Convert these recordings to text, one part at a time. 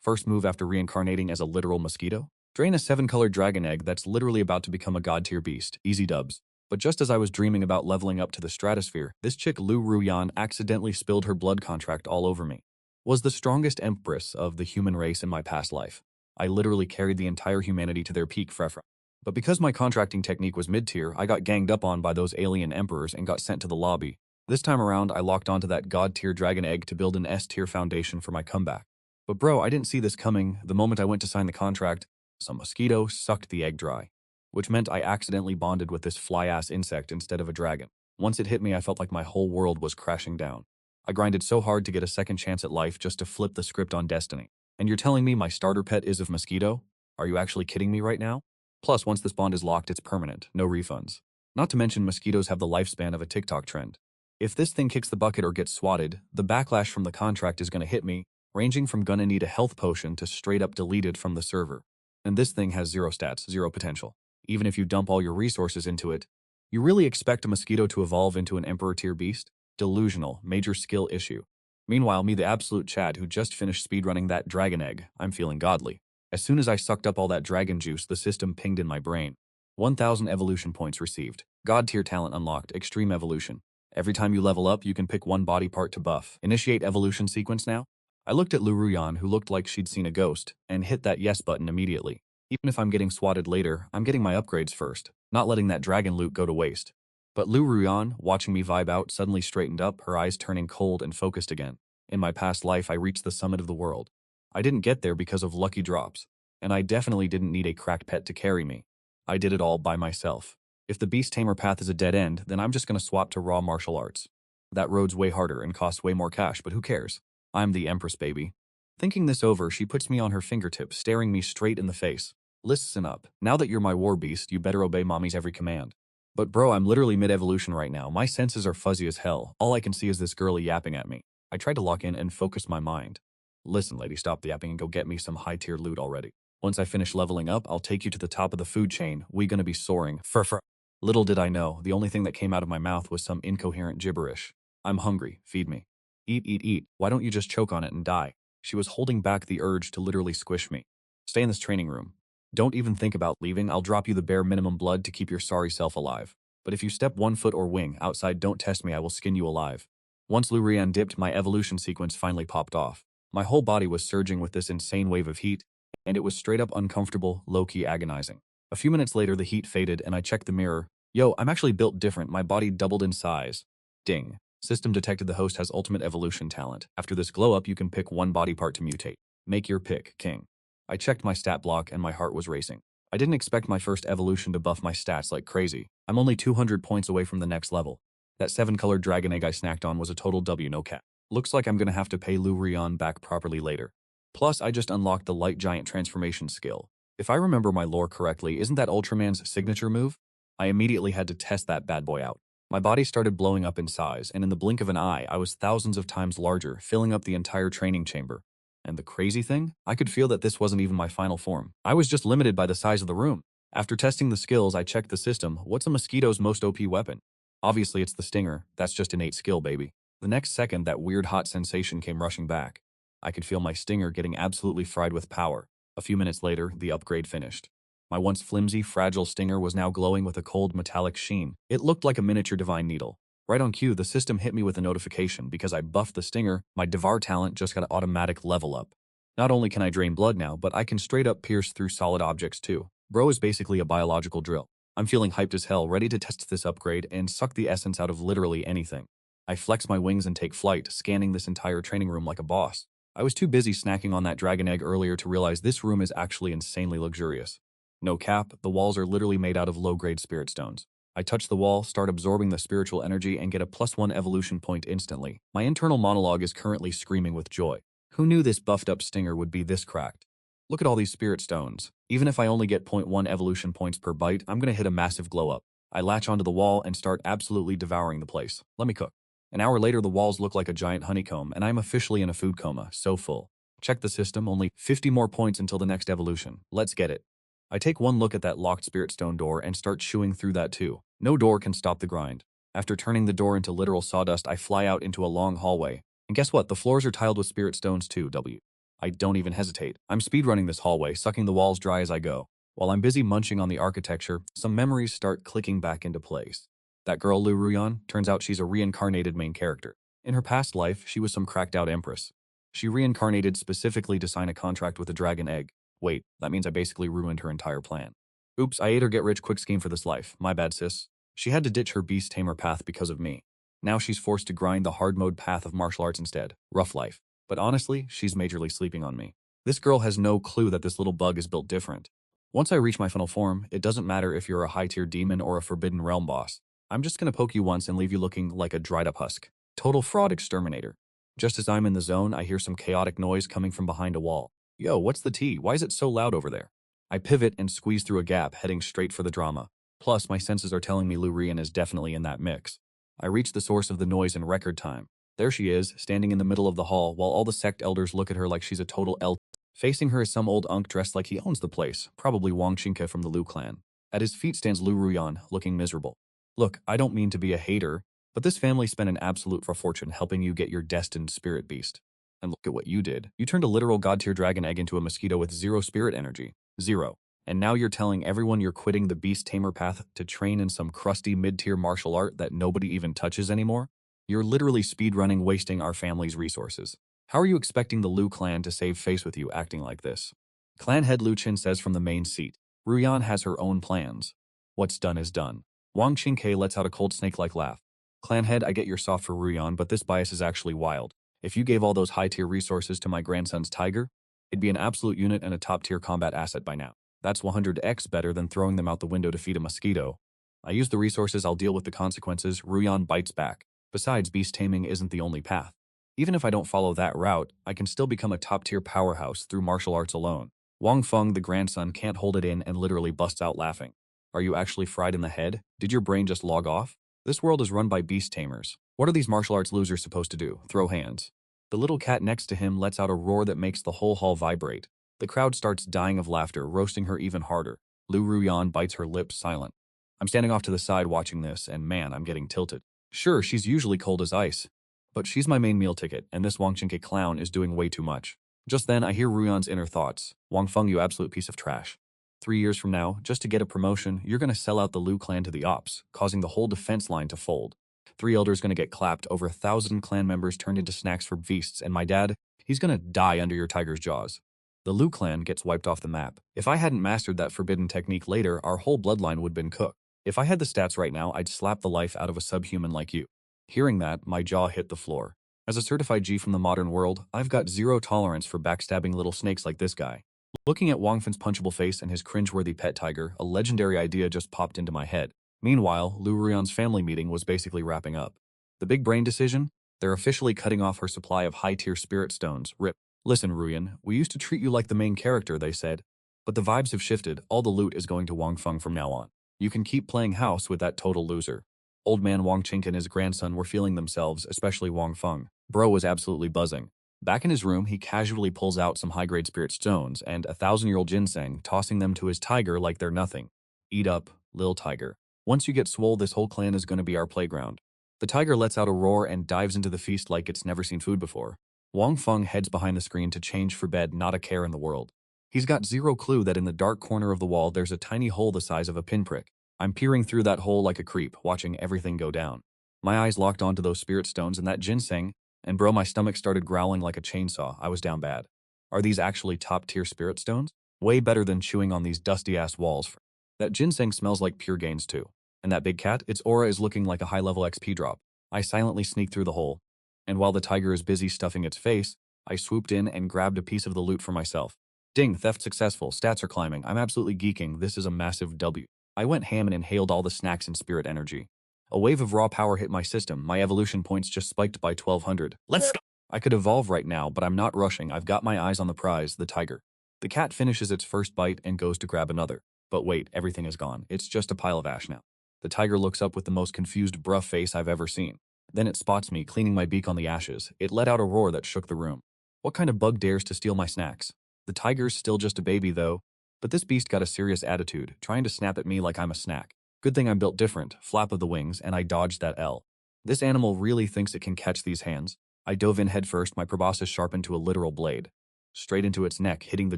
First move after reincarnating as a literal mosquito? Drain a 7-colored dragon egg that's literally about to become a god-tier beast. Easy dubs. But just as I was dreaming about leveling up to the stratosphere, this chick Lu Ruyan accidentally spilled her blood contract all over me. Was the strongest empress of the human race in my past life. I literally carried the entire humanity to their peak frefra. But because my contracting technique was mid-tier, I got ganged up on by those alien emperors and got sent to the lobby. This time around, I locked onto that god-tier dragon egg to build an S-tier foundation for my comeback. But bro, I didn't see this coming. The moment I went to sign the contract, some mosquito sucked the egg dry, which meant I accidentally bonded with this fly-ass insect instead of a dragon. Once it hit me, I felt like my whole world was crashing down. I grinded so hard to get a second chance at life just to flip the script on destiny. And you're telling me my starter pet is of mosquito? Are you actually kidding me right now? Plus, once this bond is locked, it's permanent, no refunds. Not to mention mosquitoes have the lifespan of a TikTok trend. If this thing kicks the bucket or gets swatted, the backlash from the contract is gonna hit me, ranging from gonna need a health potion to straight up deleted from the server. And this thing has 0 stats, 0 potential. Even if you dump all your resources into it, you really expect a mosquito to evolve into an emperor tier beast? Delusional, major skill issue. Meanwhile, me the absolute Chad who just finished speedrunning that dragon egg, I'm feeling godly. As soon as I sucked up all that dragon juice, the system pinged in my brain. 1,000 evolution points received. God tier talent unlocked, extreme evolution. Every time you level up, you can pick one body part to buff. Initiate evolution sequence now? I looked at Lu Ruyan, who looked like she'd seen a ghost, and hit that yes button immediately. Even if I'm getting swatted later, I'm getting my upgrades first, not letting that dragon loot go to waste. But Lu Ruyan, watching me vibe out, suddenly straightened up, her eyes turning cold and focused again. In my past life, I reached the summit of the world. I didn't get there because of lucky drops, and I definitely didn't need a cracked pet to carry me. I did it all by myself. If the beast tamer path is a dead end, then I'm just gonna swap to raw martial arts. That road's way harder and costs way more cash, but who cares? I'm the Empress, baby. Thinking this over, she puts me on her fingertip, staring me straight in the face. Listen up. Now that you're my war beast, you better obey mommy's every command. But bro, I'm literally mid-evolution right now. My senses are fuzzy as hell. All I can see is this girlie yapping at me. I tried to lock in and focus my mind. Listen, lady, stop the yapping and go get me some high-tier loot already. Once I finish leveling up, I'll take you to the top of the food chain. We gonna be soaring. Fur. Little did I know, the only thing that came out of my mouth was some incoherent gibberish. I'm hungry. Feed me. Eat, eat, eat. Why don't you just choke on it and die? She was holding back the urge to literally squish me. Stay in this training room. Don't even think about leaving. I'll drop you the bare minimum blood to keep your sorry self alive. But if you step 1 foot or wing outside, don't test me. I will skin you alive. Once Lu Ruyan dipped, my evolution sequence finally popped off. My whole body was surging with this insane wave of heat, and it was straight up uncomfortable, low-key agonizing. A few minutes later, the heat faded, and I checked the mirror. Yo, I'm actually built different. My body doubled in size. Ding. System detected the host has ultimate evolution talent. After this glow up, you can pick one body part to mutate. Make your pick, king. I checked my stat block and my heart was racing. I didn't expect my first evolution to buff my stats like crazy. I'm only 200 points away from the next level. That 7-colored dragon egg I snacked on was a total W, no cap. Looks like I'm gonna have to pay Lu Ruyan back properly later. Plus, I just unlocked the light giant transformation skill. If I remember my lore correctly, isn't that Ultraman's signature move? I immediately had to test that bad boy out. My body started blowing up in size, and in the blink of an eye, I was thousands of times larger, filling up the entire training chamber. And the crazy thing? I could feel that this wasn't even my final form. I was just limited by the size of the room. After testing the skills, I checked the system. What's a mosquito's most OP weapon? Obviously, it's the stinger. That's just innate skill, baby. The next second, that weird hot sensation came rushing back. I could feel my stinger getting absolutely fried with power. A few minutes later, the upgrade finished. My once flimsy, fragile stinger was now glowing with a cold metallic sheen. It looked like a miniature divine needle. Right on cue, the system hit me with a notification. Because I buffed the stinger, my Devar talent just got an automatic level up. Not only can I drain blood now, but I can straight up pierce through solid objects too. Bro is basically a biological drill. I'm feeling hyped as hell, ready to test this upgrade and suck the essence out of literally anything. I flex my wings and take flight, scanning this entire training room like a boss. I was too busy snacking on that dragon egg earlier to realize this room is actually insanely luxurious. No cap, the walls are literally made out of low-grade spirit stones. I touch the wall, start absorbing the spiritual energy, and get a +1 evolution point instantly. My internal monologue is currently screaming with joy. Who knew this buffed-up stinger would be this cracked? Look at all these spirit stones. Even if I only get 0.1 evolution points per bite, I'm gonna hit a massive glow-up. I latch onto the wall and start absolutely devouring the place. Let me cook. An hour later, the walls look like a giant honeycomb, and I'm officially in a food coma, so full. Check the system, only 50 more points until the next evolution. Let's get it. I take one look at that locked spirit stone door and start chewing through that too. No door can stop the grind. After turning the door into literal sawdust, I fly out into a long hallway. And guess what? The floors are tiled with spirit stones too, W. I don't even hesitate. I'm speedrunning this hallway, sucking the walls dry as I go. While I'm busy munching on the architecture, some memories start clicking back into place. That girl Lu Ruyan, turns out she's a reincarnated main character. In her past life, she was some cracked-out empress. She reincarnated specifically to sign a contract with a dragon egg. Wait, that means I basically ruined her entire plan. Oops, I ate her get-rich-quick scheme for this life. My bad, sis. She had to ditch her beast tamer path because of me. Now she's forced to grind the hard mode path of martial arts instead. Rough life. But honestly, she's majorly sleeping on me. This girl has no clue that this little bug is built different. Once I reach my final form, it doesn't matter if you're a high-tier demon or a Forbidden Realm boss. I'm just gonna poke you once and leave you looking like a dried-up husk. Total fraud exterminator. Just as I'm in the zone, I hear some chaotic noise coming from behind a wall. Yo, what's the tea? Why is it so loud over there? I pivot and squeeze through a gap, heading straight for the drama. Plus, my senses are telling me Lu Rian is definitely in that mix. I reach the source of the noise in record time. There she is, standing in the middle of the hall, while all the sect elders look at her like she's a total L. Facing her is some old unk dressed like he owns the place, probably Wang Qingke from the Lu clan. At his feet stands Lu Ruyan, looking miserable. Look, I don't mean to be a hater, but this family spent an absolute fortune helping you get your destined spirit beast. And look at what you did. You turned a literal god-tier dragon egg into a mosquito with 0 spirit energy. 0. And now you're telling everyone you're quitting the beast tamer path to train in some crusty mid-tier martial art that nobody even touches anymore? You're literally speedrunning, wasting our family's resources. How are you expecting the Lu clan to save face with you acting like this? Clan head Lu Qin says from the main seat. Ruyan has her own plans. What's done is done. Wang Qingke lets out a cold snake-like laugh. Clan head, I get you're soft for Ruyan, but this bias is actually wild. If you gave all those high-tier resources to my grandson's tiger, it'd be an absolute unit and a top-tier combat asset by now. That's 100x better than throwing them out the window to feed a mosquito. I use the resources, I'll deal with the consequences. Ruyan bites back. Besides, beast taming isn't the only path. Even if I don't follow that route, I can still become a top-tier powerhouse through martial arts alone. Wang Feng, the grandson, can't hold it in and literally busts out laughing. Are you actually fried in the head? Did your brain just log off? This world is run by beast tamers. What are these martial arts losers supposed to do? Throw hands. The little cat next to him lets out a roar that makes the whole hall vibrate. The crowd starts dying of laughter, roasting her even harder. Lu Ruyan bites her lips silent. I'm standing off to the side watching this, and man, I'm getting tilted. Sure, she's usually cold as ice, but she's my main meal ticket, and this Wang Qingke clown is doing way too much. Just then, I hear Ruyan's inner thoughts. Wang Feng, you absolute piece of trash. 3 years from now, just to get a promotion, you're gonna sell out the Lu clan to the ops, causing the whole defense line to fold. 3 elders gonna get clapped, over 1,000 clan members turned into snacks for beasts, and my dad, he's gonna die under your tiger's jaws. The Lu clan gets wiped off the map. If I hadn't mastered that forbidden technique later, our whole bloodline would have been cooked. If I had the stats right now, I'd slap the life out of a subhuman like you. Hearing that, my jaw hit the floor. As a certified G from the modern world, I've got 0 tolerance for backstabbing little snakes like this guy. Looking at Wang Fen's punchable face and his cringeworthy pet tiger, a legendary idea just popped into my head. Meanwhile, Lu Ruyan's family meeting was basically wrapping up. The big brain decision? They're officially cutting off her supply of high-tier spirit stones. RIP. Listen, Ruyan, we used to treat you like the main character, they said. But the vibes have shifted. All the loot is going to Wang Feng from now on. You can keep playing house with that total loser. Old man Wang Qingke and his grandson were feeling themselves, especially Wang Feng. Bro was absolutely buzzing. Back in his room, he casually pulls out some high-grade spirit stones and a 1,000-year-old ginseng, tossing them to his tiger like they're nothing. Eat up, lil tiger. Once you get swole, this whole clan is going to be our playground. The tiger lets out a roar and dives into the feast like it's never seen food before. Wang Feng heads behind the screen to change for bed, not a care in the world. He's got 0 clue that in the dark corner of the wall there's a tiny hole the size of a pinprick. I'm peering through that hole like a creep, watching everything go down. My eyes locked onto those spirit stones and that ginseng, and bro, my stomach started growling like a chainsaw. I was down bad. Are these actually top-tier spirit stones? Way better than chewing on these dusty-ass walls. That ginseng smells like pure gains too. And that big cat, its aura is looking like a high-level XP drop. I silently sneak through the hole. And while the tiger is busy stuffing its face, I swooped in and grabbed a piece of the loot for myself. Ding, theft successful, stats are climbing, I'm absolutely geeking, this is a massive W. I went ham and inhaled all the snacks and spirit energy. A wave of raw power hit my system, my evolution points just spiked by 1,200. Let's go! I could evolve right now, but I'm not rushing, I've got my eyes on the prize, the tiger. The cat finishes its first bite and goes to grab another. But wait, everything is gone, it's just a pile of ash now. The tiger looks up with the most confused bruh face I've ever seen. Then it spots me, cleaning my beak on the ashes. It let out a roar that shook the room. What kind of bug dares to steal my snacks? The tiger's still just a baby though, but this beast got a serious attitude, trying to snap at me like I'm a snack. Good thing I'm built different, flap of the wings, and I dodged that L. This animal really thinks it can catch these hands. I dove in headfirst, my proboscis sharpened to a literal blade. straight into its neck, hitting the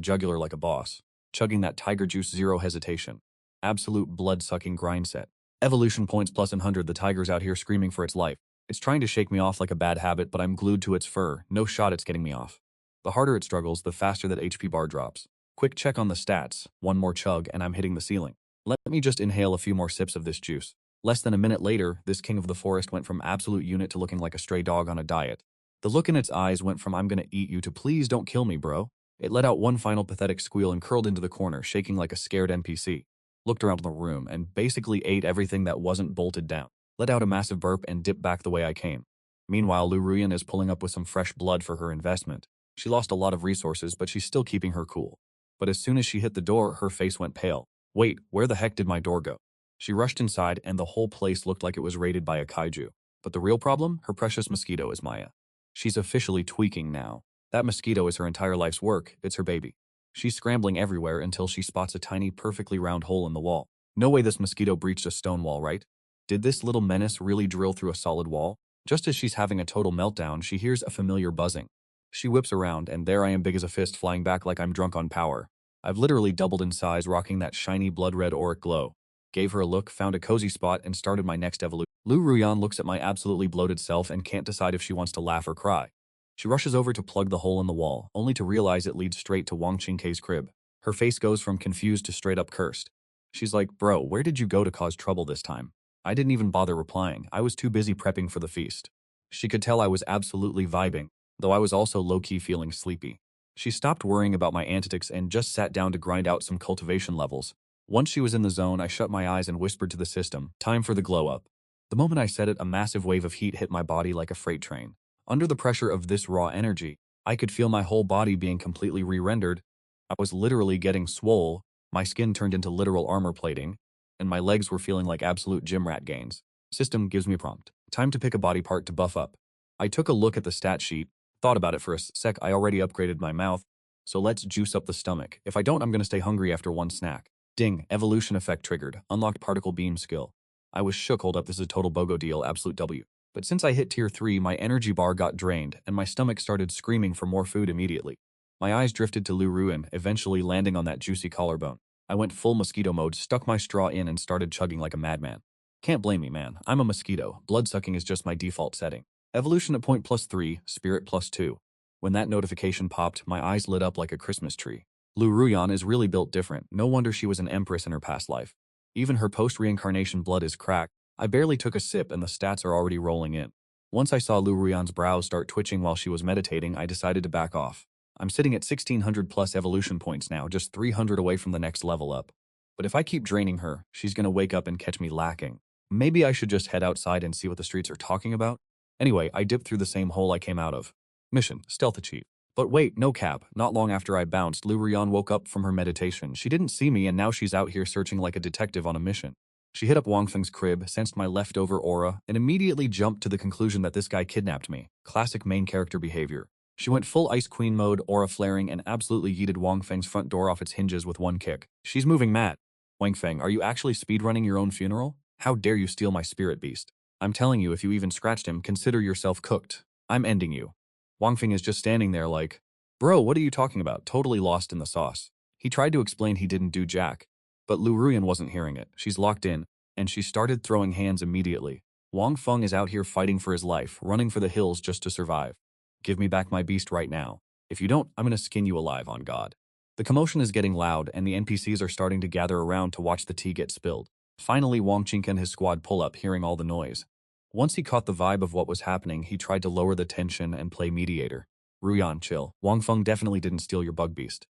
jugular like a boss. Chugging that tiger juice, zero hesitation. Absolute blood-sucking grind set. Evolution points plus 100, the tiger's out here screaming for its life. It's trying to shake me off like a bad habit, but I'm glued to its fur. No shot it's getting me off. The harder it struggles, the faster that HP bar drops. Quick check on the stats. One more chug, and I'm hitting the ceiling. Let me just inhale a few more sips of this juice. Less than a minute later, this king of the forest went from absolute unit to looking like a stray dog on a diet. The look in its eyes went from "I'm gonna eat you" to "please don't kill me, bro." It let out one final pathetic squeal and curled into the corner, shaking like a scared NPC. Looked around the room and basically ate everything that wasn't bolted down. Let out a massive burp and dipped back the way I came. Meanwhile, Lu Ruyan is pulling up with some fresh blood for her investment. She lost a lot of resources, but she's still keeping her cool. But as soon as she hit the door, her face went pale. Wait, where the heck did my door go? She rushed inside, and the whole place looked like it was raided by a kaiju. But the real problem? Her precious mosquito is Maya. She's officially tweaking now. That mosquito is her entire life's work. It's her baby. She's scrambling everywhere until she spots a tiny, perfectly round hole in the wall. No way this mosquito breached a stone wall, right? Did this little menace really drill through a solid wall? Just as she's having a total meltdown, she hears a familiar buzzing. She whips around, and there I am, big as a fist, flying back like I'm drunk on power. I've literally doubled in size, rocking that shiny blood-red auric glow. Gave her a look, found a cozy spot, and started my next evolution. Lu Ruyan looks at my absolutely bloated self and can't decide if she wants to laugh or cry. She rushes over to plug the hole in the wall, only to realize it leads straight to Wang Qingkei's crib. Her face goes from confused to straight up cursed. She's like, "Bro, where did you go to cause trouble this time?" I didn't even bother replying. I was too busy prepping for the feast. She could tell I was absolutely vibing, though I was also low-key feeling sleepy. She stopped worrying about my antics and just sat down to grind out some cultivation levels. Once she was in the zone, I shut my eyes and whispered to the system, "Time for the glow-up." The moment I said it, a massive wave of heat hit my body like a freight train. Under the pressure of this raw energy, I could feel my whole body being completely re-rendered. I was literally getting swole, my skin turned into literal armor plating, and my legs were feeling like absolute gym rat gains. System gives me a prompt. Time to pick a body part to buff up. I took a look at the stat sheet, thought about it for a sec. I already upgraded my mouth, so let's juice up the stomach. If I don't, I'm gonna stay hungry after one snack. Ding, evolution effect triggered, unlocked particle beam skill. I was shook. Hold up, this is a total BOGO deal, absolute W. But since I hit tier 3, my energy bar got drained, and my stomach started screaming for more food immediately. My eyes drifted to Lu Ruyan, eventually landing on that juicy collarbone. I went full mosquito mode, stuck my straw in, and started chugging like a madman. Can't blame me, man. I'm a mosquito. Blood-sucking is just my default setting. Evolution at point +3, spirit +2. When that notification popped, my eyes lit up like a Christmas tree. Lu Ruyan is really built different. No wonder she was an empress in her past life. Even her post-reincarnation blood is cracked. I barely took a sip and the stats are already rolling in. Once I saw Lu Ruyan's brows start twitching while she was meditating, I decided to back off. I'm sitting at 1600 plus evolution points now, just 300 away from the next level up. But if I keep draining her, she's gonna wake up and catch me lacking. Maybe I should just head outside and see what the streets are talking about? Anyway, I dipped through the same hole I came out of. Mission, stealth achieved. But wait, no cap. Not long after I bounced, Lu Ruyan woke up from her meditation. She didn't see me and now she's out here searching like a detective on a mission. She hit up Wang Feng's crib, sensed my leftover aura, and immediately jumped to the conclusion that this guy kidnapped me. Classic main character behavior. She went full Ice Queen mode, aura flaring, and absolutely yeeted Wang Feng's front door off its hinges with one kick. She's moving mad. Wang Feng, are you actually speedrunning your own funeral? How dare you steal my spirit beast? I'm telling you, if you even scratched him, consider yourself cooked. I'm ending you. Wang Feng is just standing there like, "Bro, what are you talking about?" Totally lost in the sauce. He tried to explain he didn't do jack. But Lu Ruyan wasn't hearing it. She's locked in, and she started throwing hands immediately. Wang Feng is out here fighting for his life, running for the hills just to survive. Give me back my beast right now. If you don't, I'm gonna skin you alive, on God. The commotion is getting loud, and the NPCs are starting to gather around to watch the tea get spilled. Finally, Wang Qingke and his squad pull up, hearing all the noise. Once he caught the vibe of what was happening, he tried to lower the tension and play mediator. Ruyan, chill. Wang Feng definitely didn't steal your bug beast.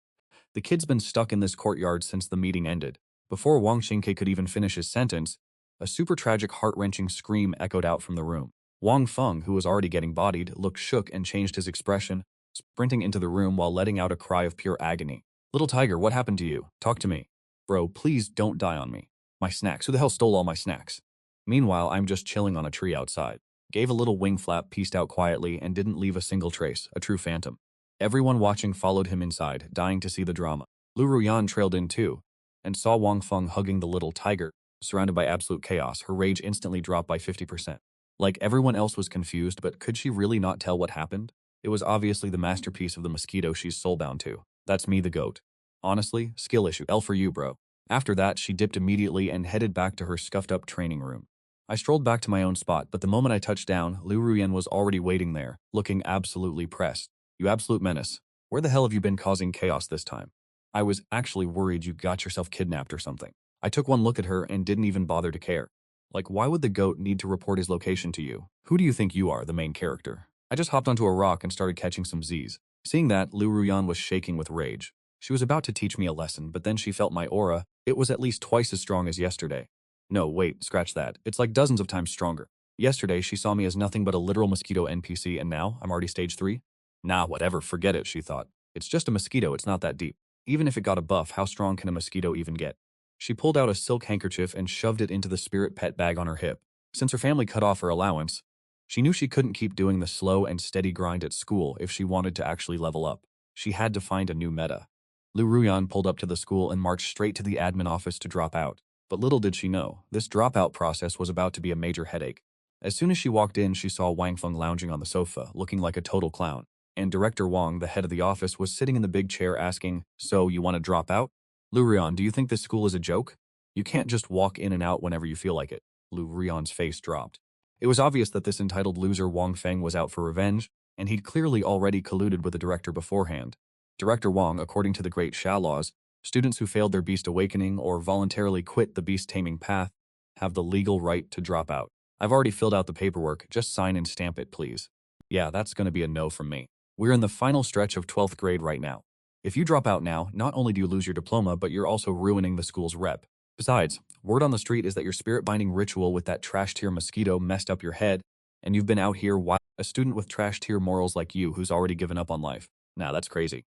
The kid's been stuck in this courtyard since the meeting ended. Before Wang Qingke could even finish his sentence, a super tragic, heart-wrenching scream echoed out from the room. Wang Feng, who was already getting bodied, looked shook and changed his expression, sprinting into the room while letting out a cry of pure agony. "Little tiger, what happened to you? Talk to me. Bro, please don't die on me. My snacks. Who the hell stole all my snacks?" Meanwhile, I'm just chilling on a tree outside. Gave a little wing flap, pieced out quietly, and didn't leave a single trace. A true phantom. Everyone watching followed him inside, dying to see the drama. Lu Ruyan trailed in too, and saw Wang Feng hugging the little tiger. Surrounded by absolute chaos, her rage instantly dropped by 50%. Like everyone else was confused, but could she really not tell what happened? It was obviously the masterpiece of the Mosquito she's soulbound to. That's me, the goat. Honestly, skill issue. L for you, bro. After that, she dipped immediately and headed back to her scuffed-up training room. I strolled back to my own spot, but the moment I touched down, Liu Ruyan was already waiting there, looking absolutely pressed. You absolute menace. Where the hell have you been causing chaos this time? I was actually worried you got yourself kidnapped or something. I took one look at her and didn't even bother to care. Like, why would the goat need to report his location to you? Who do you think you are, the main character? I just hopped onto a rock and started catching some Z's. Seeing that, Liu Ruyan was shaking with rage. She was about to teach me a lesson, but then she felt my aura. It was at least twice as strong as yesterday. No, wait, scratch that. It's like dozens of times stronger. Yesterday, she saw me as nothing but a literal mosquito NPC, and now I'm already stage 3? Nah, whatever, forget it, she thought. It's just a mosquito, it's not that deep. Even if it got a buff, how strong can a mosquito even get? She pulled out a silk handkerchief and shoved it into the spirit pet bag on her hip. Since her family cut off her allowance, she knew she couldn't keep doing the slow and steady grind at school if she wanted to actually level up. She had to find a new meta. Liu Ruyan pulled up to the school and marched straight to the admin office to drop out. But little did she know, this dropout process was about to be a major headache. As soon as she walked in, she saw Wang Feng lounging on the sofa, looking like a total clown. And Director Wang, the head of the office, was sitting in the big chair asking, "So, you want to drop out? Liu Ruyan, do you think this school is a joke? You can't just walk in and out whenever you feel like it." Liu Ruyan's face dropped. It was obvious that this entitled loser Wang Feng was out for revenge, and he'd clearly already colluded with the director beforehand. Director Wang, according to the Great Sha laws, students who failed their beast awakening or voluntarily quit the beast taming path have the legal right to drop out. I've already filled out the paperwork, just sign and stamp it, please. Yeah, that's gonna be a no from me. We're in the final stretch of 12th grade right now. If you drop out now, not only do you lose your diploma, but you're also ruining the school's rep. Besides, word on the street is that your spirit binding ritual with that trash tier mosquito messed up your head, and you've been out here while a student with trash tier morals like you who's already given up on life. Nah, that's crazy.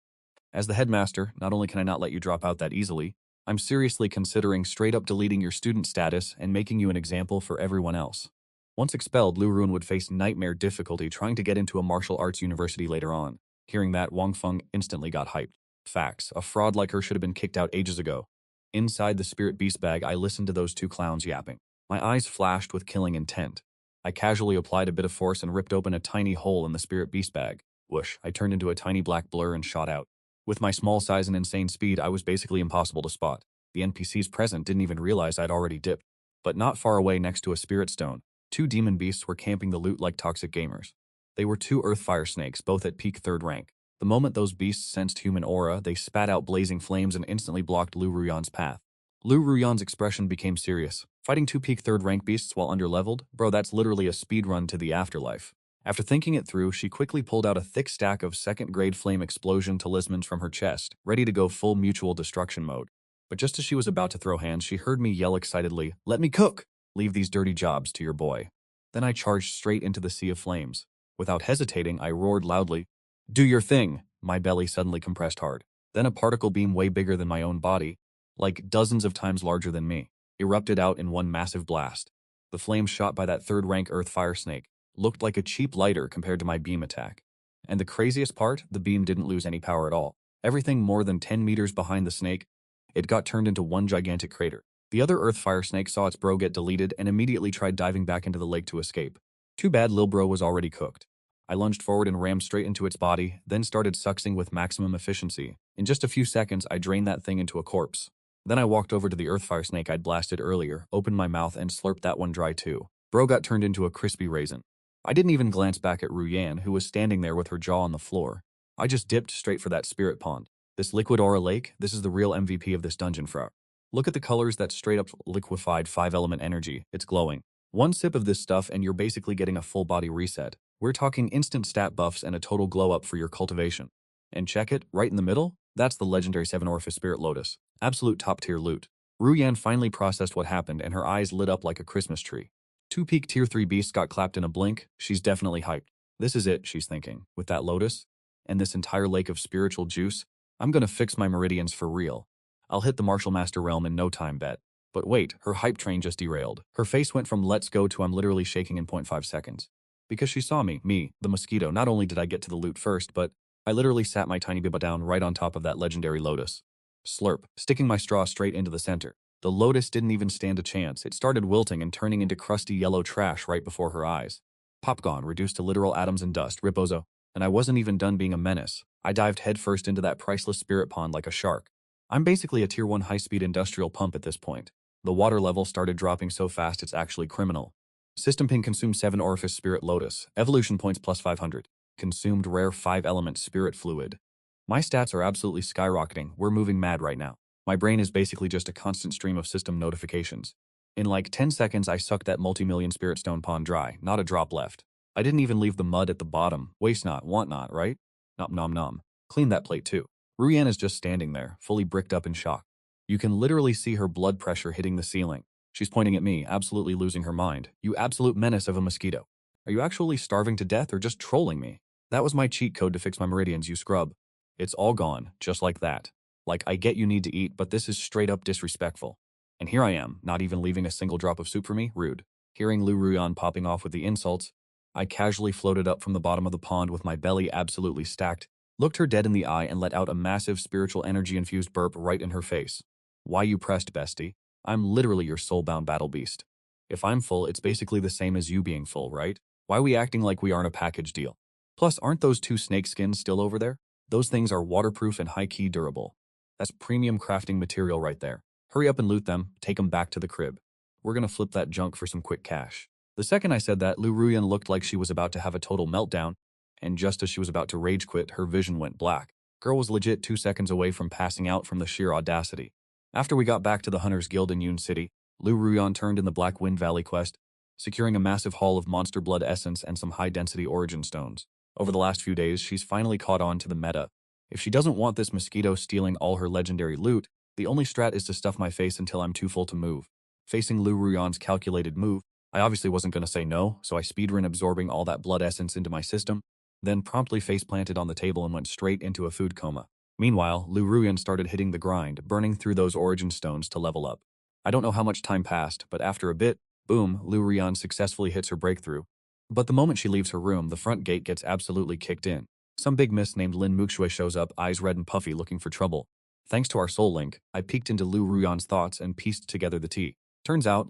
As the headmaster, not only can I not let you drop out that easily, I'm seriously considering straight up deleting your student status and making you an example for everyone else. Once expelled, Liu Ruan would face nightmare difficulty trying to get into a martial arts university later on. Hearing that, Wang Feng instantly got hyped. Facts, a fraud like her should have been kicked out ages ago. Inside the spirit beast bag, I listened to those two clowns yapping. My eyes flashed with killing intent. I casually applied a bit of force and ripped open a tiny hole in the spirit beast bag. Whoosh, I turned into a tiny black blur and shot out. With my small size and insane speed, I was basically impossible to spot. The NPCs present didn't even realize I'd already dipped. But not far away next to a spirit stone, two demon beasts were camping the loot like toxic gamers. They were two earth fire snakes, both at peak 3rd rank. The moment those beasts sensed human aura, they spat out blazing flames and instantly blocked Liu Ruyan's path. Liu Ruyan's expression became serious. Fighting two peak 3rd rank beasts while underleveled? Bro, that's literally a speedrun to the afterlife. After thinking it through, she quickly pulled out a thick stack of 2nd grade flame explosion talismans from her chest, ready to go full mutual destruction mode. But just as she was about to throw hands, she heard me yell excitedly, "Let me cook! Leave these dirty jobs to your boy." Then I charged straight into the sea of flames. Without hesitating, I roared loudly, "Do your thing!" My belly suddenly compressed hard. Then a particle beam way bigger than my own body, like dozens of times larger than me, erupted out in one massive blast. The flame shot by that 3rd rank earth fire snake looked like a cheap lighter compared to my beam attack. And the craziest part, the beam didn't lose any power at all. Everything more than 10 meters behind the snake, it got turned into one gigantic crater. The other earth fire snake saw its bro get deleted and immediately tried diving back into the lake to escape. Too bad Lil Bro was already cooked. I lunged forward and rammed straight into its body, then started sucking with maximum efficiency. In just a few seconds, I drained that thing into a corpse. Then I walked over to the earth fire snake I'd blasted earlier, opened my mouth and slurped that one dry too. Bro got turned into a crispy raisin. I didn't even glance back at Ruyan, who was standing there with her jaw on the floor. I just dipped straight for that spirit pond. This liquid aura lake, this is the real MVP of this dungeon, frog. Look at the colors, that straight up liquefied 5-element energy. It's glowing. One sip of this stuff and you're basically getting a full body reset. We're talking instant stat buffs and a total glow up for your cultivation. And check it, right in the middle? That's the legendary 7 Orifice Spirit Lotus. Absolute top tier loot. Ruyan finally processed what happened and her eyes lit up like a Christmas tree. 2 peak tier 3 beasts got clapped in a blink. She's definitely hyped. This is it, she's thinking. With that lotus and this entire lake of spiritual juice, I'm gonna fix my meridians for real. I'll hit the Martial Master realm in no time, bet. But wait, her hype train just derailed. Her face went from let's go to I'm literally shaking in 0.5 seconds. Because she saw me, the mosquito. Not only did I get to the loot first, but I literally sat my tiny bibba down right on top of that legendary lotus. Slurp, sticking my straw straight into the center. The lotus didn't even stand a chance. It started wilting and turning into crusty yellow trash right before her eyes. Popcorn reduced to literal atoms and dust. Ripozo. And I wasn't even done being a menace. I dived headfirst into that priceless spirit pond like a shark. I'm basically a tier 1 high-speed industrial pump at this point. The water level started dropping so fast it's actually criminal. System ping consumed 7 orifice spirit lotus, evolution points plus 500. Consumed rare 5-element spirit fluid. My stats are absolutely skyrocketing. We're moving mad right now. My brain is basically just a constant stream of system notifications. In like 10 seconds, I sucked that multi-million spirit stone pond dry, not a drop left. I didn't even leave the mud at the bottom. Waste not, want not, right? Nom nom nom. Clean that plate too. Ruyan is just standing there, fully bricked up in shock. You can literally see her blood pressure hitting the ceiling. She's pointing at me, absolutely losing her mind. You absolute menace of a mosquito. Are you actually starving to death or just trolling me? That was my cheat code to fix my meridians, you scrub. It's all gone, just like that. Like, I get you need to eat, but this is straight up disrespectful. And here I am, not even leaving a single drop of soup for me? Rude. Hearing Lu Ruyan popping off with the insults, I casually floated up from the bottom of the pond with my belly absolutely stacked, looked her dead in the eye and let out a massive spiritual energy-infused burp right in her face. Why you pressed, bestie? I'm literally your soul-bound battle beast. If I'm full, it's basically the same as you being full, right? Why are we acting like we aren't a package deal? Plus, aren't those 2 snake skins still over there? Those things are waterproof and high-key durable. That's premium crafting material right there. Hurry up and loot them, take them back to the crib. We're gonna flip that junk for some quick cash. The second I said that, Lu Ruyan looked like she was about to have a total meltdown, and just as she was about to rage quit, her vision went black. Girl was legit 2 seconds away from passing out from the sheer audacity. After we got back to the Hunters Guild in Yun City, Lu Ruyan turned in the Black Wind Valley quest, securing a massive haul of monster blood essence and some high-density origin stones. Over the last few days, she's finally caught on to the meta. If she doesn't want this mosquito stealing all her legendary loot, the only strat is to stuff my face until I'm too full to move. Facing Lu Ruyan's calculated move, I obviously wasn't going to say no, so I speedrun absorbing all that blood essence into my system, then promptly face-planted on the table and went straight into a food coma. Meanwhile, Lu Ruyan started hitting the grind, burning through those origin stones to level up. I don't know how much time passed, but after a bit, boom, Lu Ruyan successfully hits her breakthrough. But the moment she leaves her room, the front gate gets absolutely kicked in. Some big miss named Lin Muxue shows up, eyes red and puffy, looking for trouble. Thanks to our soul link, I peeked into Lu Ruyan's thoughts and pieced together the tea. Turns out,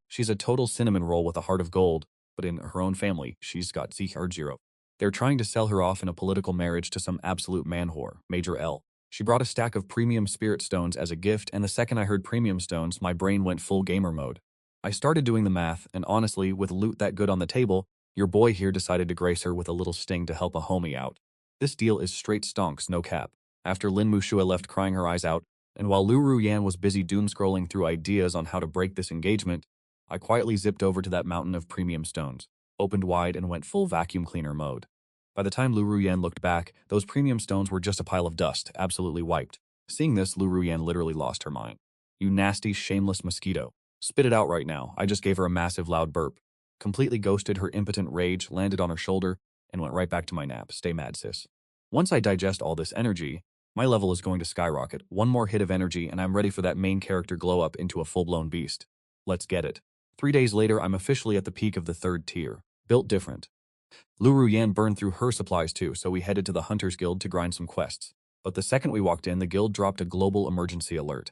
she's a total cinnamon roll with a heart of gold, but in her own family, she's got Zihar. They're trying to sell her off in a political marriage to some absolute man whore, Major L. She brought a stack of premium spirit stones as a gift, and the second I heard premium stones, my brain went full gamer mode. I started doing the math, and honestly, with loot that good on the table, your boy here decided to grace her with a little sting to help a homie out. This deal is straight stonks, no cap. After Lin Muxue left crying her eyes out, and while Lu Ruyan was busy doom-scrolling through ideas on how to break this engagement, I quietly zipped over to that mountain of premium stones, opened wide and went full vacuum cleaner mode. By the time Lu Ruyan looked back, those premium stones were just a pile of dust, absolutely wiped. Seeing this, Lu Ruyan literally lost her mind. You nasty, shameless mosquito. Spit it out right now. I just gave her a massive loud burp. Completely ghosted her impotent rage, landed on her shoulder, and went right back to my nap. Stay mad, sis. Once I digest all this energy, my level is going to skyrocket. One more hit of energy and I'm ready for that main character glow up into a full-blown beast. Let's get it. 3 days later, I'm officially at the peak of the 3rd tier. Built different. Lu Ruyan burned through her supplies too, so we headed to the Hunters Guild to grind some quests. But the second we walked in, the guild dropped a global emergency alert.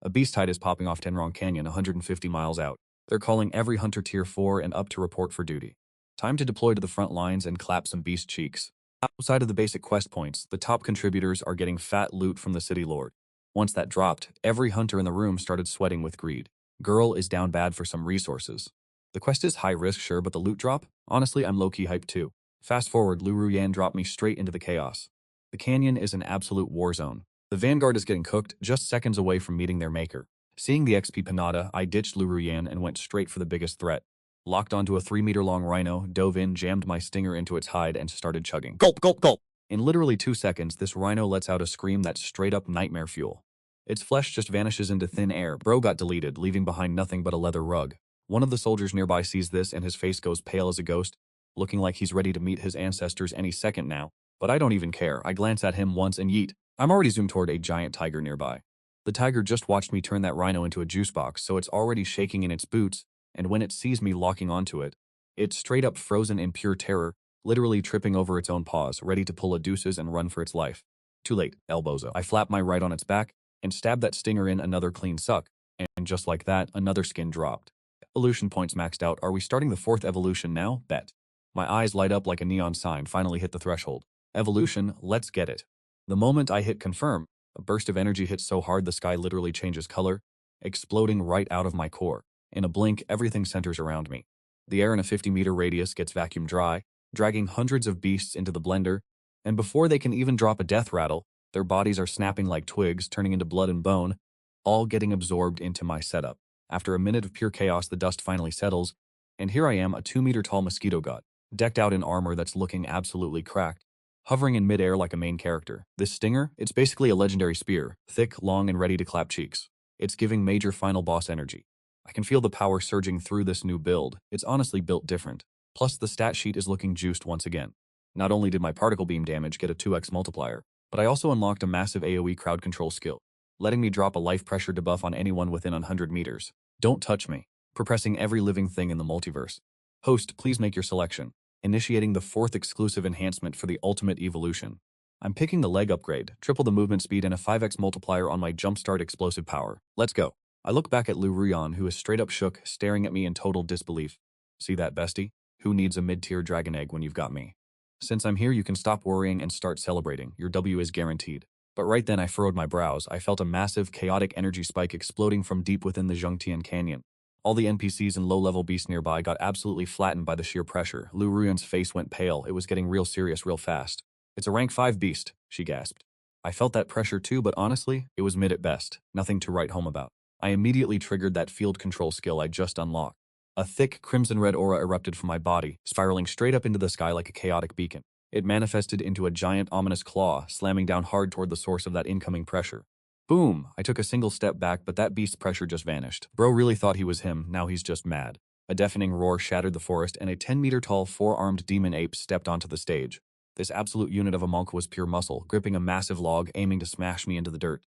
A beast tide is popping off Tenrong Canyon 150 miles out. They're calling every hunter tier 4 and up to report for duty. Time to deploy to the front lines and clap some beast cheeks. Outside of the basic quest points, the top contributors are getting fat loot from the city lord. Once that dropped, every hunter in the room started sweating with greed. Girl is down bad for some resources. The quest is high risk, sure, but the loot drop? Honestly, I'm low-key hyped too. Fast forward, Lu Ruyan dropped me straight into the chaos. The canyon is an absolute war zone. The vanguard is getting cooked, just seconds away from meeting their maker. Seeing the XP Panada, I ditched Lu Ruyan and went straight for the biggest threat. Locked onto a 3-meter-long rhino, dove in, jammed my stinger into its hide, and started chugging. Gulp, gulp, gulp! In literally 2 seconds, this rhino lets out a scream that's straight-up nightmare fuel. Its flesh just vanishes into thin air. Bro got deleted, leaving behind nothing but a leather rug. One of the soldiers nearby sees this and his face goes pale as a ghost, looking like he's ready to meet his ancestors any second now. But I don't even care. I glance at him once and yeet. I'm already zoomed toward a giant tiger nearby. The tiger just watched me turn that rhino into a juice box, so it's already shaking in its boots, and when it sees me locking onto it, it's straight up frozen in pure terror, literally tripping over its own paws, ready to pull a deuces and run for its life. Too late, elbozo. I flap my right on its back and stab that stinger in another clean suck, and just like that, another skin dropped. Evolution points maxed out. Are we starting the 4th evolution now? Bet. My eyes light up like a neon sign finally hit the threshold. Evolution, let's get it. The moment I hit confirm, a burst of energy hits so hard the sky literally changes color, exploding right out of my core. In a blink, everything centers around me. The air in a 50-meter radius gets vacuum dry, dragging hundreds of beasts into the blender, and before they can even drop a death rattle, their bodies are snapping like twigs, turning into blood and bone, all getting absorbed into my setup. After a minute of pure chaos, the dust finally settles, and here I am, a 2-meter-tall mosquito god, decked out in armor that's looking absolutely cracked, hovering in midair like a main character. This stinger, it's basically a legendary spear, thick, long, and ready to clap cheeks. It's giving major final boss energy. I can feel the power surging through this new build. It's honestly built different. Plus, the stat sheet is looking juiced once again. Not only did my particle beam damage get a 2x multiplier, but I also unlocked a massive AoE crowd control skill, letting me drop a life pressure debuff on anyone within 100 meters. Don't touch me. Pressing every living thing in the multiverse. Host, please make your selection. Initiating the 4th exclusive enhancement for the ultimate evolution. I'm picking the leg upgrade, triple the movement speed and a 5x multiplier on my jumpstart explosive power. Let's go. I look back at Lu Ruyan, who is straight up shook, staring at me in total disbelief. See that, bestie? Who needs a mid-tier dragon egg when you've got me? Since I'm here, you can stop worrying and start celebrating. Your W is guaranteed. But right then I furrowed my brows. I felt a massive, chaotic energy spike exploding from deep within the Zhongtian Canyon. All the NPCs and low-level beasts nearby got absolutely flattened by the sheer pressure. Lu Ruyan's face went pale. It was getting real serious real fast. It's a rank 5 beast, she gasped. I felt that pressure too, but honestly, it was mid at best. Nothing to write home about. I immediately triggered that field control skill I just unlocked. A thick, crimson-red aura erupted from my body, spiraling straight up into the sky like a chaotic beacon. It manifested into a giant, ominous claw, slamming down hard toward the source of that incoming pressure. Boom! I took a single step back, but that beast's pressure just vanished. Bro really thought he was him, now he's just mad. A deafening roar shattered the forest, and a 10-meter-tall, 4-armed demon ape stepped onto the stage. This absolute unit of a monk was pure muscle, gripping a massive log, aiming to smash me into the dirt.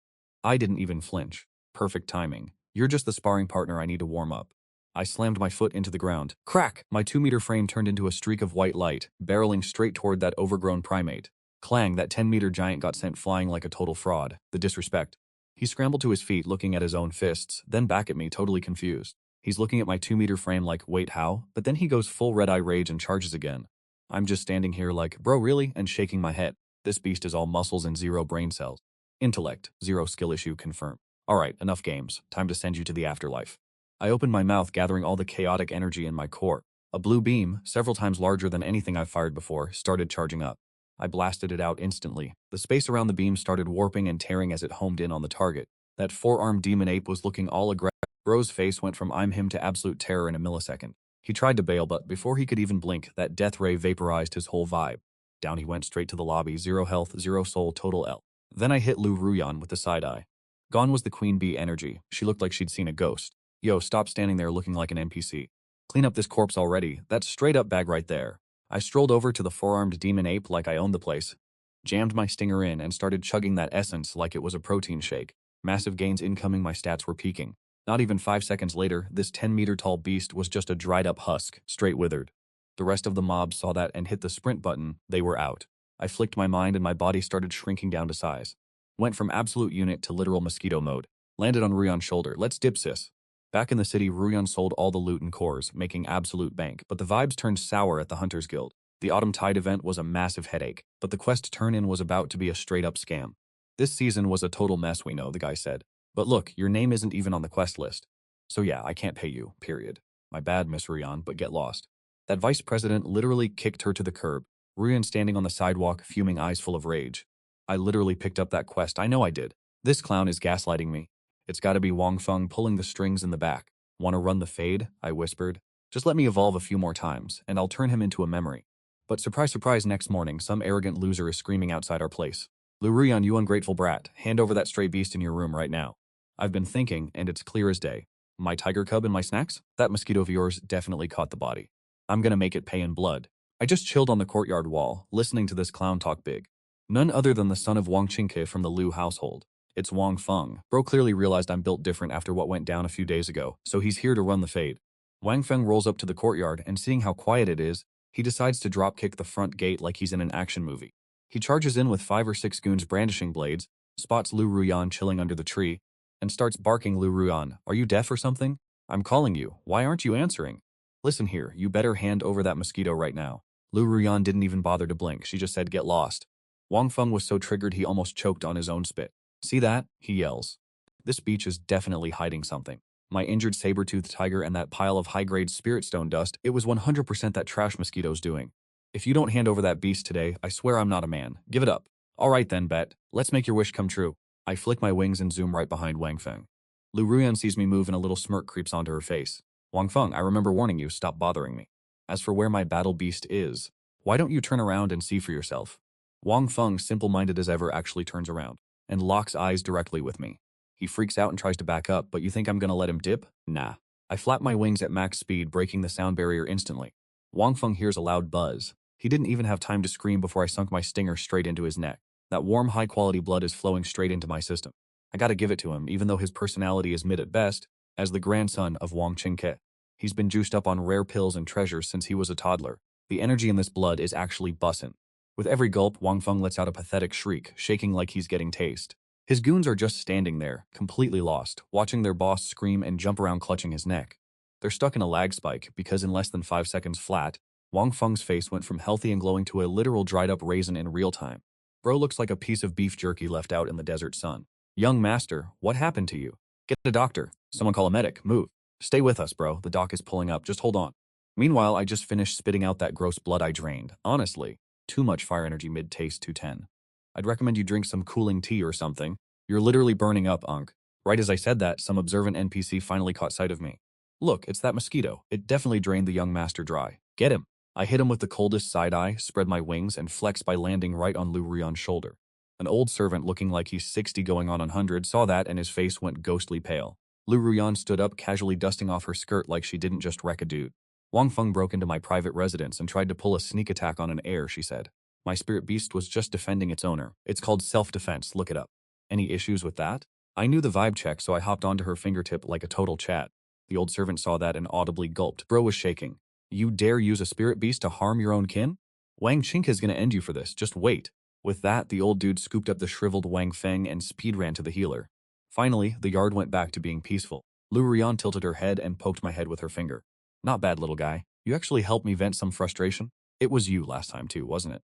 I didn't even flinch. Perfect timing. You're just the sparring partner I need to warm up. I slammed my foot into the ground. Crack! My 2-meter frame turned into a streak of white light, barreling straight toward that overgrown primate. Clang, that 10-meter giant got sent flying like a total fraud. The disrespect. He scrambled to his feet, looking at his own fists, then back at me, totally confused. He's looking at my 2-meter frame like, wait, how? But then he goes full red-eye rage and charges again. I'm just standing here like, bro, really? And shaking my head. This beast is all muscles and 0 brain cells. Intellect, 0 skill issue confirmed. Alright, enough games. Time to send you to the afterlife. I opened my mouth, gathering all the chaotic energy in my core. A blue beam, several times larger than anything I've fired before, started charging up. I blasted it out instantly. The space around the beam started warping and tearing as it homed in on the target. That 4-armed demon ape was looking all aggressive. Bro's face went from I'm him to absolute terror in a millisecond. He tried to bail, but before he could even blink, that death ray vaporized his whole vibe. Down he went straight to the lobby, 0 health, 0 soul, total L. Then I hit Lu Ruyan with the side eye. Gone was the queen bee energy. She looked like she'd seen a ghost. Yo, stop standing there looking like an NPC. Clean up this corpse already. That's straight up bag right there. I strolled over to the 4-armed demon ape like I owned the place, jammed my stinger in, and started chugging that essence like it was a protein shake. Massive gains incoming, my stats were peaking. Not even 5 seconds later, this 10-meter-tall beast was just a dried-up husk, straight withered. The rest of the mob saw that and hit the sprint button. They were out. I flicked my mind and my body started shrinking down to size. Went from absolute unit to literal mosquito mode. Landed on Ruyan's shoulder. Let's dip, sis. Back in the city, Ruyan sold all the loot and cores, making absolute bank, but the vibes turned sour at the Hunters Guild. The Autumn Tide event was a massive headache, but the quest turn-in was about to be a straight-up scam. This season was a total mess, we know, the guy said. But look, your name isn't even on the quest list. So yeah, I can't pay you, period. My bad, Miss Ruyan, but get lost. That vice president literally kicked her to the curb, Ruyan standing on the sidewalk, fuming, eyes full of rage. I literally picked up that quest, I know I did. This clown is gaslighting me. It's gotta be Wang Feng pulling the strings in the back. Wanna run the fade? I whispered. Just let me evolve a few more times, and I'll turn him into a memory. But surprise, surprise, next morning, some arrogant loser is screaming outside our place. Lu Ruyan, you ungrateful brat, hand over that stray beast in your room right now. I've been thinking, and it's clear as day. My tiger cub and my snacks? That mosquito of yours definitely caught the body. I'm gonna make it pay in blood. I just chilled on the courtyard wall, listening to this clown talk big. None other than the son of Wang Qingke from the Lu household. It's Wang Feng. Bro clearly realized I'm built different after what went down a few days ago, so he's here to run the fade. Wang Feng rolls up to the courtyard, and seeing how quiet it is, he decides to dropkick the front gate like he's in an action movie. He charges in with 5 or 6 goons brandishing blades, spots Lu Ruyan chilling under the tree, and starts barking. Lu Ruyan, are you deaf or something? I'm calling you. Why aren't you answering? Listen here, you better hand over that mosquito right now. Lu Ruyan didn't even bother to blink, she just said get lost. Wang Feng was so triggered he almost choked on his own spit. See that? He yells. This beach is definitely hiding something. My injured saber-toothed tiger and that pile of high-grade spirit stone dust, it was 100% that trash Mosquito's doing. If you don't hand over that beast today, I swear I'm not a man. Give it up. All right then, bet. Let's make your wish come true. I flick my wings and zoom right behind Wang Feng. Lu Ruyan sees me move and a little smirk creeps onto her face. Wang Feng, I remember warning you, stop bothering me. As for where my battle beast is, why don't you turn around and see for yourself? Wang Feng, simple-minded as ever, actually turns around and locks eyes directly with me. He freaks out and tries to back up, but you think I'm gonna let him dip? Nah. I flap my wings at max speed, breaking the sound barrier instantly. Wang Feng hears a loud buzz. He didn't even have time to scream before I sunk my stinger straight into his neck. That warm, high-quality blood is flowing straight into my system. I gotta give it to him, even though his personality is mid at best, as the grandson of Wang Qingke. He's been juiced up on rare pills and treasures since he was a toddler. The energy in this blood is actually bussin'. With every gulp, Wang Feng lets out a pathetic shriek, shaking like he's getting tased. His goons are just standing there, completely lost, watching their boss scream and jump around clutching his neck. They're stuck in a lag spike because in less than 5 seconds flat, Wang Feng's face went from healthy and glowing to a literal dried-up raisin in real time. Bro looks like a piece of beef jerky left out in the desert sun. Young master, what happened to you? Get a doctor. Someone call a medic. Move. Stay with us, bro. The doc is pulling up. Just hold on. Meanwhile, I just finished spitting out that gross blood I drained. Honestly, too much fire energy mid-taste 210. I'd recommend you drink some cooling tea or something. You're literally burning up, Unc. Right as I said that, some observant NPC finally caught sight of me. Look, it's that mosquito. It definitely drained the young master dry. Get him. I hit him with the coldest side-eye, spread my wings, and flexed by landing right on Lu Ruyan's shoulder. An old servant looking like he's 60 going on 100 saw that and his face went ghostly pale. Lu Ruyan stood up, casually dusting off her skirt like she didn't just wreck a dude. Wang Feng broke into my private residence and tried to pull a sneak attack on an heir, she said. My spirit beast was just defending its owner. It's called self-defense, look it up. Any issues with that? I knew the vibe check, so I hopped onto her fingertip like a total chat. The old servant saw that and audibly gulped. Bro was shaking. You dare use a spirit beast to harm your own kin? Wang Chink is gonna end you for this, just wait. With that, the old dude scooped up the shriveled Wang Feng and speed ran to the healer. Finally, the yard went back to being peaceful. Lu Ruyan tilted her head and poked my head with her finger. Not bad, little guy. You actually helped me vent some frustration. It was you last time too, wasn't it?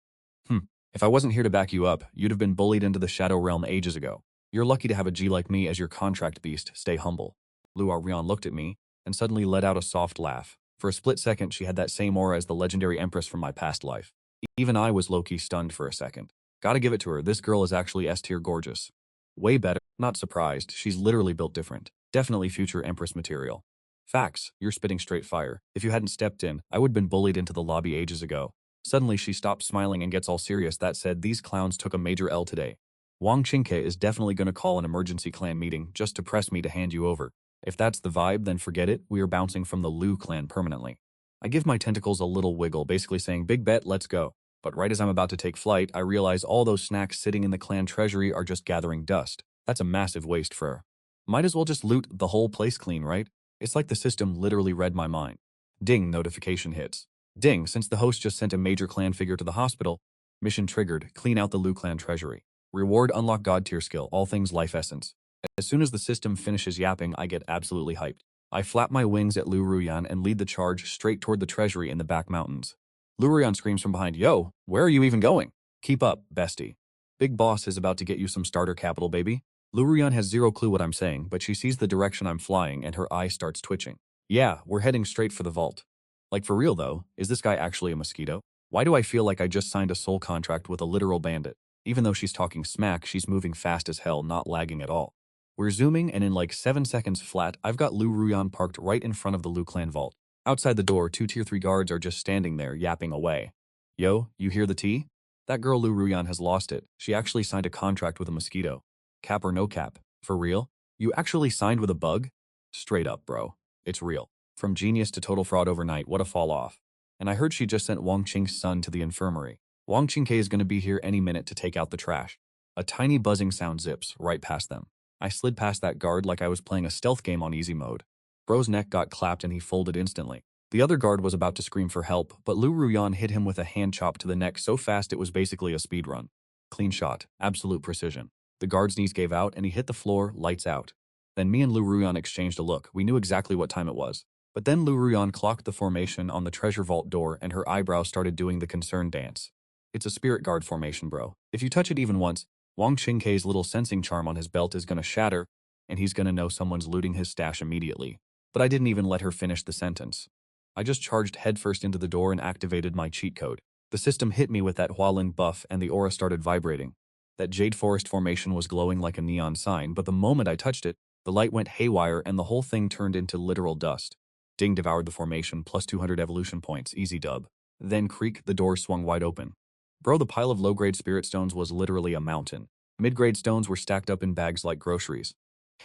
If I wasn't here to back you up, you'd have been bullied into the Shadow Realm ages ago. You're lucky to have a G like me as your contract beast. Stay humble. Lu Ruyan looked at me and suddenly let out a soft laugh. For a split second, she had that same aura as the legendary empress from my past life. Even I was low-key stunned for a second. Gotta give it to her, this girl is actually S-tier gorgeous. Way better. Not surprised, she's literally built different. Definitely future empress material. Facts, you're spitting straight fire. If you hadn't stepped in, I would've been bullied into the lobby ages ago. Suddenly she stops smiling and gets all serious. That said, these clowns took a major L today. Wang Qingke is definitely gonna call an emergency clan meeting just to press me to hand you over. If that's the vibe, then forget it, we are bouncing from the Lu clan permanently. I give my tentacles a little wiggle, basically saying, big bet, let's go. But right as I'm about to take flight, I realize all those snacks sitting in the clan treasury are just gathering dust. That's a massive waste for her. Might as well just loot the whole place clean, right? It's like the system literally read my mind. Ding, notification hits. Ding, since the host just sent a major clan figure to the hospital. Mission triggered, clean out the Lu clan treasury. Reward unlock god tier skill, all things life essence. As soon as the system finishes yapping, I get absolutely hyped. I flap my wings at Lu Ruyan and lead the charge straight toward the treasury in the back mountains. Lu Ruyan screams from behind, yo, where are you even going? Keep up, bestie. Big boss is about to get you some starter capital, baby. Lu Ruyan has zero clue what I'm saying, but she sees the direction I'm flying and her eye starts twitching. Yeah, we're heading straight for the vault. Like for real though, is this guy actually a mosquito? Why do I feel like I just signed a soul contract with a literal bandit? Even though she's talking smack, she's moving fast as hell, not lagging at all. We're zooming and in like 7 seconds flat, I've got Lu Ruyan parked right in front of the Lu clan vault. Outside the door, 2 tier 3 guards are just standing there, yapping away. Yo, you hear the tea? That girl Lu Ruyan has lost it. She actually signed a contract with a mosquito. Cap or no cap? For real? You actually signed with a bug? Straight up, bro. It's real. From genius to total fraud overnight, what a fall off. And I heard she just sent Wang Qing's son to the infirmary. Wang Qingke is going to be here any minute to take out the trash. A tiny buzzing sound zips right past them. I slid past that guard like I was playing a stealth game on easy mode. Bro's neck got clapped and he folded instantly. The other guard was about to scream for help, but Lu Ruyan hit him with a hand chop to the neck so fast it was basically a speed run. Clean shot, absolute precision. The guard's knees gave out and he hit the floor, lights out. Then me and Lu Ruyan exchanged a look. We knew exactly what time it was. But then Lu Ruyan clocked the formation on the treasure vault door and her eyebrows started doing the concerned dance. It's a spirit guard formation, bro. If you touch it even once, Wang Qingkei's little sensing charm on his belt is gonna shatter, and he's gonna know someone's looting his stash immediately. But I didn't even let her finish the sentence. I just charged headfirst into the door and activated my cheat code. The system hit me with that Hualin buff and the aura started vibrating. That Jade Forest formation was glowing like a neon sign, but the moment I touched it, the light went haywire and the whole thing turned into literal dust. Ding devoured the formation, plus 200 evolution points, easy dub. Then creak, the door swung wide open. Bro, the pile of low-grade spirit stones was literally a mountain. Mid-grade stones were stacked up in bags like groceries.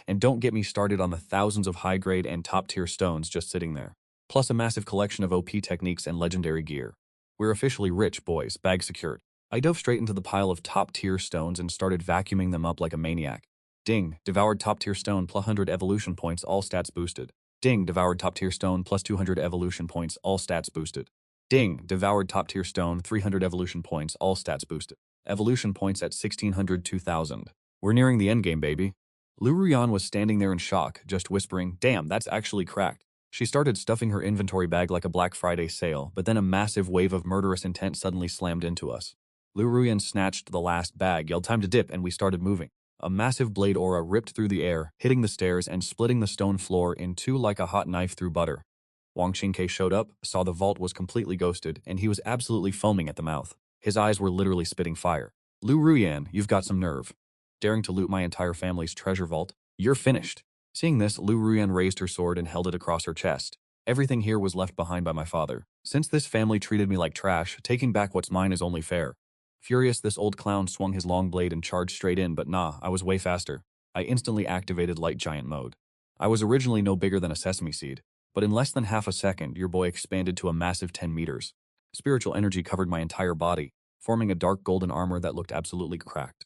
And don't get me started on the thousands of high-grade and top-tier stones just sitting there. Plus a massive collection of OP techniques and legendary gear. We're officially rich, boys, bag secured. I dove straight into the pile of top-tier stones and started vacuuming them up like a maniac. Ding, devoured top-tier stone plus 100 evolution points, all stats boosted. Ding, devoured top-tier stone plus 200 evolution points, all stats boosted. Ding, devoured top-tier stone, 300 evolution points, all stats boosted. Evolution points at 1600, 2000. We're nearing the endgame, baby. Lu Ruyan was standing there in shock, just whispering, damn, that's actually cracked. She started stuffing her inventory bag like a Black Friday sale, but then a massive wave of murderous intent suddenly slammed into us. Lu Ruyan snatched the last bag, yelled time to dip, and we started moving. A massive blade aura ripped through the air, hitting the stairs and splitting the stone floor in two like a hot knife through butter. Wang Qingkei showed up, saw the vault was completely ghosted, and he was absolutely foaming at the mouth. His eyes were literally spitting fire. Lu Ruyan, you've got some nerve. Daring to loot my entire family's treasure vault? You're finished. Seeing this, Lu Ruyan raised her sword and held it across her chest. Everything here was left behind by my father. Since this family treated me like trash, taking back what's mine is only fair. Furious, this old clown swung his long blade and charged straight in, but nah, I was way faster. I instantly activated light giant mode. I was originally no bigger than a sesame seed, but in less than half a second, your boy expanded to a massive 10 meters. Spiritual energy covered my entire body, forming a dark golden armor that looked absolutely cracked.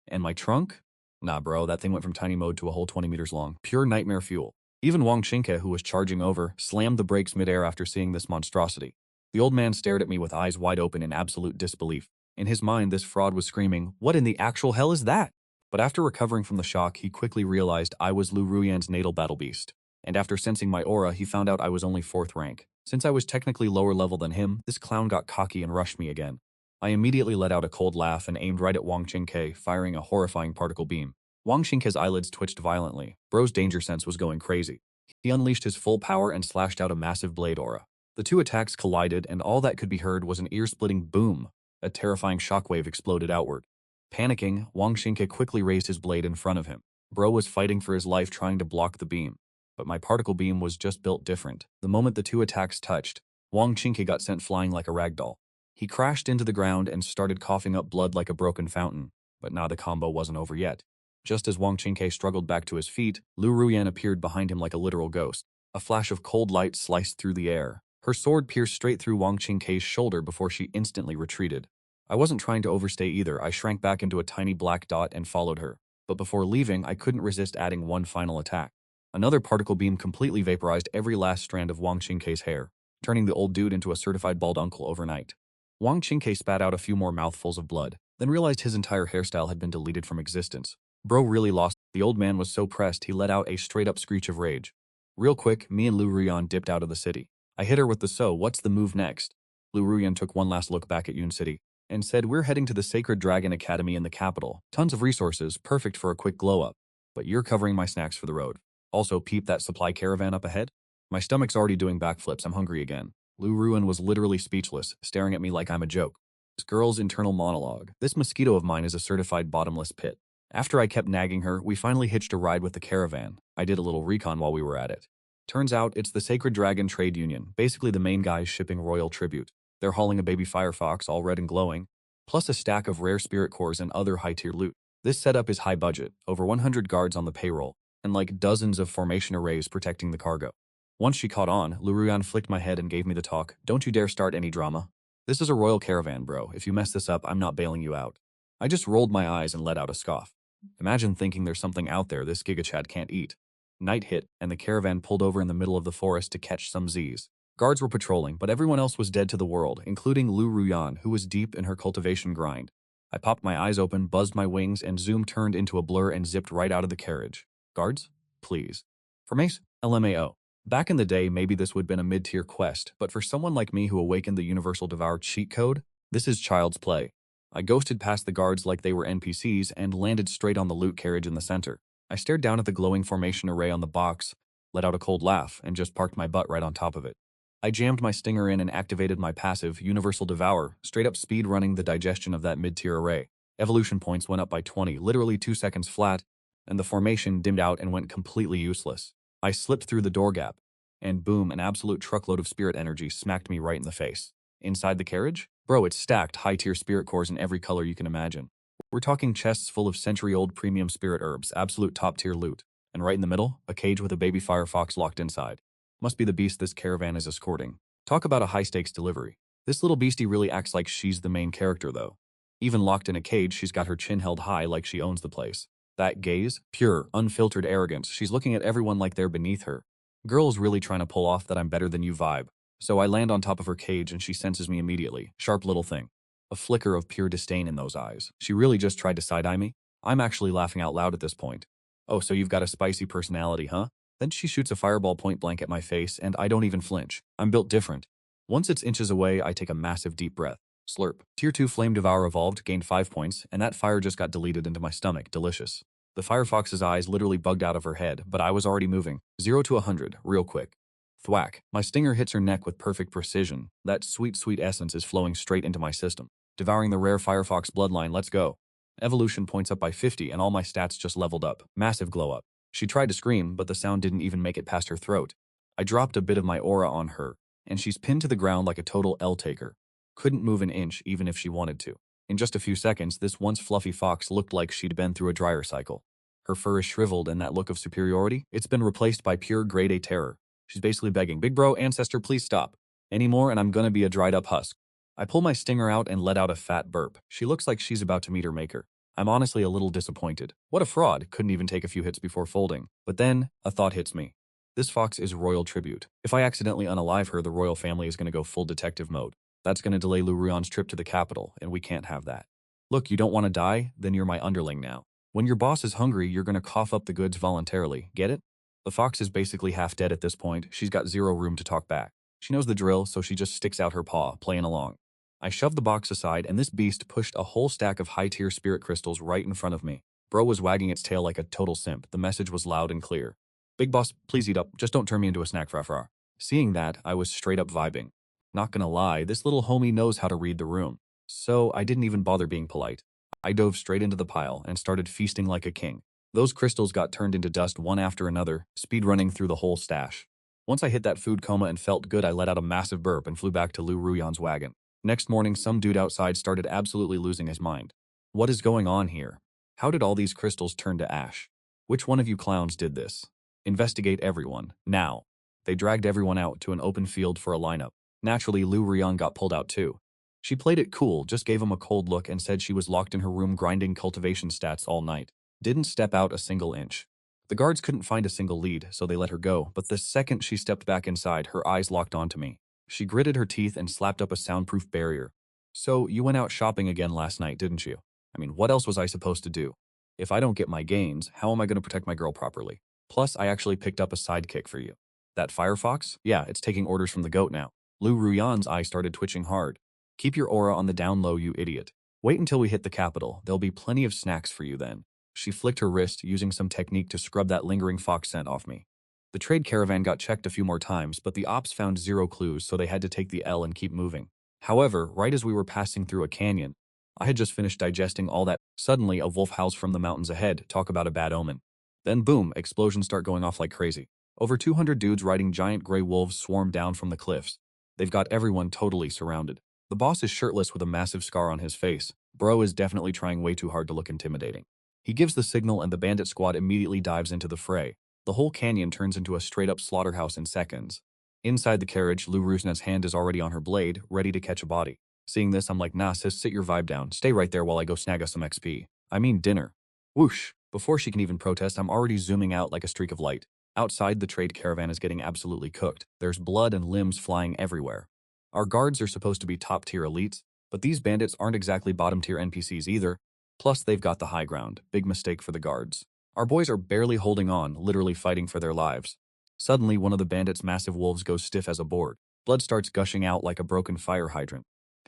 And my trunk? Nah, bro, that thing went from tiny mode to a whole 20 meters long. Pure nightmare fuel. Even Wang Qingkei, who was charging over, slammed the brakes midair after seeing this monstrosity. The old man stared at me with eyes wide open in absolute disbelief. In his mind, this fraud was screaming, what in the actual hell is that? But after recovering from the shock, he quickly realized I was Lu Ruyan's natal battle beast. And after sensing my aura, he found out I was only 4th rank. Since I was technically lower level than him, this clown got cocky and rushed me again. I immediately let out a cold laugh and aimed right at Wang Qingkei, firing a horrifying particle beam. Wang Qingkei's eyelids twitched violently. Bro's danger sense was going crazy. He unleashed his full power and slashed out a massive blade aura. The two attacks collided, and all that could be heard was an ear-splitting boom. A terrifying shockwave exploded outward. Panicking, Wang Qingkei quickly raised his blade in front of him. Bro was fighting for his life trying to block the beam. But my particle beam was just built different. The moment the two attacks touched, Wang Qingkei got sent flying like a ragdoll. He crashed into the ground and started coughing up blood like a broken fountain. But now the combo wasn't over yet. Just as Wang Qingkei struggled back to his feet, Lu Ruyan appeared behind him like a literal ghost. A flash of cold light sliced through the air. Her sword pierced straight through Wang Qingkei's shoulder before she instantly retreated. I wasn't trying to overstay either. I shrank back into a tiny black dot and followed her. But before leaving, I couldn't resist adding one final attack. Another particle beam completely vaporized every last strand of Wang Qingkei's hair, turning the old dude into a certified bald uncle overnight. Wang Qingkei spat out a few more mouthfuls of blood, then realized his entire hairstyle had been deleted from existence. Bro really lost. The old man was so pressed he let out a straight-up screech of rage. Real quick, me and Lu Ruyan dipped out of the city. I hit her with the "so, what's the move next?" Lu Ruyan took one last look back at Yun City and said, "We're heading to the Sacred Dragon Academy in the capital. Tons of resources, perfect for a quick glow-up. But you're covering my snacks for the road. Also, peep that supply caravan up ahead." My stomach's already doing backflips. I'm hungry again. Lu Ruyan was literally speechless, staring at me like I'm a joke. This girl's internal monologue. This mosquito of mine is a certified bottomless pit. After I kept nagging her, we finally hitched a ride with the caravan. I did a little recon while we were at it. Turns out, it's the Sacred Dragon Trade Union, basically the main guys shipping royal tribute. They're hauling a baby firefox, all red and glowing, plus a stack of rare spirit cores and other high-tier loot. This setup is high budget, over 100 guards on the payroll, and like dozens of formation arrays protecting the cargo. Once she caught on, Lu Ruyan flicked my head and gave me the talk. "Don't you dare start any drama. This is a royal caravan, bro. If you mess this up, I'm not bailing you out." I just rolled my eyes and let out a scoff. Imagine thinking there's something out there this gigachad can't eat. Night hit, and the caravan pulled over in the middle of the forest to catch some Z's. Guards were patrolling, but everyone else was dead to the world, including Lu Ruyan, who was deep in her cultivation grind. I popped my eyes open, buzzed my wings, and Zoom turned into a blur and zipped right out of the carriage. Guards? Please. Formation? LMAO. Back in the day, maybe this would have been a mid-tier quest, but for someone like me who awakened the Universal Devour cheat code, this is child's play. I ghosted past the guards like they were NPCs and landed straight on the loot carriage in the center. I stared down at the glowing formation array on the box, let out a cold laugh, and just parked my butt right on top of it. I jammed my stinger in and activated my passive, Universal Devour, straight up speed running the digestion of that mid-tier array. Evolution points went up by 20, literally 2 seconds flat, and the formation dimmed out and went completely useless. I slipped through the door gap, and boom, an absolute truckload of spirit energy smacked me right in the face. Inside the carriage? Bro, it's stacked high-tier spirit cores in every color you can imagine. We're talking chests full of century-old premium spirit herbs, absolute top-tier loot. And right in the middle, a cage with a baby firefox locked inside. Must be the beast this caravan is escorting. Talk about a high-stakes delivery. This little beastie really acts like she's the main character, though. Even locked in a cage, she's got her chin held high like she owns the place. That gaze? Pure, unfiltered arrogance. She's looking at everyone like they're beneath her. Girl's really trying to pull off that I'm better than you vibe. So I land on top of her cage and she senses me immediately. Sharp little thing. A flicker of pure disdain in those eyes. She really just tried to side-eye me? I'm actually laughing out loud at this point. Oh, so you've got a spicy personality, huh? Then she shoots a fireball point blank at my face and I don't even flinch. I'm built different. Once it's inches away, I take a massive deep breath. Slurp. Tier 2 Flame Devour evolved, gained 5 points, and that fire just got deleted into my stomach. Delicious. The firefox's eyes literally bugged out of her head, but I was already moving. 0 to 100, real quick. Thwack. My stinger hits her neck with perfect precision. That sweet, sweet essence is flowing straight into my system. Devouring the rare firefox bloodline, let's go. Evolution points up by 50 and all my stats just leveled up. Massive glow up. She tried to scream, but the sound didn't even make it past her throat. I dropped a bit of my aura on her, and she's pinned to the ground like a total L-taker. Couldn't move an inch even if she wanted to. In just a few seconds, this once fluffy fox looked like she'd been through a dryer cycle. Her fur is shriveled and that look of superiority, it's been replaced by pure grade A terror. She's basically begging, "Big bro, ancestor, please stop. Any more and I'm gonna be a dried up husk." I pull my stinger out and let out a fat burp. She looks like she's about to meet her maker. I'm honestly a little disappointed. What a fraud, couldn't even take a few hits before folding. But then, a thought hits me. This fox is royal tribute. If I accidentally unalive her, the royal family is gonna go full detective mode. That's gonna delay Lu Ruyan's trip to the capital, and we can't have that. Look, you don't want to die? Then you're my underling now. When your boss is hungry, you're gonna cough up the goods voluntarily, get it? The fox is basically half dead at this point. She's got zero room to talk back. She knows the drill, so she just sticks out her paw, playing along. I shoved the box aside, and this beast pushed a whole stack of high-tier spirit crystals right in front of me. Bro was wagging its tail like a total simp. The message was loud and clear. "Big boss, please eat up. Just don't turn me into a snack fra. Seeing that, I was straight up vibing. Not gonna lie, this little homie knows how to read the room. So I didn't even bother being polite. I dove straight into the pile and started feasting like a king. Those crystals got turned into dust one after another, speedrunning through the whole stash. Once I hit that food coma and felt good, I let out a massive burp and flew back to Lu Ruyan's wagon. Next morning, some dude outside started absolutely losing his mind. What is going on here? How did all these crystals turn to ash? Which one of you clowns did this? Investigate everyone, now. They dragged everyone out to an open field for a lineup. Naturally, Lu Ruyan got pulled out too. She played it cool, just gave him a cold look and said she was locked in her room grinding cultivation stats all night. Didn't step out a single inch. The guards couldn't find a single lead, so they let her go, but the second she stepped back inside, her eyes locked onto me. She gritted her teeth and slapped up a soundproof barrier. "So, you went out shopping again last night, didn't you? I mean, what else was I supposed to do? If I don't get my gains, how am I going to protect my girl properly? Plus, I actually picked up a sidekick for you. That firefox? Yeah, it's taking orders from the goat now." Lu Ruyan's eye started twitching hard. "Keep your aura on the down low, you idiot. Wait until we hit the capital. There'll be plenty of snacks for you then." She flicked her wrist, using some technique to scrub that lingering fox scent off me. The trade caravan got checked a few more times, but the ops found zero clues, so they had to take the L and keep moving. However, right as we were passing through a canyon, I had just finished digesting all that. Suddenly, a wolf howls from the mountains ahead. Talk about a bad omen. Then boom, explosions start going off like crazy. Over 200 dudes riding giant gray wolves swarm down from the cliffs. They've got everyone totally surrounded. The boss is shirtless with a massive scar on his face. Bro is definitely trying way too hard to look intimidating. He gives the signal and the bandit squad immediately dives into the fray. The whole canyon turns into a straight-up slaughterhouse in seconds. Inside the carriage, Lu Ruyan's hand is already on her blade, ready to catch a body. Seeing this, I'm like, "Nah sis, sit your vibe down. Stay right there while I go snag us some XP. I mean dinner." Whoosh! Before she can even protest, I'm already zooming out like a streak of light. Outside, the trade caravan is getting absolutely cooked. There's blood and limbs flying everywhere. Our guards are supposed to be top-tier elites, but these bandits aren't exactly bottom-tier NPCs either. Plus, they've got the high ground. Big mistake for the guards. Our boys are barely holding on, literally fighting for their lives. Suddenly, one of the bandits' massive wolves goes stiff as a board. Blood starts gushing out like a broken fire hydrant.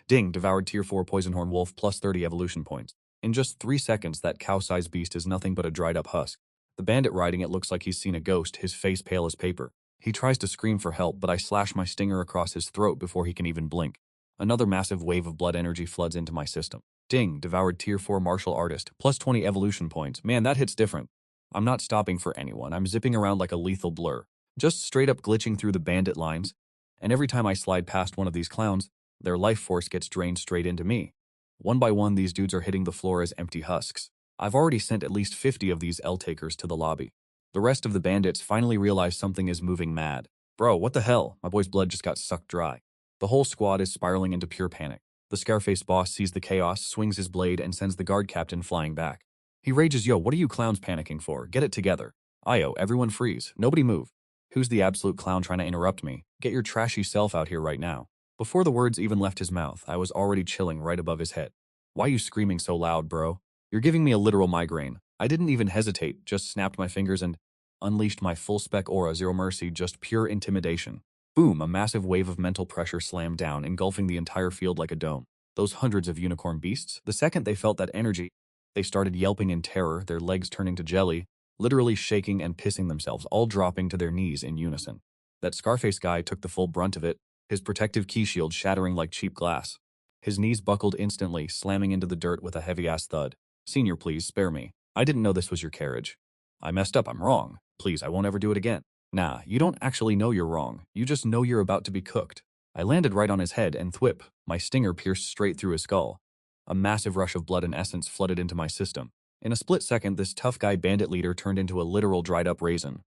Ding, devoured tier 4 Poisonhorn Wolf plus 30 evolution points. In just 3 seconds, that cow-sized beast is nothing but a dried-up husk. The bandit riding it looks like he's seen a ghost, his face pale as paper. He tries to scream for help, but I slash my stinger across his throat before he can even blink. Another massive wave of blood energy floods into my system. Ding, devoured tier 4 Martial Artist, plus 20 evolution points. Man, that hits different. I'm not stopping for anyone. I'm zipping around like a lethal blur, just straight up glitching through the bandit lines. And every time I slide past one of these clowns, their life force gets drained straight into me. One by one, these dudes are hitting the floor as empty husks. I've already sent at least 50 of these L-takers to the lobby. The rest of the bandits finally realize something is moving mad. Bro, what the hell? My boy's blood just got sucked dry. The whole squad is spiraling into pure panic. The Scarface boss sees the chaos, swings his blade, and sends the guard captain flying back. He rages, "Yo, what are you clowns panicking for? Get it together." Io, everyone freeze. Nobody move. Who's the absolute clown trying to interrupt me? Get your trashy self out here right now. Before the words even left his mouth, I was already chilling right above his head. Why you screaming so loud, bro? You're giving me a literal migraine. I didn't even hesitate, just snapped my fingers and unleashed my full-spec aura, zero mercy, just pure intimidation. Boom, a massive wave of mental pressure slammed down, engulfing the entire field like a dome. Those hundreds of unicorn beasts, the second they felt that energy, they started yelping in terror, their legs turning to jelly, literally shaking and pissing themselves, all dropping to their knees in unison. That Scarface guy took the full brunt of it, his protective key shield shattering like cheap glass. His knees buckled instantly, slamming into the dirt with a heavy-ass thud. "Senior, please, spare me. I didn't know this was your carriage. I messed up, I'm wrong. Please, I won't ever do it again." Nah, you don't actually know you're wrong. You just know you're about to be cooked. I landed right on his head and thwip, my stinger pierced straight through his skull. A massive rush of blood and essence flooded into my system. In a split second, this tough guy bandit leader turned into a literal dried-up raisin.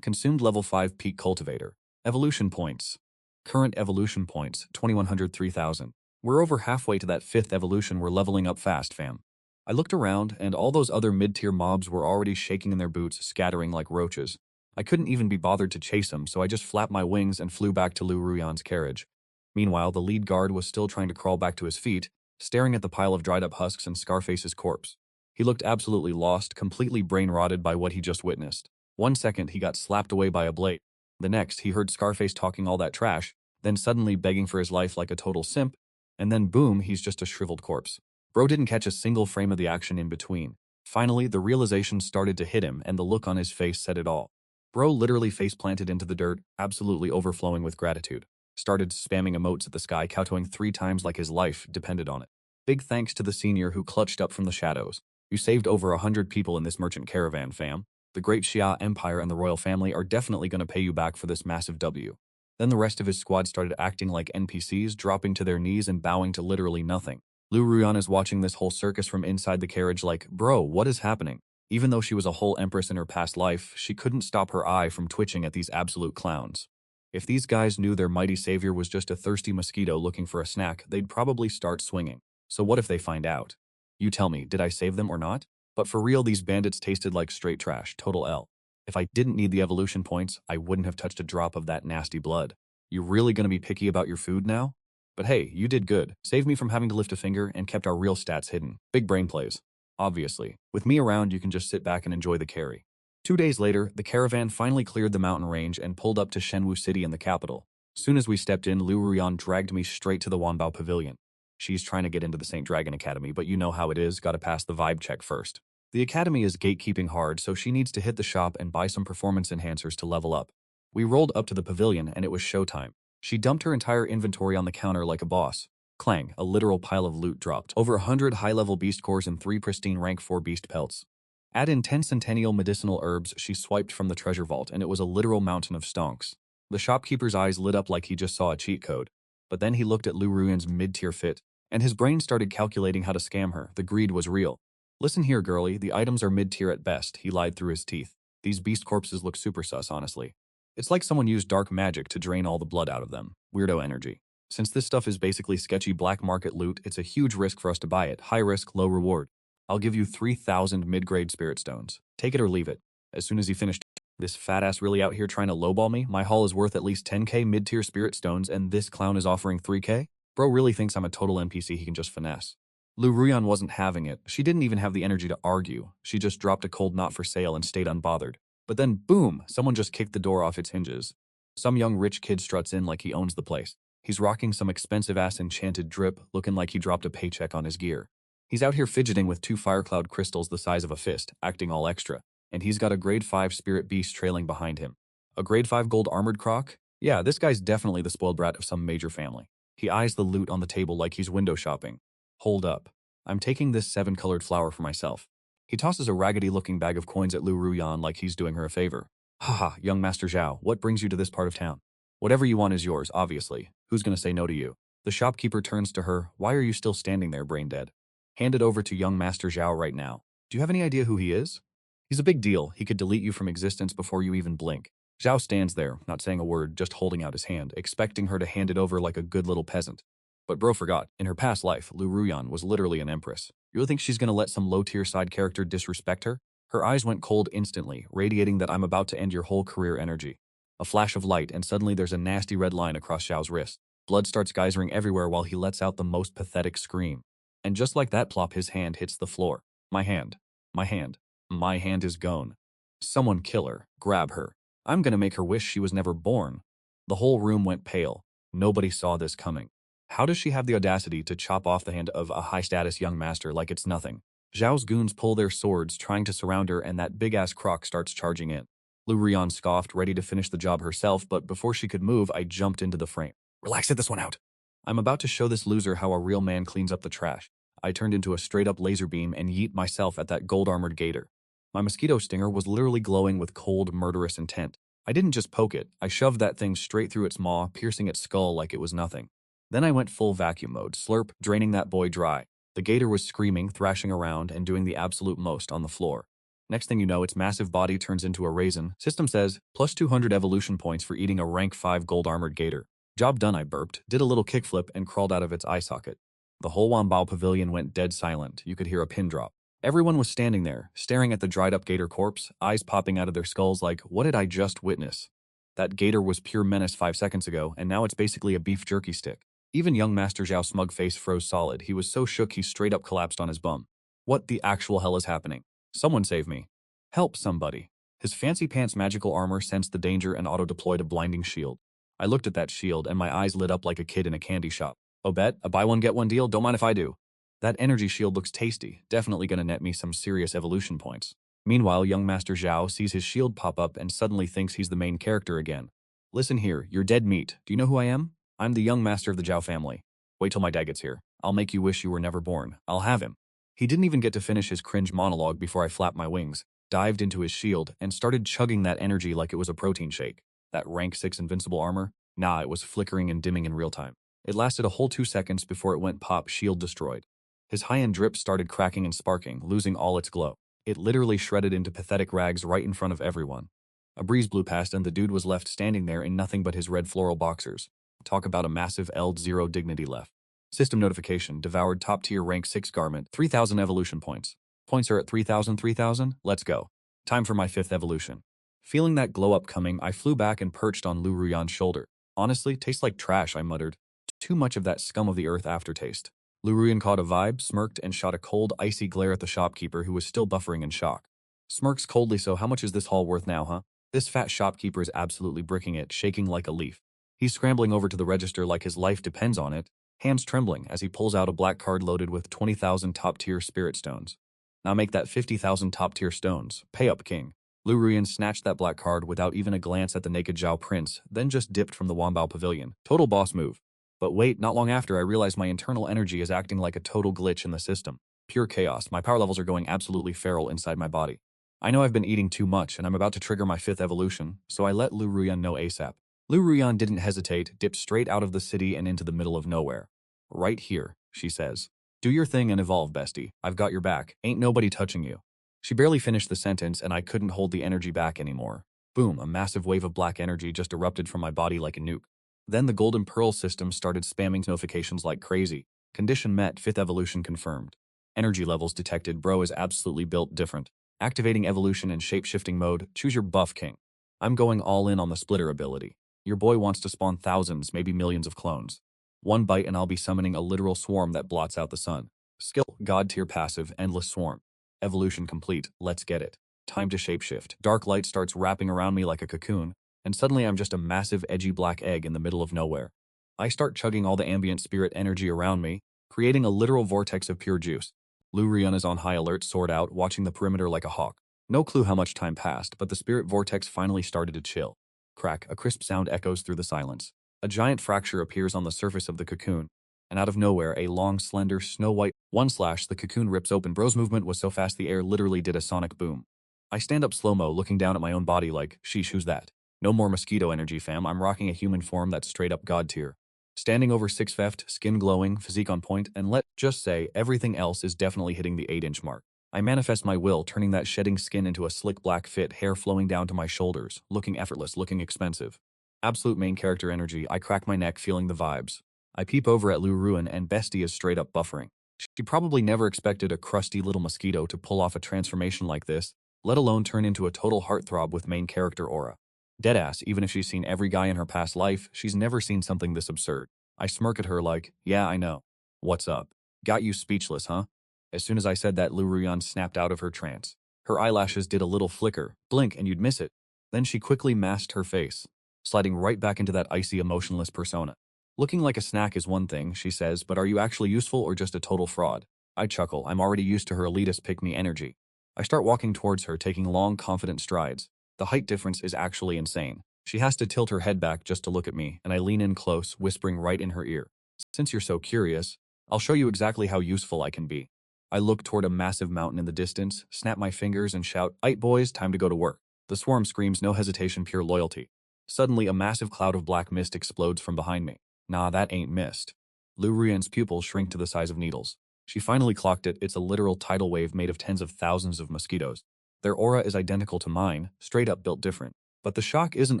Consumed level 5 peak cultivator. Evolution points. Current evolution points, 2100, 3000. We're over halfway to that 5th evolution. We're leveling up fast, fam. I looked around, and all those other mid-tier mobs were already shaking in their boots, scattering like roaches. I couldn't even be bothered to chase them, so I just flapped my wings and flew back to Lu Ruyan's carriage. Meanwhile, the lead guard was still trying to crawl back to his feet, staring at the pile of dried-up husks and Scarface's corpse. He looked absolutely lost, completely brain-rotted by what he just witnessed. 1 second, he got slapped away by a blade. The next, he heard Scarface talking all that trash, then suddenly begging for his life like a total simp, and then boom, he's just a shriveled corpse. Bro didn't catch a single frame of the action in between. Finally, the realization started to hit him, and the look on his face said it all. Bro literally face-planted into the dirt, absolutely overflowing with gratitude. Started spamming emotes at the sky, kowtowing 3 times like his life depended on it. Big thanks to the senior who clutched up from the shadows. You saved over 100 people in this merchant caravan, fam. The Great Xia Empire and the royal family are definitely going to pay you back for this massive W. Then the rest of his squad started acting like NPCs, dropping to their knees and bowing to literally nothing. Lu Ruyan is watching this whole circus from inside the carriage like, bro, what is happening? Even though she was a whole empress in her past life, she couldn't stop her eye from twitching at these absolute clowns. If these guys knew their mighty savior was just a thirsty mosquito looking for a snack, they'd probably start swinging. So what if they find out? You tell me, did I save them or not? But for real, these bandits tasted like straight trash, total L. If I didn't need the evolution points, I wouldn't have touched a drop of that nasty blood. You really gonna be picky about your food now? But hey, you did good. Saved me from having to lift a finger and kept our real stats hidden. Big brain plays. Obviously. With me around, you can just sit back and enjoy the carry. 2 days later, the caravan finally cleared the mountain range and pulled up to Shenwu City in the capital. Soon as we stepped in, Lu Ruyan dragged me straight to the Wanbao Pavilion. She's trying to get into the St. Dragon Academy, but you know how it is, gotta pass the vibe check first. The academy is gatekeeping hard, so she needs to hit the shop and buy some performance enhancers to level up. We rolled up to the pavilion and it was showtime. She dumped her entire inventory on the counter like a boss. Clang, a literal pile of loot dropped. Over 100 high-level beast cores and 3 pristine rank 4 beast pelts. Add in 10 centennial medicinal herbs she swiped from the treasure vault and it was a literal mountain of stonks. The shopkeeper's eyes lit up like he just saw a cheat code. But then he looked at Lu Ruyan's mid-tier fit, and his brain started calculating how to scam her. The greed was real. Listen here, girlie, the items are mid-tier at best, he lied through his teeth. These beast corpses look super sus, honestly. It's like someone used dark magic to drain all the blood out of them. Weirdo energy. Since this stuff is basically sketchy black market loot, it's a huge risk for us to buy it. High risk, low reward. I'll give you 3,000 mid-grade spirit stones. Take it or leave it. As soon as he finished, this fat ass really out here trying to lowball me? My haul is worth at least 10k mid-tier spirit stones and this clown is offering 3k? Bro really thinks I'm a total NPC he can just finesse. Lu Ruyan wasn't having it. She didn't even have the energy to argue. She just dropped a cold not for sale and stayed unbothered. But then, boom, someone just kicked the door off its hinges. Some young rich kid struts in like he owns the place. He's rocking some expensive-ass enchanted drip, looking like he dropped a paycheck on his gear. He's out here fidgeting with 2 Firecloud crystals the size of a fist, acting all extra. And he's got a grade 5 spirit beast trailing behind him. A grade 5 gold armored croc? Yeah, this guy's definitely the spoiled brat of some major family. He eyes the loot on the table like he's window shopping. Hold up. I'm taking this 7-colored flower for myself. He tosses a raggedy-looking bag of coins at Lu Ruyan like he's doing her a favor. Haha, young Master Zhao, what brings you to this part of town? Whatever you want is yours, obviously. Who's gonna say no to you? The shopkeeper turns to her. Why are you still standing there, brain dead? Hand it over to young Master Zhao right now. Do you have any idea who he is? He's a big deal. He could delete you from existence before you even blink. Zhao stands there, not saying a word, just holding out his hand, expecting her to hand it over like a good little peasant. But bro forgot, in her past life, Lu Ruyan was literally an empress. You really think she's gonna let some low-tier side character disrespect her? Her eyes went cold instantly, radiating that I'm about to end your whole career energy. A flash of light, and suddenly there's a nasty red line across Zhao's wrist. Blood starts geysering everywhere while he lets out the most pathetic scream. And just like that plop, his hand hits the floor. My hand. My hand. My hand is gone. Someone kill her. Grab her. I'm gonna make her wish she was never born. The whole room went pale. Nobody saw this coming. How does she have the audacity to chop off the hand of a high-status young master like it's nothing? Zhao's goons pull their swords, trying to surround her, and that big-ass croc starts charging in. Lu Ruyan scoffed, ready to finish the job herself, but before she could move, I jumped into the frame. Relax, hit this one out. I'm about to show this loser how a real man cleans up the trash. I turned into a straight-up laser beam and yeet myself at that gold-armored gator. My mosquito stinger was literally glowing with cold, murderous intent. I didn't just poke it, I shoved that thing straight through its maw, piercing its skull like it was nothing. Then I went full vacuum mode, slurp, draining that boy dry. The gator was screaming, thrashing around, and doing the absolute most on the floor. Next thing you know, its massive body turns into a raisin. System says, plus 200 evolution points for eating a rank 5 gold-armored gator. Job done, I burped, did a little kickflip, and crawled out of its eye socket. The whole Wanbao pavilion went dead silent. You could hear a pin drop. Everyone was standing there, staring at the dried-up gator corpse, eyes popping out of their skulls like, what did I just witness? That gator was pure menace 5 seconds ago, and now it's basically a beef jerky stick. Even young Master Zhao's smug face froze solid. He was so shook he straight up collapsed on his bum. What the actual hell is happening? Someone save me. Help somebody. His fancy pants magical armor sensed the danger and auto-deployed a blinding shield. I looked at that shield and my eyes lit up like a kid in a candy shop. Oh bet, a buy one get one deal, don't mind if I do. That energy shield looks tasty, definitely gonna net me some serious evolution points. Meanwhile, young Master Zhao sees his shield pop up and suddenly thinks he's the main character again. Listen here, you're dead meat. Do you know who I am? I'm the young master of the Zhao family. Wait till my dad gets here. I'll make you wish you were never born. I'll have him. He didn't even get to finish his cringe monologue before I flapped my wings, dived into his shield, and started chugging that energy like it was a protein shake. That rank 6 invincible armor? Nah, it was flickering and dimming in real time. It lasted a whole 2 seconds before it went pop, shield destroyed. His high-end drip started cracking and sparking, losing all its glow. It literally shredded into pathetic rags right in front of everyone. A breeze blew past and the dude was left standing there in nothing but his red floral boxers. Talk about a massive L0 dignity left. System notification, devoured top-tier rank 6 garment, 3,000 evolution points. Points are at 3,000, let's go. Time for my 5th evolution. Feeling that glow up coming, I flew back and perched on Lu Ruyan's shoulder. Honestly, tastes like trash, I muttered. Too much of that scum of the earth aftertaste. Lu Ruyan caught a vibe, smirked, and shot a cold, icy glare at the shopkeeper who was still buffering in shock. Smirks coldly, so how much is this haul worth now, huh? This fat shopkeeper is absolutely bricking it, shaking like a leaf. He's scrambling over to the register like his life depends on it, hands trembling as he pulls out a black card loaded with 20,000 top-tier spirit stones. Now make that 50,000 top-tier stones. Pay up, king. Lu Ruyan snatched that black card without even a glance at the naked Zhao prince, then just dipped from the Wanbao pavilion. Total boss move. But wait, not long after I realized my internal energy is acting like a total glitch in the system. Pure chaos. My power levels are going absolutely feral inside my body. I know I've been eating too much and I'm about to trigger my 5th evolution, so I let Lu Ruyan know ASAP. Lu Ruyan didn't hesitate, dipped straight out of the city and into the middle of nowhere. Right here, she says. Do your thing and evolve, bestie. I've got your back. Ain't nobody touching you. She barely finished the sentence and I couldn't hold the energy back anymore. Boom, a massive wave of black energy just erupted from my body like a nuke. Then the Golden Pearl system started spamming notifications like crazy. Condition met, 5th evolution confirmed. Energy levels detected, bro is absolutely built different. Activating evolution in shape-shifting mode, choose your buff, king. I'm going all in on the splitter ability. Your boy wants to spawn thousands, maybe millions of clones. One bite and I'll be summoning a literal swarm that blots out the sun. Skill, God tier passive, endless swarm. Evolution complete, let's get it. Time to shapeshift. Dark light starts wrapping around me like a cocoon, and suddenly I'm just a massive edgy black egg in the middle of nowhere. I start chugging all the ambient spirit energy around me, creating a literal vortex of pure juice. Lu Rian is on high alert, sword out, watching the perimeter like a hawk. No clue how much time passed, but the spirit vortex finally started to chill. Crack, a crisp sound echoes through the silence. A giant fracture appears on the surface of the cocoon, and out of nowhere, a long, slender, snow-white one slash, the cocoon rips open. Bro's movement was so fast the air literally did a sonic boom. I stand up slow-mo, looking down at my own body like, sheesh, who's that? No more mosquito energy, fam. I'm rocking a human form that's straight up god tier. Standing over 6', skin glowing, physique on point, and let's just say everything else is definitely hitting the 8-inch mark. I manifest my will, turning that shedding skin into a slick black fit, hair flowing down to my shoulders, looking effortless, looking expensive. Absolute main character energy. I crack my neck, feeling the vibes. I peep over at Lu Ruin, and Bestie is straight up buffering. She probably never expected a crusty little mosquito to pull off a transformation like this, let alone turn into a total heartthrob with main character aura. Deadass, even if she's seen every guy in her past life, she's never seen something this absurd. I smirk at her like, yeah, I know. What's up? Got you speechless, huh? As soon as I said that, Lu Ruyan snapped out of her trance. Her eyelashes did a little flicker, blink, and you'd miss it. Then she quickly masked her face, sliding right back into that icy, emotionless persona. Looking like a snack is one thing, she says, but are you actually useful or just a total fraud? I chuckle. I'm already used to her elitist pick-me energy. I start walking towards her, taking long, confident strides. The height difference is actually insane. She has to tilt her head back just to look at me, and I lean in close, whispering right in her ear. Since you're so curious, I'll show you exactly how useful I can be. I look toward a massive mountain in the distance, snap my fingers, and shout, "Aight boys, time to go to work." The swarm screams, no hesitation, pure loyalty. Suddenly, a massive cloud of black mist explodes from behind me. Nah, that ain't mist. Lu Rian's pupils shrink to the size of needles. She finally clocked it. It's a literal tidal wave made of tens of thousands of mosquitoes. Their aura is identical to mine, straight up built different. But the shock isn't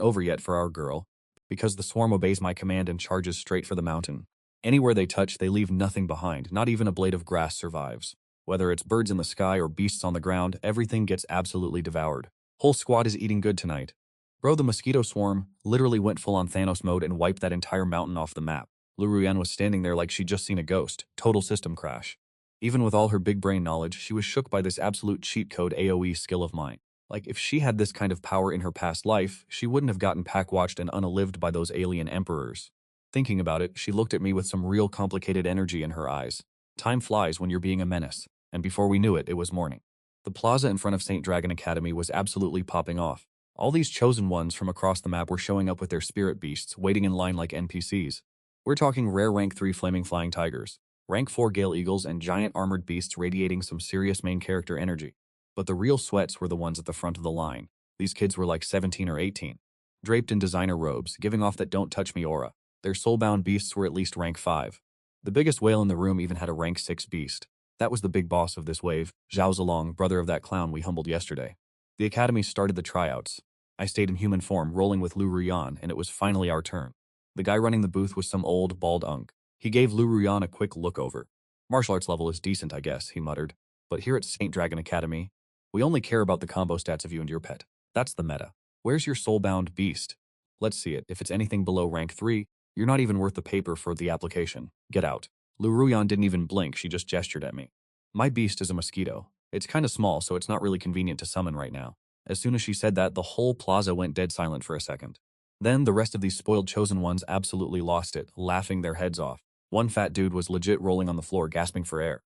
over yet for our girl, because the swarm obeys my command and charges straight for the mountain. Anywhere they touch, they leave nothing behind, not even a blade of grass survives. Whether it's birds in the sky or beasts on the ground, everything gets absolutely devoured. Whole squad is eating good tonight. Bro, the mosquito swarm literally went full-on Thanos mode and wiped that entire mountain off the map. Lu Ruyan was standing there like she'd just seen a ghost. Total system crash. Even with all her big brain knowledge, she was shook by this absolute cheat code AoE skill of mine. Like, if she had this kind of power in her past life, she wouldn't have gotten pack-watched and unalived by those alien emperors. Thinking about it, she looked at me with some real complicated energy in her eyes. Time flies when you're being a menace. And before we knew it, it was morning. The plaza in front of St. Dragon Academy was absolutely popping off. All these chosen ones from across the map were showing up with their spirit beasts, waiting in line like NPCs. We're talking rare rank 3 flaming flying tigers, rank 4 gale eagles, and giant armored beasts radiating some serious main character energy. But the real sweats were the ones at the front of the line. These kids were like 17 or 18. Draped in designer robes, giving off that don't touch me aura. Their soulbound beasts were at least rank 5. The biggest whale in the room even had a rank 6 beast. That was the big boss of this wave, Zhao Zilong, brother of that clown we humbled yesterday. The academy started the tryouts. I stayed in human form, rolling with Lu Ruyan, and it was finally our turn. The guy running the booth was some old, bald unk. He gave Lu Ruyan a quick look over. Martial arts level is decent, I guess, he muttered. But here at St. Dragon Academy, we only care about the combo stats of you and your pet. That's the meta. Where's your soulbound beast? Let's see it. If it's anything below rank 3, you're not even worth the paper for the application. Get out. Lu Ruyan didn't even blink, she just gestured at me. My beast is a mosquito. It's kinda small, so it's not really convenient to summon right now. As soon as she said that, the whole plaza went dead silent for a second. Then the rest of these spoiled chosen ones absolutely lost it, laughing their heads off. One fat dude was legit rolling on the floor, gasping for air.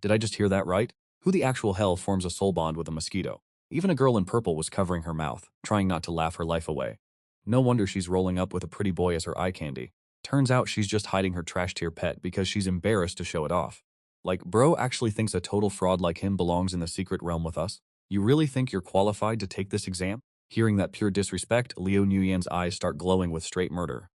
Did I just hear that right? Who the actual hell forms a soul bond with a mosquito? Even a girl in purple was covering her mouth, trying not to laugh her life away. No wonder she's rolling up with a pretty boy as her eye candy. Turns out she's just hiding her trash tier pet because she's embarrassed to show it off. Like, bro actually thinks a total fraud like him belongs in the secret realm with us? You really think you're qualified to take this exam? Hearing that pure disrespect, Liu Nuyan's eyes start glowing with straight murder.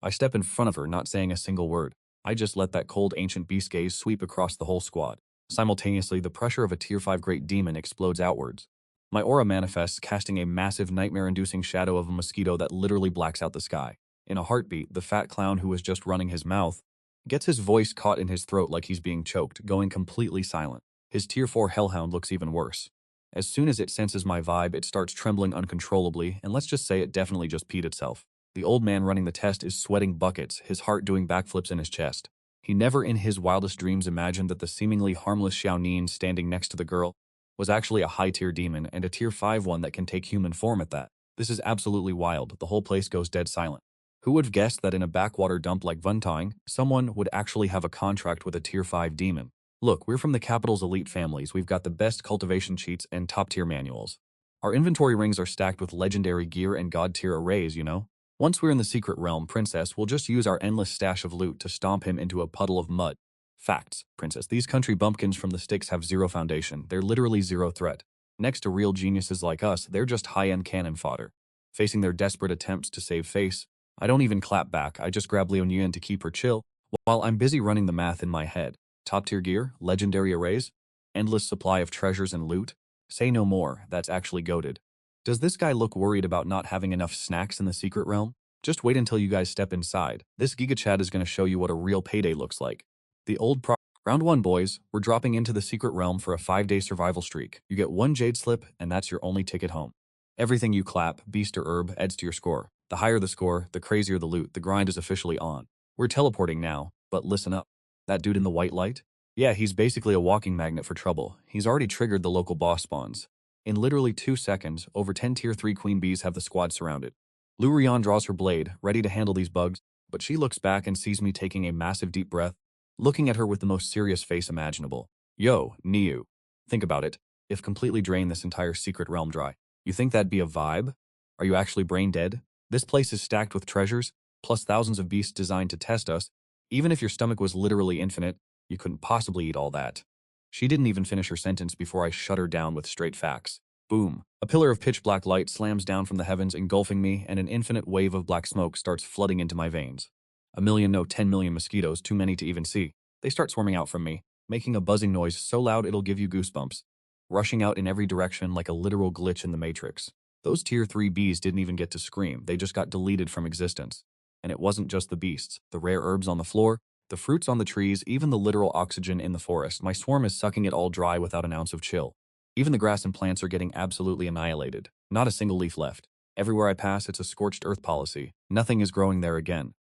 I step in front of her, not saying a single word. I just let that cold ancient beast gaze sweep across the whole squad. Simultaneously, the pressure of a tier 5 great demon explodes outwards. My aura manifests, casting a massive nightmare-inducing shadow of a mosquito that literally blacks out the sky. In a heartbeat, the fat clown who was just running his mouth gets his voice caught in his throat like he's being choked, going completely silent. His tier 4 hellhound looks even worse. As soon as it senses my vibe, it starts trembling uncontrollably, and let's just say it definitely just peed itself. The old man running the test is sweating buckets, his heart doing backflips in his chest. He never in his wildest dreams imagined that the seemingly harmless Xiaonin standing next to the girl was actually a high-tier demon and a tier 5 one that can take human form at that. This is absolutely wild. The whole place goes dead silent. Who would have guessed that in a backwater dump like Vuntang, someone would actually have a contract with a tier 5 demon? Look, we're from the capital's elite families. We've got the best cultivation cheats and top-tier manuals. Our inventory rings are stacked with legendary gear and god-tier arrays, you know? Once we're in the secret realm, Princess, we'll just use our endless stash of loot to stomp him into a puddle of mud. Facts, Princess. These country bumpkins from the sticks have zero foundation. They're literally zero threat. Next to real geniuses like us, they're just high-end cannon fodder. Facing their desperate attempts to save face, I don't even clap back. I just grab Leon Yun to keep her chill, while I'm busy running the math in my head. Top-tier gear, legendary arrays, endless supply of treasures and loot. Say no more, that's actually goated. Does this guy look worried about not having enough snacks in the secret realm? Just wait until you guys step inside. This Giga Chat is going to show you what a real payday looks like. The old Round 1, boys. We're dropping into the secret realm for a 5-day survival streak. You get 1 jade slip, and that's your only ticket home. Everything you clap, beast or herb, adds to your score. The higher the score, the crazier the loot. The grind is officially on. We're teleporting now, but listen up. That dude in the white light? Yeah, he's basically a walking magnet for trouble. He's already triggered the local boss spawns. In literally 2 seconds, over 10 tier 3 queen bees have the squad surrounded. Lu Rian draws her blade, ready to handle these bugs, but she looks back and sees me taking a massive deep breath, looking at her with the most serious face imaginable. Yo, Niu. Think about it. If completely drain this entire secret realm dry, you think that'd be a vibe? Are you actually brain dead? This place is stacked with treasures, plus thousands of beasts designed to test us. Even if your stomach was literally infinite, you couldn't possibly eat all that. She didn't even finish her sentence before I shut her down with straight facts. Boom. A pillar of pitch-black light slams down from the heavens, engulfing me, and an infinite wave of black smoke starts flooding into my veins. A million, no, 10 million mosquitoes, too many to even see. They start swarming out from me, making a buzzing noise so loud it'll give you goosebumps, rushing out in every direction like a literal glitch in the Matrix. Those tier 3 bees didn't even get to scream, they just got deleted from existence. And it wasn't just the beasts, the rare herbs on the floor, the fruits on the trees, even the literal oxygen in the forest. My swarm is sucking it all dry without an ounce of chill. Even the grass and plants are getting absolutely annihilated. Not a single leaf left. Everywhere I pass, it's a scorched earth policy. Nothing is growing there again.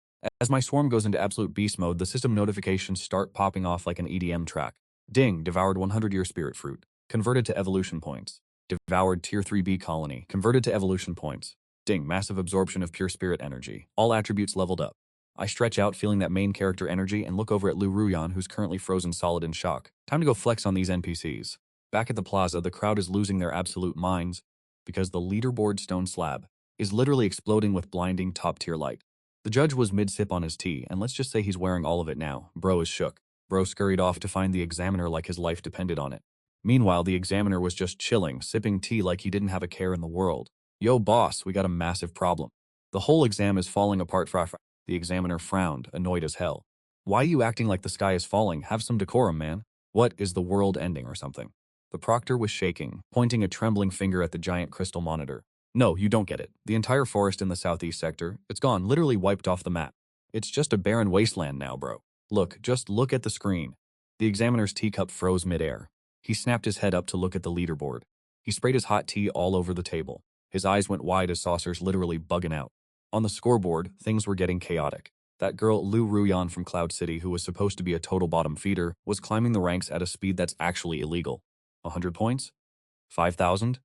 As my swarm goes into absolute beast mode, the system notifications start popping off like an EDM track. Ding, devoured 100-year spirit fruit. Converted to evolution points. Devoured tier 3B colony. Converted to evolution points. Ding, massive absorption of pure spirit energy. All attributes leveled up. I stretch out, feeling that main character energy, and look over at Lu Ruyan, who's currently frozen solid in shock. Time to go flex on these NPCs. Back at the plaza, the crowd is losing their absolute minds because the leaderboard stone slab is literally exploding with blinding top-tier light. The judge was mid-sip on his tea, and let's just say he's wearing all of it now. Bro is shook. Bro scurried off to find the examiner like his life depended on it. Meanwhile, the examiner was just chilling, sipping tea like he didn't have a care in the world. Yo, boss, we got a massive problem. The whole exam is falling apart. The examiner frowned, annoyed as hell. Why are you acting like the sky is falling? Have some decorum, man. What, is the world ending or something? The proctor was shaking, pointing a trembling finger at the giant crystal monitor. No, you don't get it. The entire forest in the southeast sector, it's gone, literally wiped off the map. It's just a barren wasteland now, bro. Look, just look at the screen. The examiner's teacup froze midair. He snapped his head up to look at the leaderboard. He sprayed his hot tea all over the table. His eyes went wide as saucers, literally bugging out. On the scoreboard, things were getting chaotic. That girl, Lu Ruyan from Cloud City, who was supposed to be a total bottom feeder, was climbing the ranks at a speed that's actually illegal. 100 points? 5,000?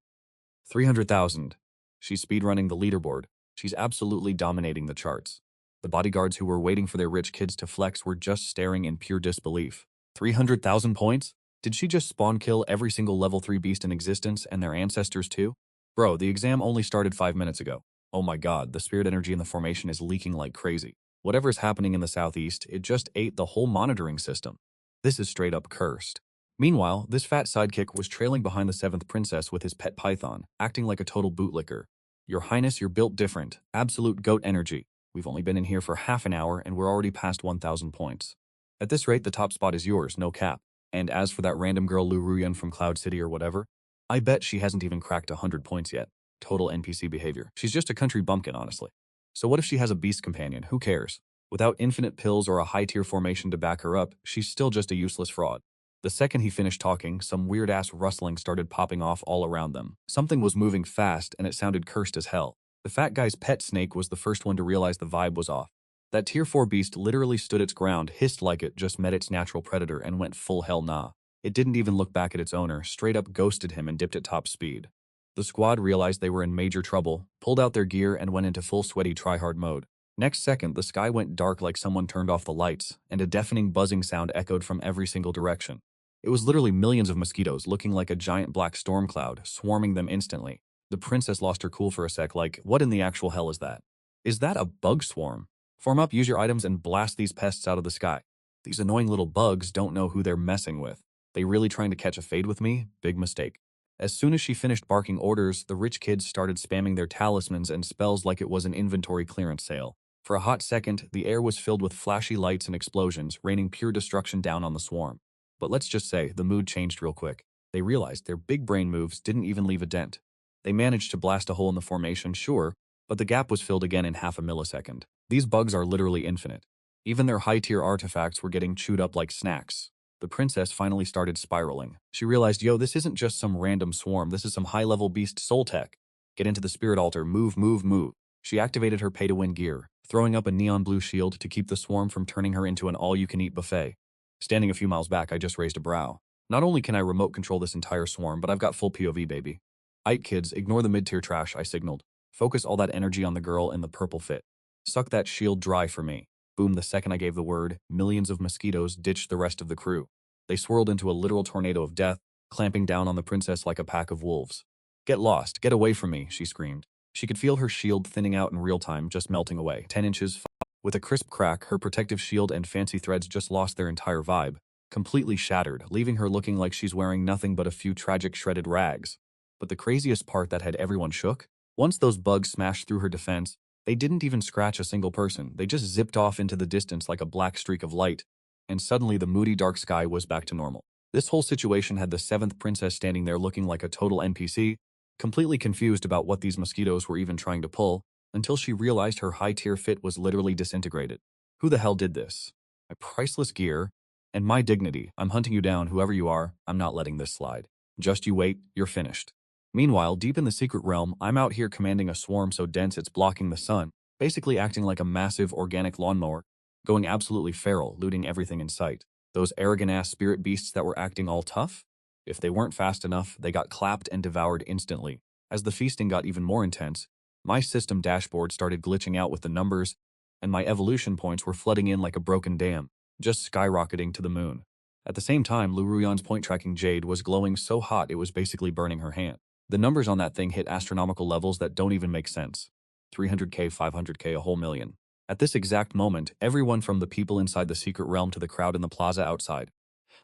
300,000. She's speedrunning the leaderboard. She's absolutely dominating the charts. The bodyguards who were waiting for their rich kids to flex were just staring in pure disbelief. 300,000 points? Did she just spawn kill every single level 3 beast in existence and their ancestors too? Bro, the exam only started 5 minutes ago. Oh my god, the spirit energy in the formation is leaking like crazy. Whatever's happening in the southeast, it just ate the whole monitoring system. This is straight up cursed. Meanwhile, this fat sidekick was trailing behind the 7th princess with his pet python, acting like a total bootlicker. Your Highness, you're built different. Absolute goat energy. We've only been in here for half an hour and we're already past 1,000 points. At this rate, the top spot is yours, no cap. And as for that random girl Lu Ruyan from Cloud City or whatever, I bet she hasn't even cracked 100 points yet. Total NPC behavior. She's just a country bumpkin, honestly. So what if she has a beast companion? Who cares? Without infinite pills or a high-tier formation to back her up, she's still just a useless fraud. The second he finished talking, some weird-ass rustling started popping off all around them. Something was moving fast, and it sounded cursed as hell. The fat guy's pet snake was the first one to realize the vibe was off. That tier 4 beast literally stood its ground, hissed like it just met its natural predator, and went full hell nah. It didn't even look back at its owner, straight up ghosted him and dipped at top speed. The squad realized they were in major trouble, pulled out their gear and went into full sweaty tryhard mode. Next second, the sky went dark like someone turned off the lights, and a deafening buzzing sound echoed from every single direction. It was literally millions of mosquitoes looking like a giant black storm cloud, swarming them instantly. The princess lost her cool for a sec like, what in the actual hell is that? Is that a bug swarm? Form up, use your items, and blast these pests out of the sky. These annoying little bugs don't know who they're messing with. They really trying to catch a fade with me? Big mistake. As soon as she finished barking orders, the rich kids started spamming their talismans and spells like it was an inventory clearance sale. For a hot second, the air was filled with flashy lights and explosions, raining pure destruction down on the swarm. But let's just say, the mood changed real quick. They realized their big brain moves didn't even leave a dent. They managed to blast a hole in the formation, sure, but the gap was filled again in half a millisecond. These bugs are literally infinite. Even their high-tier artifacts were getting chewed up like snacks. The princess finally started spiraling. She realized, yo, this isn't just some random swarm, this is some high-level beast soul tech. Get into the spirit altar, move, move, move. She activated her pay-to-win gear, throwing up a neon blue shield to keep the swarm from turning her into an all-you-can-eat buffet. Standing a few miles back, I just raised a brow. Not only can I remote control this entire swarm, but I've got full POV, baby. Aight kids, ignore the mid-tier trash, I signaled. Focus all that energy on the girl in the purple fit. Suck that shield dry for me. Boom, the second I gave the word, millions of mosquitoes ditched the rest of the crew. They swirled into a literal tornado of death, clamping down on the princess like a pack of wolves. Get lost, get away from me, she screamed. She could feel her shield thinning out in real time, just melting away. 10 inches. With a crisp crack, her protective shield and fancy threads just lost their entire vibe, completely shattered, leaving her looking like she's wearing nothing but a few tragic shredded rags. But the craziest part that had everyone shook? Once those bugs smashed through her defense, they didn't even scratch a single person. They just zipped off into the distance like a black streak of light, and suddenly the moody dark sky was back to normal. This whole situation had the 7th princess standing there looking like a total NPC, completely confused about what these mosquitoes were even trying to pull, until she realized her high-tier fit was literally disintegrated. Who the hell did this? My priceless gear, and my dignity. I'm hunting you down, whoever you are. I'm not letting this slide. Just you wait, you're finished. Meanwhile, deep in the secret realm, I'm out here commanding a swarm so dense it's blocking the sun, basically acting like a massive organic lawnmower, going absolutely feral, looting everything in sight. Those arrogant-ass spirit beasts that were acting all tough? If they weren't fast enough, they got clapped and devoured instantly. As the feasting got even more intense, my system dashboard started glitching out with the numbers, and my evolution points were flooding in like a broken dam, just skyrocketing to the moon. At the same time, Lu Ruyan's point-tracking jade was glowing so hot it was basically burning her hand. The numbers on that thing hit astronomical levels that don't even make sense. 300k, 500k, a whole million. At this exact moment, everyone from the people inside the secret realm to the crowd in the plaza outside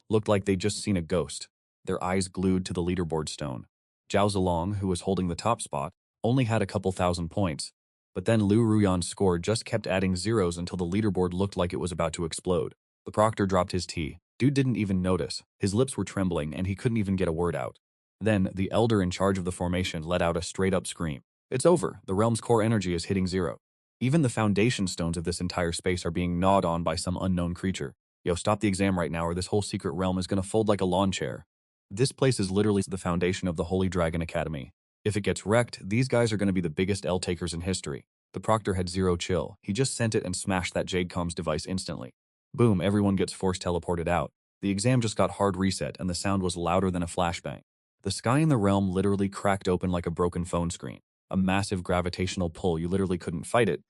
looked like they'd just seen a ghost, their eyes glued to the leaderboard stone. Zhao Zilong, who was holding the top spot, only had a couple thousand points, but then Lu Ruyan's score just kept adding zeros until the leaderboard looked like it was about to explode. The proctor dropped his tea. Dude didn't even notice. His lips were trembling and he couldn't even get a word out. Then, the elder in charge of the formation let out a straight-up scream. It's over. The realm's core energy is hitting zero. Even the foundation stones of this entire space are being gnawed on by some unknown creature. Yo, stop the exam right now or this whole secret realm is gonna fold like a lawn chair. This place is literally the foundation of the Holy Dragon Academy. If it gets wrecked, these guys are gonna be the biggest L-takers in history. The proctor had zero chill. He just sent it and smashed that Jadecom's device instantly. Boom, everyone gets force teleported out. The exam just got hard reset and the sound was louder than a flashbang. The sky in the realm literally cracked open like a broken phone screen. A massive gravitational pull, you literally couldn't fight it,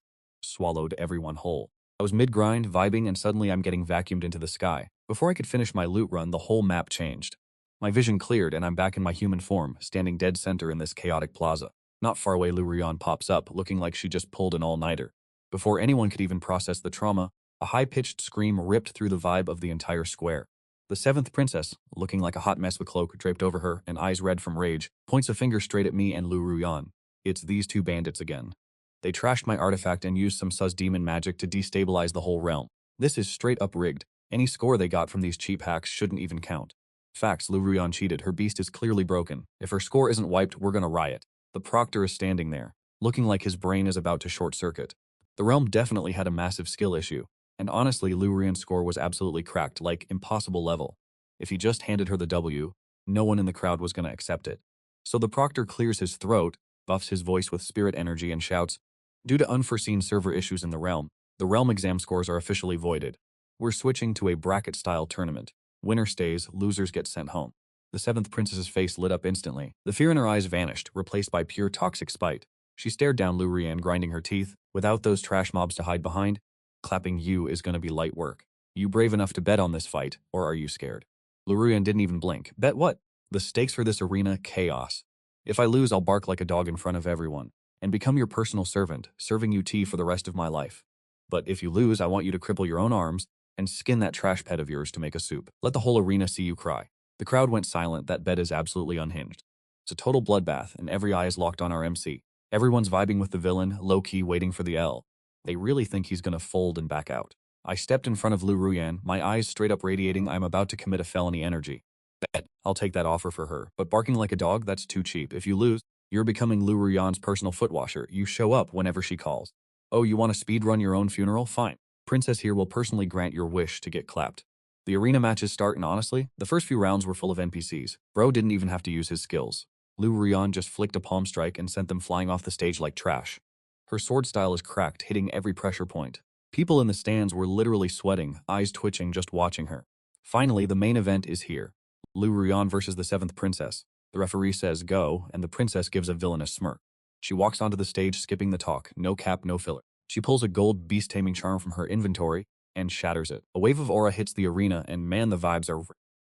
swallowed everyone whole. I was mid-grind, vibing, and suddenly I'm getting vacuumed into the sky. Before I could finish my loot run, the whole map changed. My vision cleared and I'm back in my human form, standing dead center in this chaotic plaza. Not far away, Lu Ruyan pops up, looking like she just pulled an all-nighter. Before anyone could even process the trauma, a high-pitched scream ripped through the vibe of the entire square. The 7th princess, looking like a hot mess with cloak draped over her and eyes red from rage, points a finger straight at me and Lu Ruyan. It's these two bandits again. They trashed my artifact and used some sus demon magic to destabilize the whole realm. This is straight up rigged. Any score they got from these cheap hacks shouldn't even count. Facts, Lu Ruyan cheated. Her beast is clearly broken. If her score isn't wiped, we're gonna riot. The proctor is standing there, looking like his brain is about to short-circuit. The realm definitely had a massive skill issue. And honestly, Lu Ruyan's score was absolutely cracked, like impossible level. If he just handed her the W, no one in the crowd was going to accept it. So the proctor clears his throat, buffs his voice with spirit energy and shouts, due to unforeseen server issues in the realm exam scores are officially voided. We're switching to a bracket-style tournament. Winner stays, losers get sent home. The seventh princess's face lit up instantly. The fear in her eyes vanished, replaced by pure toxic spite. She stared down Lu Rian, grinding her teeth. Without those trash mobs to hide behind, clapping you is gonna be light work. You brave enough to bet on this fight, or are you scared? Lu Rian didn't even blink. Bet what? The stakes for this arena, chaos. If I lose, I'll bark like a dog in front of everyone, and become your personal servant, serving you tea for the rest of my life. But if you lose, I want you to cripple your own arms and skin that trash pet of yours to make a soup. Let the whole arena see you cry. The crowd went silent. That bet is absolutely unhinged. It's a total bloodbath, and every eye is locked on our MC. Everyone's vibing with the villain, low-key waiting for the L. They really think he's gonna fold and back out. I stepped in front of Lu Ruyan, my eyes straight up radiating I'm about to commit a felony energy. Bet. I'll take that offer for her, but barking like a dog, that's too cheap. If you lose, you're becoming Lu Ruyan's personal foot washer. You show up whenever she calls. Oh, you want to speed run your own funeral? Fine. Princess here will personally grant your wish to get clapped. The arena matches start, and honestly, the first few rounds were full of NPCs. Bro didn't even have to use his skills. Lu Ruyan just flicked a palm strike and sent them flying off the stage like trash. Her sword style is cracked, hitting every pressure point. People in the stands were literally sweating, eyes twitching just watching her. Finally, the main event is here. Lu Ruyan versus the seventh princess. The referee says go, and the princess gives a villainous smirk. She walks onto the stage, skipping the talk, no cap, no filler. She pulls a gold beast-taming charm from her inventory and shatters it. A wave of aura hits the arena, and man, the vibes are...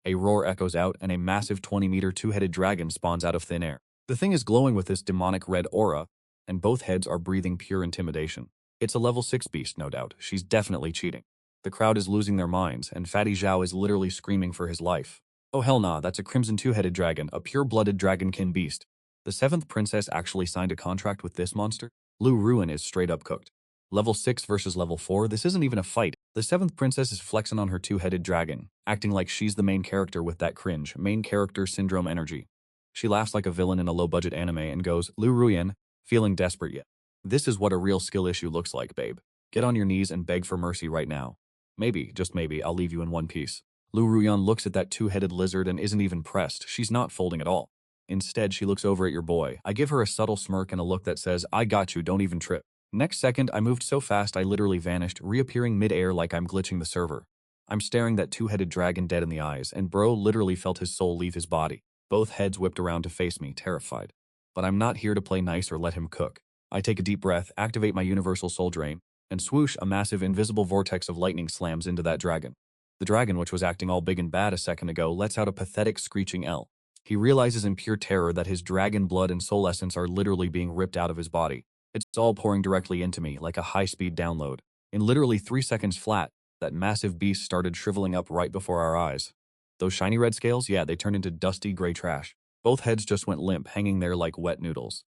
A roar echoes out, and a massive 20-meter two-headed dragon spawns out of thin air. The thing is glowing with this demonic red aura, and both heads are breathing pure intimidation. It's a level 6 beast, no doubt. She's definitely cheating. The crowd is losing their minds, and Fatty Zhao is literally screaming for his life. Oh hell nah, that's a crimson two-headed dragon, a pure-blooded dragonkin beast. The seventh princess actually signed a contract with this monster? Lu Ruin is straight up cooked. Level 6 versus level 4, this isn't even a fight. The seventh princess is flexing on her two-headed dragon, acting like she's the main character with that cringe, main character syndrome energy. She laughs like a villain in a low-budget anime and goes, Lu Ruyan, feeling desperate yet? This is what a real skill issue looks like, babe. Get on your knees and beg for mercy right now. Maybe, just maybe, I'll leave you in one piece. Lu Ruyan looks at that two-headed lizard and isn't even pressed. She's not folding at all. Instead, she looks over at your boy. I give her a subtle smirk and a look that says, I got you, don't even trip. Next second, I moved so fast I literally vanished, reappearing mid-air like I'm glitching the server. I'm staring that two-headed dragon dead in the eyes, and bro literally felt his soul leave his body. Both heads whipped around to face me, terrified. But I'm not here to play nice or let him cook. I take a deep breath, activate my universal soul drain, and swoosh, a massive invisible vortex of lightning slams into that dragon. The dragon, which was acting all big and bad a second ago, lets out a pathetic screeching L. He realizes in pure terror that his dragon blood and soul essence are literally being ripped out of his body. It's all pouring directly into me, like a high-speed download. In literally 3 seconds flat, that massive beast started shriveling up right before our eyes. Those shiny red scales, yeah, they turned into dusty gray trash. Both heads just went limp, hanging there like wet noodles.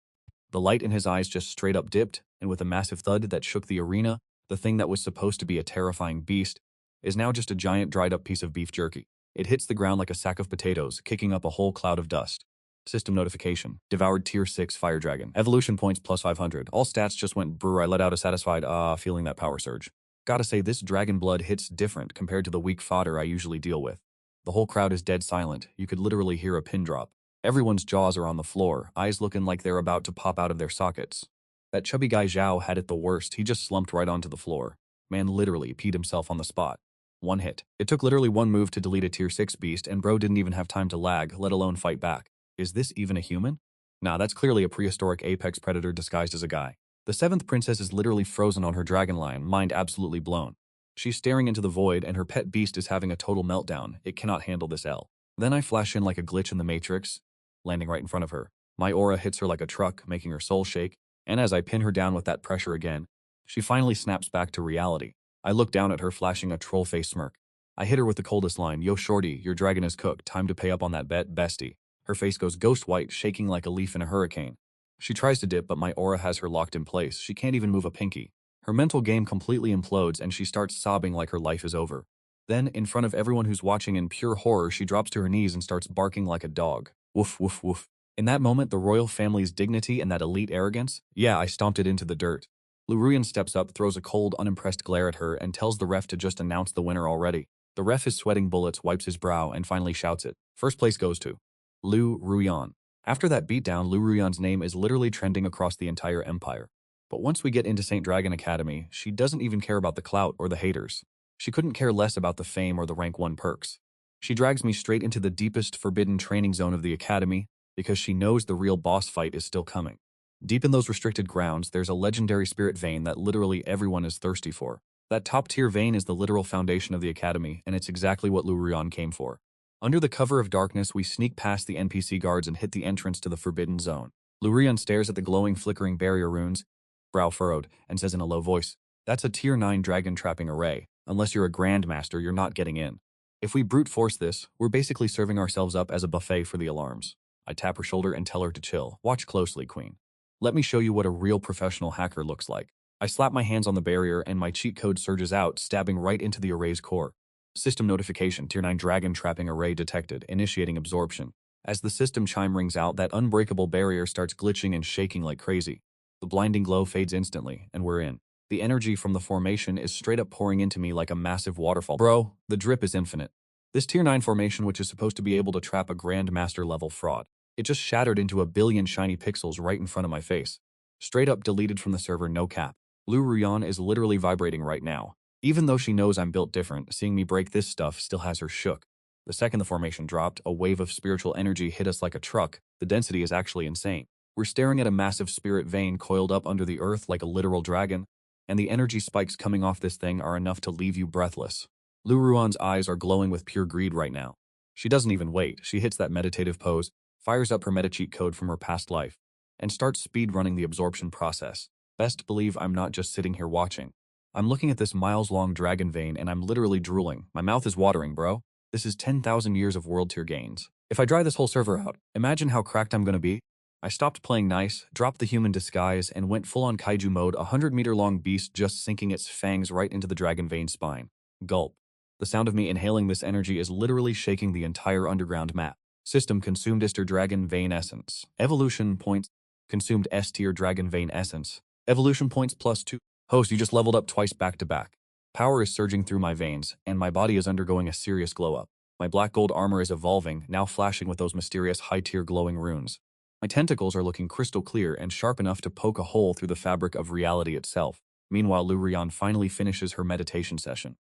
The light in his eyes just straight up dipped, and with a massive thud that shook the arena, the thing that was supposed to be a terrifying beast is now just a giant dried-up piece of beef jerky. It hits the ground like a sack of potatoes, kicking up a whole cloud of dust. System notification. Devoured tier 6 fire dragon. Evolution points plus 500. All stats just went brr. I let out a satisfied feeling that power surge. Gotta say, this dragon blood hits different compared to the weak fodder I usually deal with. The whole crowd is dead silent. You could literally hear a pin drop. Everyone's jaws are on the floor, eyes looking like they're about to pop out of their sockets. That chubby guy Zhao had it the worst. He just slumped right onto the floor. Man literally peed himself on the spot. One hit. It took literally one move to delete a tier 6 beast, and bro didn't even have time to lag, let alone fight back. Is this even a human? Nah, that's clearly a prehistoric apex predator disguised as a guy. The seventh princess is literally frozen on her dragon lion, mind absolutely blown. She's staring into the void, and her pet beast is having a total meltdown. It cannot handle this L. Then I flash in like a glitch in the Matrix, landing right in front of her. My aura hits her like a truck, making her soul shake, and as I pin her down with that pressure again, she finally snaps back to reality. I look down at her, flashing a troll face smirk. I hit her with the coldest line, Yo shorty, your dragon is cooked, time to pay up on that bet, bestie. Her face goes ghost white, shaking like a leaf in a hurricane. She tries to dip, but my aura has her locked in place. She can't even move a pinky. Her mental game completely implodes, and she starts sobbing like her life is over. Then, in front of everyone who's watching in pure horror, she drops to her knees and starts barking like a dog. Woof, woof, woof. In that moment, the royal family's dignity and that elite arrogance, yeah, I stomped it into the dirt. Lu Ruyan steps up, throws a cold, unimpressed glare at her, and tells the ref to just announce the winner already. The ref is sweating bullets, wipes his brow, and finally shouts it. First place goes to Lu Ruyan. After that beatdown, Lu Ruyan's name is literally trending across the entire empire. But once we get into St. Dragon Academy, she doesn't even care about the clout or the haters. She couldn't care less about the fame or the rank 1 perks. She drags me straight into the deepest forbidden training zone of the academy because she knows the real boss fight is still coming. Deep in those restricted grounds, there's a legendary spirit vein that literally everyone is thirsty for. That top-tier vein is the literal foundation of the academy, and it's exactly what Lu Ruyan came for. Under the cover of darkness, we sneak past the NPC guards and hit the entrance to the forbidden zone. Lu Ruyan stares at the glowing, flickering barrier runes, brow furrowed, and says in a low voice, "That's a tier 9 dragon trapping array. Unless you're a grandmaster, you're not getting in. If we brute force this, we're basically serving ourselves up as a buffet for the alarms." I tap her shoulder and tell her to chill. "Watch closely, Queen. Let me show you what a real professional hacker looks like." I slap my hands on the barrier and my cheat code surges out, stabbing right into the array's core. System notification, tier 9 dragon trapping array detected, initiating absorption. As the system chime rings out, that unbreakable barrier starts glitching and shaking like crazy. The blinding glow fades instantly, and we're in. The energy from the formation is straight up pouring into me like a massive waterfall. Bro, the drip is infinite. This tier 9 formation, which is supposed to be able to trap a grandmaster level fraud, it just shattered into a billion shiny pixels right in front of my face. Straight up deleted from the server, no cap. Lu Ruyan is literally vibrating right now. Even though she knows I'm built different, seeing me break this stuff still has her shook. The second the formation dropped, a wave of spiritual energy hit us like a truck. The density is actually insane. We're staring at a massive spirit vein coiled up under the earth like a literal dragon, and the energy spikes coming off this thing are enough to leave you breathless. Lu Ruan's eyes are glowing with pure greed right now. She doesn't even wait. She hits that meditative pose, fires up her meta cheat code from her past life, and starts speed running the absorption process. Best believe I'm not just sitting here watching. I'm looking at this miles-long dragon vein and I'm literally drooling. My mouth is watering, bro. This is 10,000 years of world tier gains. If I dry this whole server out, imagine how cracked I'm gonna be. I stopped playing nice, dropped the human disguise, and went full-on kaiju mode, a 100-meter-long beast just sinking its fangs right into the dragon vein spine. Gulp. The sound of me inhaling this energy is literally shaking the entire underground map. System consumed Ester Dragon Vein Essence. Evolution points. Consumed S-tier Dragon Vein Essence. Evolution points +2. Host, you just leveled up twice back to back. Power is surging through my veins, and my body is undergoing a serious glow-up. My black gold armor is evolving, now flashing with those mysterious high-tier glowing runes. My tentacles are looking crystal clear and sharp enough to poke a hole through the fabric of reality itself. Meanwhile, Lu Ruyan finally finishes her meditation session.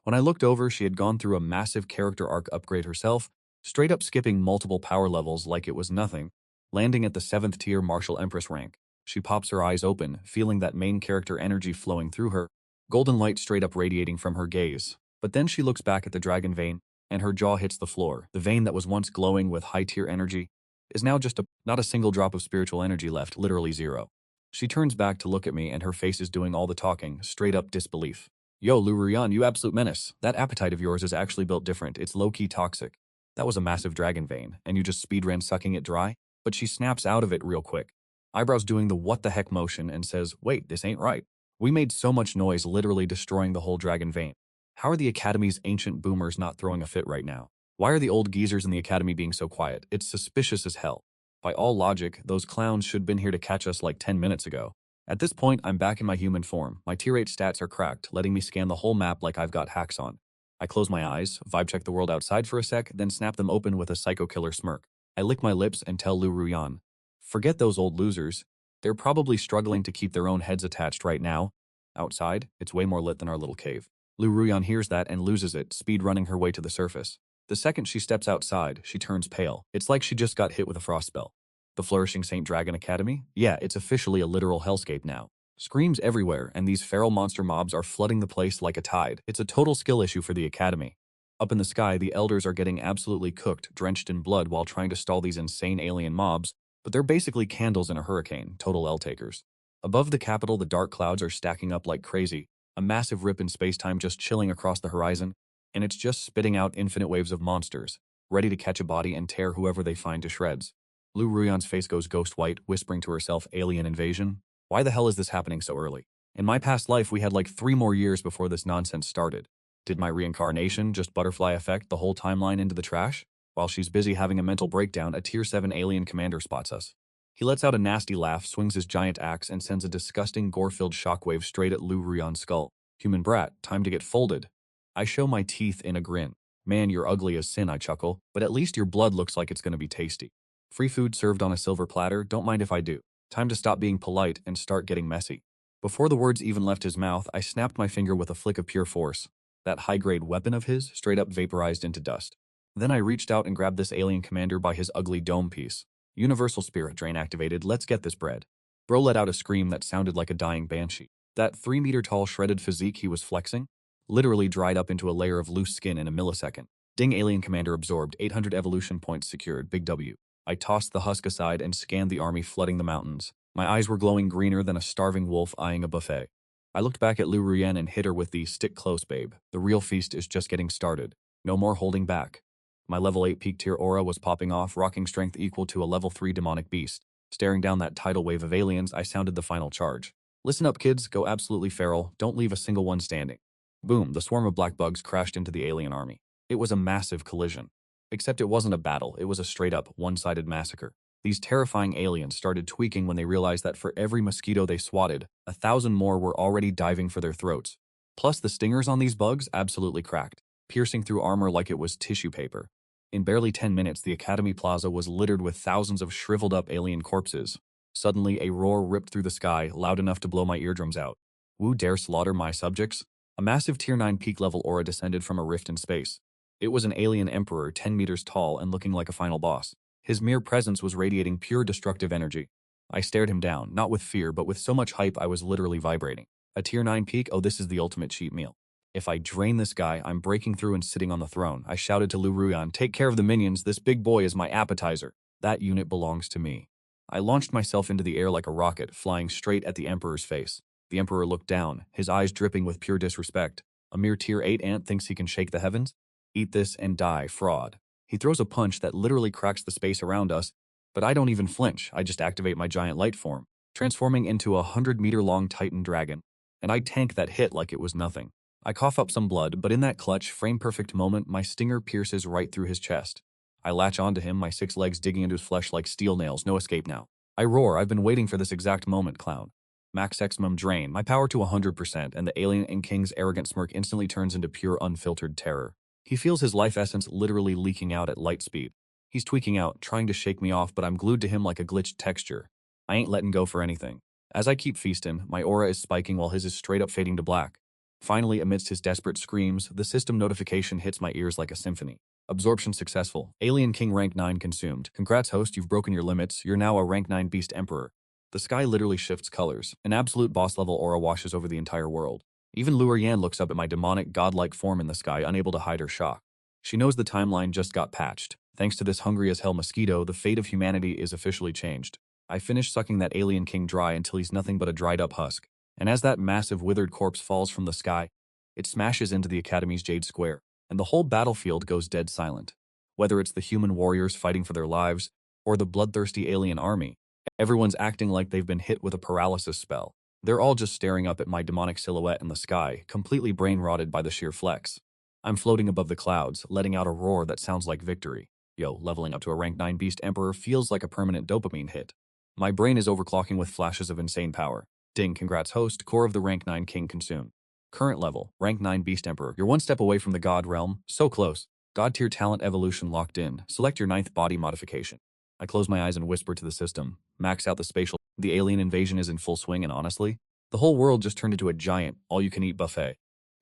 When I looked over, she had gone through a massive character arc upgrade herself, straight up skipping multiple power levels like it was nothing, landing at the 7th tier Martial Empress rank. She pops her eyes open, feeling that main character energy flowing through her, golden light straight up radiating from her gaze. But then she looks back at the dragon vein, and her jaw hits the floor. The vein that was once glowing with high-tier energy is now just not a single drop of spiritual energy left, literally zero. She turns back to look at me, and her face is doing all the talking, straight up disbelief. "Yo, Lu Ruyan, you absolute menace. That appetite of yours is actually built different. It's low-key toxic. That was a massive dragon vein, and you just speedran sucking it dry?" But she snaps out of it real quick, eyebrows doing the what the heck motion, and says, "Wait, this ain't right. We made so much noise, literally destroying the whole dragon vein. How are the Academy's ancient boomers not throwing a fit right now? Why are the old geezers in the Academy being so quiet? It's suspicious as hell. By all logic, those clowns should been here to catch us like 10 minutes ago." At this point, I'm back in my human form. My tier 8 stats are cracked, letting me scan the whole map like I've got hacks on. I close my eyes, vibe check the world outside for a sec, then snap them open with a psycho killer smirk. I lick my lips and tell Lu Ruyan, "Forget those old losers. They're probably struggling to keep their own heads attached right now. Outside, it's way more lit than our little cave." Lu Ruyan hears that and loses it, speed running her way to the surface. The second she steps outside, she turns pale. It's like she just got hit with a frost spell. The Flourishing Saint Dragon Academy? Yeah, it's officially a literal hellscape now. Screams everywhere, and these feral monster mobs are flooding the place like a tide. It's a total skill issue for the Academy. Up in the sky, the elders are getting absolutely cooked, drenched in blood while trying to stall these insane alien mobs, but they're basically candles in a hurricane, total L-takers. Above the capital, the dark clouds are stacking up like crazy, a massive rip in space-time just chilling across the horizon, and it's just spitting out infinite waves of monsters, ready to catch a body and tear whoever they find to shreds. Lu Ruyan's face goes ghost white, whispering to herself, "Alien invasion? Why the hell is this happening so early? In my past life, we had like 3 more years before this nonsense started. Did my reincarnation just butterfly effect the whole timeline into the trash?" While she's busy having a mental breakdown, a Tier 7 alien commander spots us. He lets out a nasty laugh, swings his giant axe, and sends a disgusting gore-filled shockwave straight at Lu Ruyan's skull. "Human brat, time to get folded." I show my teeth in a grin. "Man, you're ugly as sin," I chuckle, "but at least your blood looks like it's gonna be tasty. Free food served on a silver platter, don't mind if I do. Time to stop being polite and start getting messy." Before the words even left his mouth, I snapped my finger with a flick of pure force. That high-grade weapon of his straight up vaporized into dust. Then I reached out and grabbed this alien commander by his ugly dome piece. Universal spirit drain activated, let's get this bread. Bro let out a scream that sounded like a dying banshee. That 3-meter tall shredded physique he was flexing literally dried up into a layer of loose skin in a millisecond. Ding, alien commander absorbed, 800 evolution points secured, big W. I tossed the husk aside and scanned the army flooding the mountains. My eyes were glowing greener than a starving wolf eyeing a buffet. I looked back at Lu Ruyen and hit her with the stick close, babe. The real feast is just getting started. No more holding back. My level 8 peak tier aura was popping off, rocking strength equal to a level 3 demonic beast. Staring down that tidal wave of aliens, I sounded the final charge. Listen up, kids, go absolutely feral, don't leave a single one standing. Boom, the swarm of black bugs crashed into the alien army. It was a massive collision. Except it wasn't a battle, it was a straight-up, one-sided massacre. These terrifying aliens started tweaking when they realized that for every mosquito they swatted, 1,000 more were already diving for their throats. Plus, the stingers on these bugs absolutely cracked, piercing through armor like it was tissue paper. In barely 10 minutes, the Academy Plaza was littered with thousands of shriveled-up alien corpses. Suddenly, a roar ripped through the sky, loud enough to blow my eardrums out. Who dare slaughter my subjects? A massive Tier 9 peak-level aura descended from a rift in space. It was an alien emperor 10 meters tall and looking like a final boss. His mere presence was radiating pure destructive energy. I stared him down, not with fear, but with so much hype I was literally vibrating. A Tier 9 peak? Oh, this is the ultimate cheat meal. If I drain this guy, I'm breaking through and sitting on the throne. I shouted to Lu Ruyan, take care of the minions, this big boy is my appetizer. That unit belongs to me. I launched myself into the air like a rocket, flying straight at the Emperor's face. The Emperor looked down, his eyes dripping with pure disrespect. A mere Tier 8 ant thinks he can shake the heavens? Eat this and die, fraud. He throws a punch that literally cracks the space around us, but I don't even flinch. I just activate my giant light form, transforming into a 100-meter-long Titan dragon, and I tank that hit like it was nothing. I cough up some blood, but in that clutch, frame-perfect moment, my stinger pierces right through his chest. I latch onto him, my 6 legs digging into his flesh like steel nails, no escape now. I roar, I've been waiting for this exact moment, clown. Max Xmum drain, my power to 100%, and the alien and king's arrogant smirk instantly turns into pure unfiltered terror. He feels his life essence literally leaking out at light speed. He's tweaking out, trying to shake me off, but I'm glued to him like a glitched texture. I ain't letting go for anything. As I keep feasting, my aura is spiking while his is straight up fading to black. Finally, amidst his desperate screams, the system notification hits my ears like a symphony. Absorption successful. Alien King rank 9 consumed. Congrats host, you've broken your limits. You're now a rank 9 beast emperor. The sky literally shifts colors. An absolute boss-level aura washes over the entire world. Even Luer Yan looks up at my demonic, godlike form in the sky, unable to hide her shock. She knows the timeline just got patched. Thanks to this hungry-as-hell mosquito, the fate of humanity is officially changed. I finish sucking that alien king dry until he's nothing but a dried-up husk. And as that massive withered corpse falls from the sky, it smashes into the Academy's Jade Square, and the whole battlefield goes dead silent. Whether it's the human warriors fighting for their lives, or the bloodthirsty alien army, everyone's acting like they've been hit with a paralysis spell. They're all just staring up at my demonic silhouette in the sky, completely brain-rotted by the sheer flex. I'm floating above the clouds, letting out a roar that sounds like victory. Yo, leveling up to a rank 9 Beast Emperor feels like a permanent dopamine hit. My brain is overclocking with flashes of insane power. Ding, congrats host, core of the rank 9 king consumed. Current level, rank 9 Beast Emperor. You're one step away from the God realm, so close. God tier talent evolution locked in. Select your 9th body modification. I close my eyes and whisper to the system. Max out the spatial. The alien invasion is in full swing, and honestly, the whole world just turned into a giant, all-you-can-eat buffet.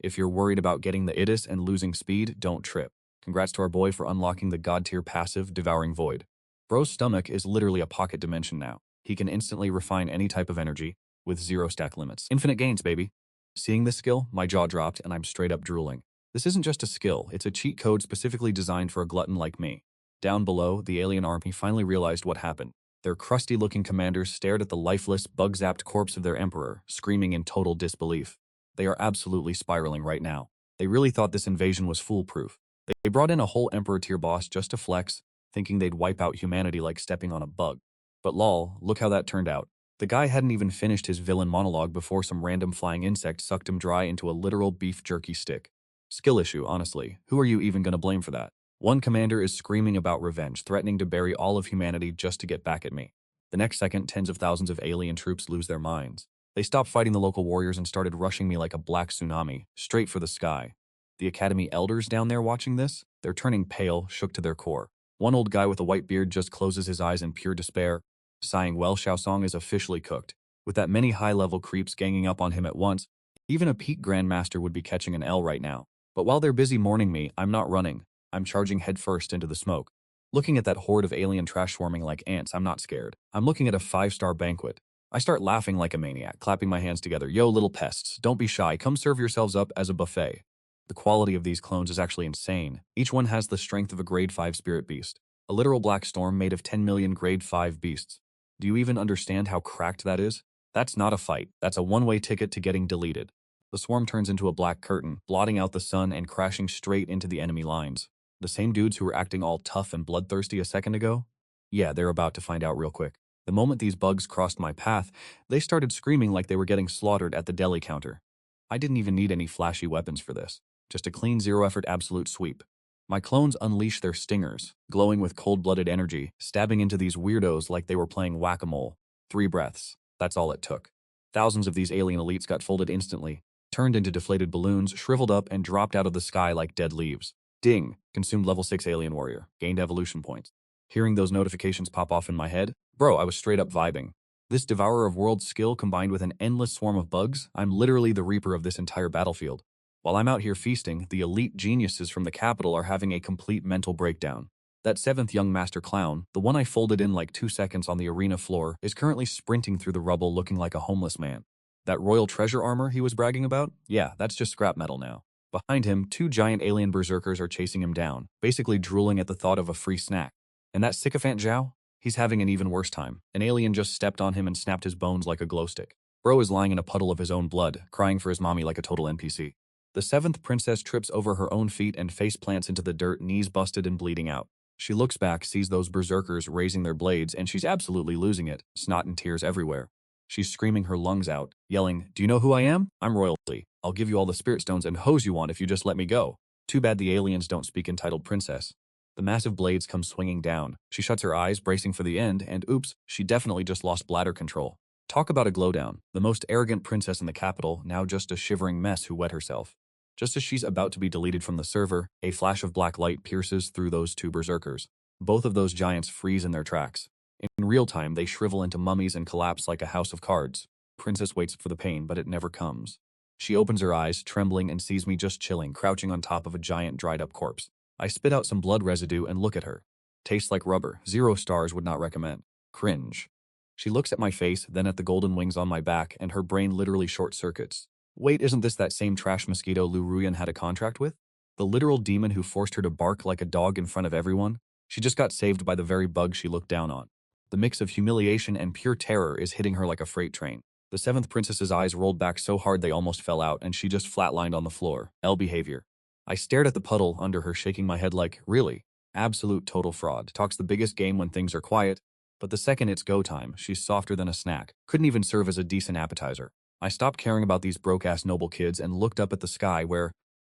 If you're worried about getting the itis and losing speed, don't trip. Congrats to our boy for unlocking the God tier passive, Devouring Void. Bro's stomach is literally a pocket dimension now. He can instantly refine any type of energy, with 0 stack limits. Infinite gains, baby. Seeing this skill, my jaw dropped and I'm straight up drooling. This isn't just a skill, it's a cheat code specifically designed for a glutton like me. Down below, the alien army finally realized what happened. Their crusty-looking commanders stared at the lifeless, bug-zapped corpse of their emperor, screaming in total disbelief. They are absolutely spiraling right now. They really thought this invasion was foolproof. They brought in a whole emperor-tier boss just to flex, thinking they'd wipe out humanity like stepping on a bug. But lol, look how that turned out. The guy hadn't even finished his villain monologue before some random flying insect sucked him dry into a literal beef jerky stick. Skill issue, honestly. Who are you even gonna blame for that? One commander is screaming about revenge, threatening to bury all of humanity just to get back at me. The next second, tens of thousands of alien troops lose their minds. They stopped fighting the local warriors and started rushing me like a black tsunami, straight for the sky. The Academy elders down there watching this, they're turning pale, shook to their core. One old guy with a white beard just closes his eyes in pure despair, sighing, well, Shaosong is officially cooked. With that many high-level creeps ganging up on him at once, even a peak grandmaster would be catching an L right now. But while they're busy mourning me, I'm not running. I'm charging headfirst into the smoke. Looking at that horde of alien trash swarming like ants, I'm not scared. I'm looking at a 5-star banquet. I start laughing like a maniac, clapping my hands together. Yo, little pests, don't be shy. Come serve yourselves up as a buffet. The quality of these clones is actually insane. Each one has the strength of a grade 5 spirit beast. A literal black storm made of 10 million grade 5 beasts. Do you even understand how cracked that is? That's not a fight. That's a one-way ticket to getting deleted. The swarm turns into a black curtain, blotting out the sun and crashing straight into the enemy lines. The same dudes who were acting all tough and bloodthirsty a second ago? Yeah, they're about to find out real quick. The moment these bugs crossed my path, they started screaming like they were getting slaughtered at the deli counter. I didn't even need any flashy weapons for this. Just a clean zero-effort absolute sweep. My clones unleashed their stingers, glowing with cold-blooded energy, stabbing into these weirdos like they were playing whack-a-mole. 3 breaths. That's all it took. Thousands of these alien elites got folded instantly, turned into deflated balloons, shriveled up, and dropped out of the sky like dead leaves. Ding! Consumed level 6 alien warrior. Gained evolution points. Hearing those notifications pop off in my head, bro, I was straight up vibing. This Devourer of Worlds skill combined with an endless swarm of bugs, I'm literally the reaper of this entire battlefield. While I'm out here feasting, the elite geniuses from the capital are having a complete mental breakdown. That 7th young master clown, the one I folded in like 2 seconds on the arena floor, is currently sprinting through the rubble looking like a homeless man. That royal treasure armor he was bragging about? Yeah, that's just scrap metal now. Behind him, 2 giant alien berserkers are chasing him down, basically drooling at the thought of a free snack. And that sycophant Zhao? He's having an even worse time. An alien just stepped on him and snapped his bones like a glow stick. Bro is lying in a puddle of his own blood, crying for his mommy like a total NPC. The 7th princess trips over her own feet and face plants into the dirt, knees busted and bleeding out. She looks back, sees those berserkers raising their blades, and she's absolutely losing it, snot and tears everywhere. She's screaming her lungs out, yelling, "Do you know who I am? I'm royalty. I'll give you all the spirit stones and hose you want if you just let me go." Too bad the aliens don't speak entitled princess. The massive blades come swinging down. She shuts her eyes, bracing for the end, and oops, she definitely just lost bladder control. Talk about a glowdown. The most arrogant princess in the capital, now just a shivering mess who wet herself. Just as she's about to be deleted from the server, a flash of black light pierces through those 2 berserkers. Both of those giants freeze in their tracks. In real time, they shrivel into mummies and collapse like a house of cards. Princess waits for the pain, but it never comes. She opens her eyes, trembling, and sees me just chilling, crouching on top of a giant dried-up corpse. I spit out some blood residue and look at her. Tastes like rubber. 0 stars, would not recommend. Cringe. She looks at my face, then at the golden wings on my back, and her brain literally short-circuits. Wait, isn't this that same trash mosquito Lu Ruyan had a contract with? The literal demon who forced her to bark like a dog in front of everyone? She just got saved by the very bug she looked down on. The mix of humiliation and pure terror is hitting her like a freight train. The 7th princess's eyes rolled back so hard they almost fell out, and she just flatlined on the floor. L behavior. I stared at the puddle under her, shaking my head like, really? Absolute total fraud. Talks the biggest game when things are quiet. But the second it's go time, she's softer than a snack. Couldn't even serve as a decent appetizer. I stopped caring about these broke-ass noble kids and looked up at the sky where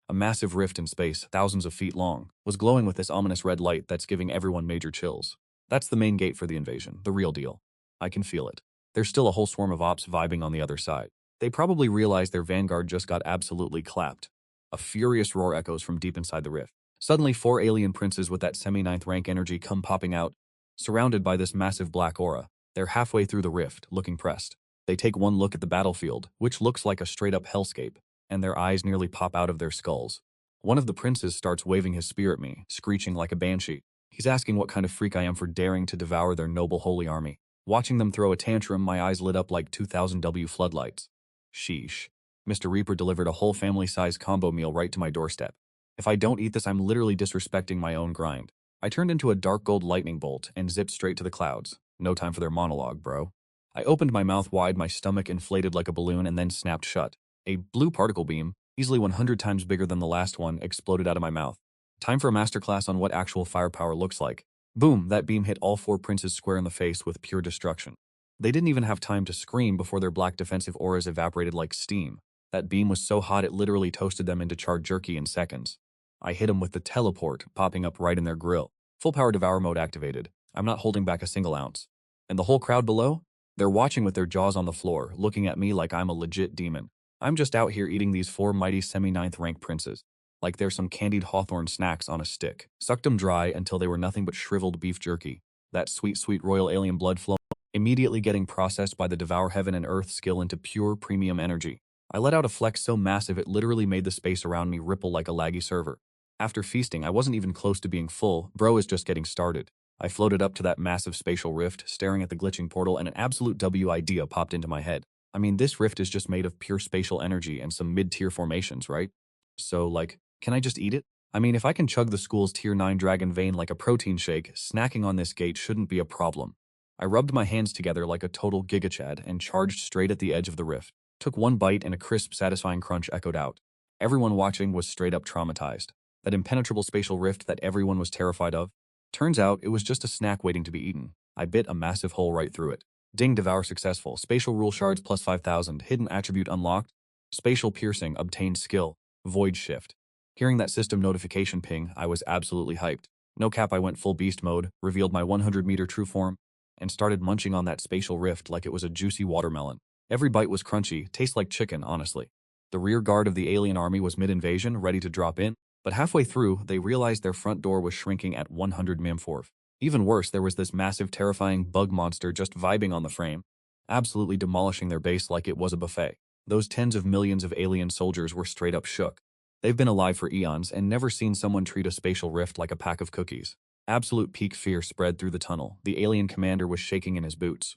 a massive rift in space, thousands of feet long, was glowing with this ominous red light that's giving everyone major chills. That's the main gate for the invasion, the real deal. I can feel it. There's still a whole swarm of ops vibing on the other side. They probably realize their vanguard just got absolutely clapped. A furious roar echoes from deep inside the rift. Suddenly 4 alien princes with that semi-9th rank energy come popping out, surrounded by this massive black aura. They're halfway through the rift, looking pressed. They take one look at the battlefield, which looks like a straight-up hellscape, and their eyes nearly pop out of their skulls. One of the princes starts waving his spear at me, screeching like a banshee. He's asking what kind of freak I am for daring to devour their noble holy army. Watching them throw a tantrum, my eyes lit up like 2000 W floodlights. Sheesh. Mr. Reaper delivered a whole family-sized combo meal right to my doorstep. If I don't eat this, I'm literally disrespecting my own grind. I turned into a dark gold lightning bolt and zipped straight to the clouds. No time for their monologue, bro. I opened my mouth wide, my stomach inflated like a balloon, and then snapped shut. A blue particle beam, easily 100 times bigger than the last one, exploded out of my mouth. Time for a masterclass on what actual firepower looks like. Boom, that beam hit all 4 princes square in the face with pure destruction. They didn't even have time to scream before their black defensive auras evaporated like steam. That beam was so hot it literally toasted them into charred jerky in seconds. I hit them with the teleport, popping up right in their grill. Full power devour mode activated. I'm not holding back a single ounce. And the whole crowd below? They're watching with their jaws on the floor, looking at me like I'm a legit demon. I'm just out here eating these 4 mighty semi-9th rank princes. Like they're some candied hawthorn snacks on a stick. Sucked them dry until they were nothing but shriveled beef jerky. That sweet, sweet royal alien blood flow, immediately getting processed by the Devour Heaven and Earth skill into pure premium energy. I let out a flex so massive it literally made the space around me ripple like a laggy server. After feasting, I wasn't even close to being full. Bro is just getting started. I floated up to that massive spatial rift, staring at the glitching portal, and an absolute W idea popped into my head. I mean, this rift is just made of pure spatial energy and some mid-tier formations, right? So, like, can I just eat it? I mean, if I can chug the school's tier 9 dragon vein like a protein shake, snacking on this gate shouldn't be a problem. I rubbed my hands together like a total gigachad and charged straight at the edge of the rift. Took one bite and a crisp, satisfying crunch echoed out. Everyone watching was straight up traumatized. That impenetrable spatial rift that everyone was terrified of. Turns out it was just a snack waiting to be eaten. I bit a massive hole right through it. Ding, devour successful. Spatial rule shards plus 5,000. Hidden attribute unlocked. Spatial piercing obtained skill. Void shift. Hearing that system notification ping, I was absolutely hyped. No cap, I went full beast mode, revealed my 100-meter true form, and started munching on that spatial rift like it was a juicy watermelon. Every bite was crunchy, tastes like chicken, honestly. The rear guard of the alien army was mid-invasion, ready to drop in, but halfway through, they realized their front door was shrinking at 100 mim4. Even worse, there was this massive, terrifying bug monster just vibing on the frame, absolutely demolishing their base like it was a buffet. Those tens of millions of alien soldiers were straight up shook. They've been alive for eons and never seen someone treat a spatial rift like a pack of cookies. Absolute peak fear spread through the tunnel. The alien commander was shaking in his boots.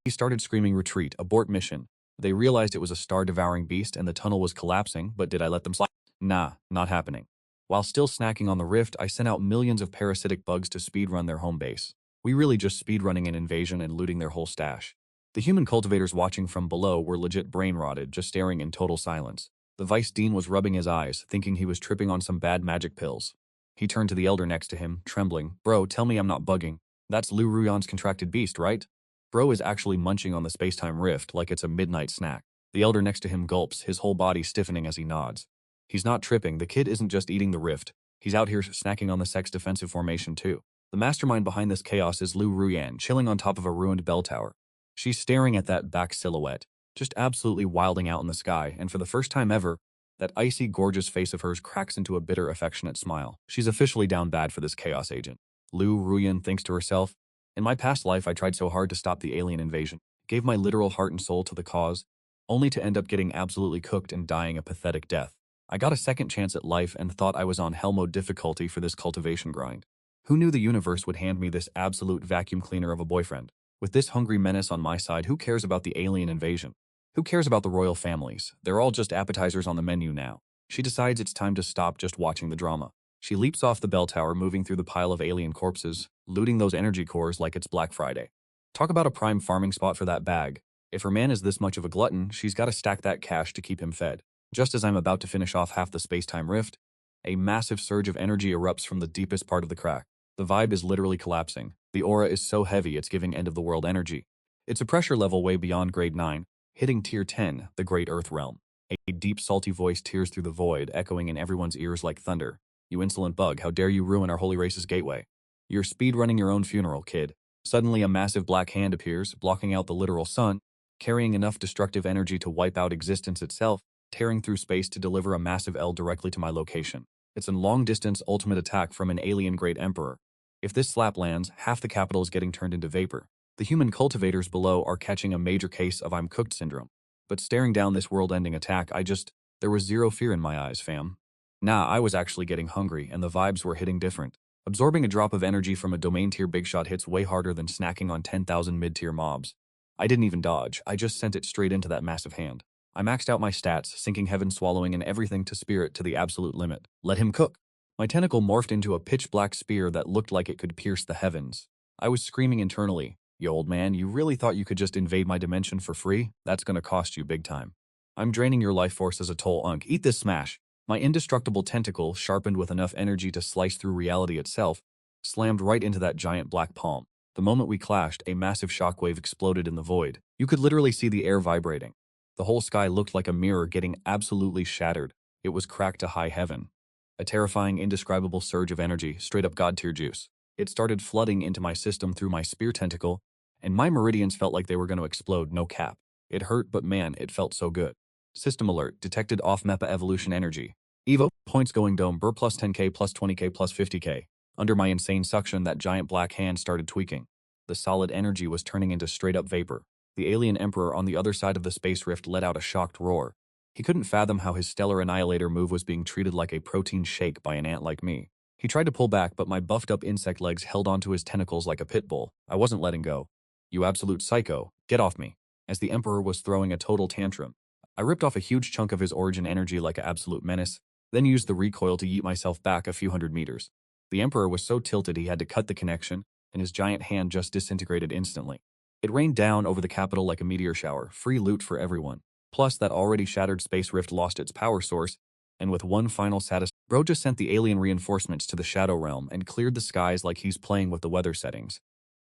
He started screaming, "Retreat, abort mission." They realized it was a star-devouring beast and the tunnel was collapsing, but did I let them slide? Nah, not happening. While still snacking on the rift, I sent out millions of parasitic bugs to speedrun their home base. We really just speedrunning an invasion and looting their whole stash. The human cultivators watching from below were legit brain-rotted, just staring in total silence. The Vice Dean was rubbing his eyes, thinking he was tripping on some bad magic pills. He turned to the elder next to him, trembling. "Bro, tell me I'm not bugging. That's Lu Ruyan's contracted beast, right?" Bro is actually munching on the space-time rift like it's a midnight snack. The elder next to him gulps, his whole body stiffening as he nods. He's not tripping. The kid isn't just eating the rift. He's out here snacking on the sex defensive formation too. The mastermind behind this chaos is Lu Ruyan, chilling on top of a ruined bell tower. She's staring at that back silhouette, just absolutely wilding out in the sky, and for the first time ever, that icy, gorgeous face of hers cracks into a bitter, affectionate smile. She's officially down bad for this chaos agent. Lu Ruyan thinks to herself, "In my past life, I tried so hard to stop the alien invasion, gave my literal heart and soul to the cause, only to end up getting absolutely cooked and dying a pathetic death. I got a second chance at life and thought I was on hell mode difficulty for this cultivation grind. Who knew the universe would hand me this absolute vacuum cleaner of a boyfriend? With this hungry menace on my side, who cares about the alien invasion? Who cares about the royal families? They're all just appetizers on the menu now." She decides it's time to stop just watching the drama. She leaps off the bell tower, moving through the pile of alien corpses, looting those energy cores like it's Black Friday. Talk about a prime farming spot for that bag. If her man is this much of a glutton, she's got to stack that cash to keep him fed. Just as I'm about to finish off half the space-time rift, a massive surge of energy erupts from the deepest part of the crack. The vibe is literally collapsing. The aura is so heavy it's giving end-of-the-world energy. It's a pressure level way beyond grade 9, hitting tier 10, the Great Earth Realm. A deep, salty voice tears through the void, echoing in everyone's ears like thunder. "You insolent bug, how dare you ruin our holy race's gateway? You're speed-running your own funeral, kid." Suddenly, a massive black hand appears, blocking out the literal sun, carrying enough destructive energy to wipe out existence itself, tearing through space to deliver a massive L directly to my location. It's a long-distance ultimate attack from an alien Great Emperor. If this slap lands, half the capital is getting turned into vapor. The human cultivators below are catching a major case of "I'm cooked" syndrome. But staring down this world-ending attack, there was zero fear in my eyes, fam. Nah, I was actually getting hungry, and the vibes were hitting different. Absorbing a drop of energy from a domain-tier big shot hits way harder than snacking on 10,000 mid-tier mobs. I didn't even dodge, I just sent it straight into that massive hand. I maxed out my stats, sinking heaven, swallowing and everything to spirit to the absolute limit. Let him cook. My tentacle morphed into a pitch-black spear that looked like it could pierce the heavens. I was screaming internally, "Yo, old man, you really thought you could just invade my dimension for free? That's gonna cost you big time. I'm draining your life force as a toll unk. Eat this smash." My indestructible tentacle, sharpened with enough energy to slice through reality itself, slammed right into that giant black palm. The moment we clashed, a massive shockwave exploded in the void. You could literally see the air vibrating. The whole sky looked like a mirror getting absolutely shattered. It was cracked to high heaven. A terrifying, indescribable surge of energy, straight up god-tier juice. It started flooding into my system through my spear tentacle, and my meridians felt like they were going to explode, no cap. It hurt, but man, it felt so good. System alert, detected off-mappa evolution energy. Evo, points going dome, burr plus 10k plus 20k plus 50k. Under my insane suction, that giant black hand started tweaking. The solid energy was turning into straight-up vapor. The alien emperor on the other side of the space rift let out a shocked roar. He couldn't fathom how his stellar annihilator move was being treated like a protein shake by an ant like me. He tried to pull back, but my buffed-up insect legs held onto his tentacles like a pit bull. I wasn't letting go. "You absolute psycho, get off me." As the Emperor was throwing a total tantrum, I ripped off a huge chunk of his origin energy like an absolute menace, then used the recoil to yeet myself back a few hundred meters. The Emperor was so tilted he had to cut the connection, and his giant hand just disintegrated instantly. It rained down over the capital like a meteor shower, free loot for everyone. Plus, that already shattered space rift lost its power source, and with one final Bro just sent the alien reinforcements to the Shadow Realm and cleared the skies like he's playing with the weather settings.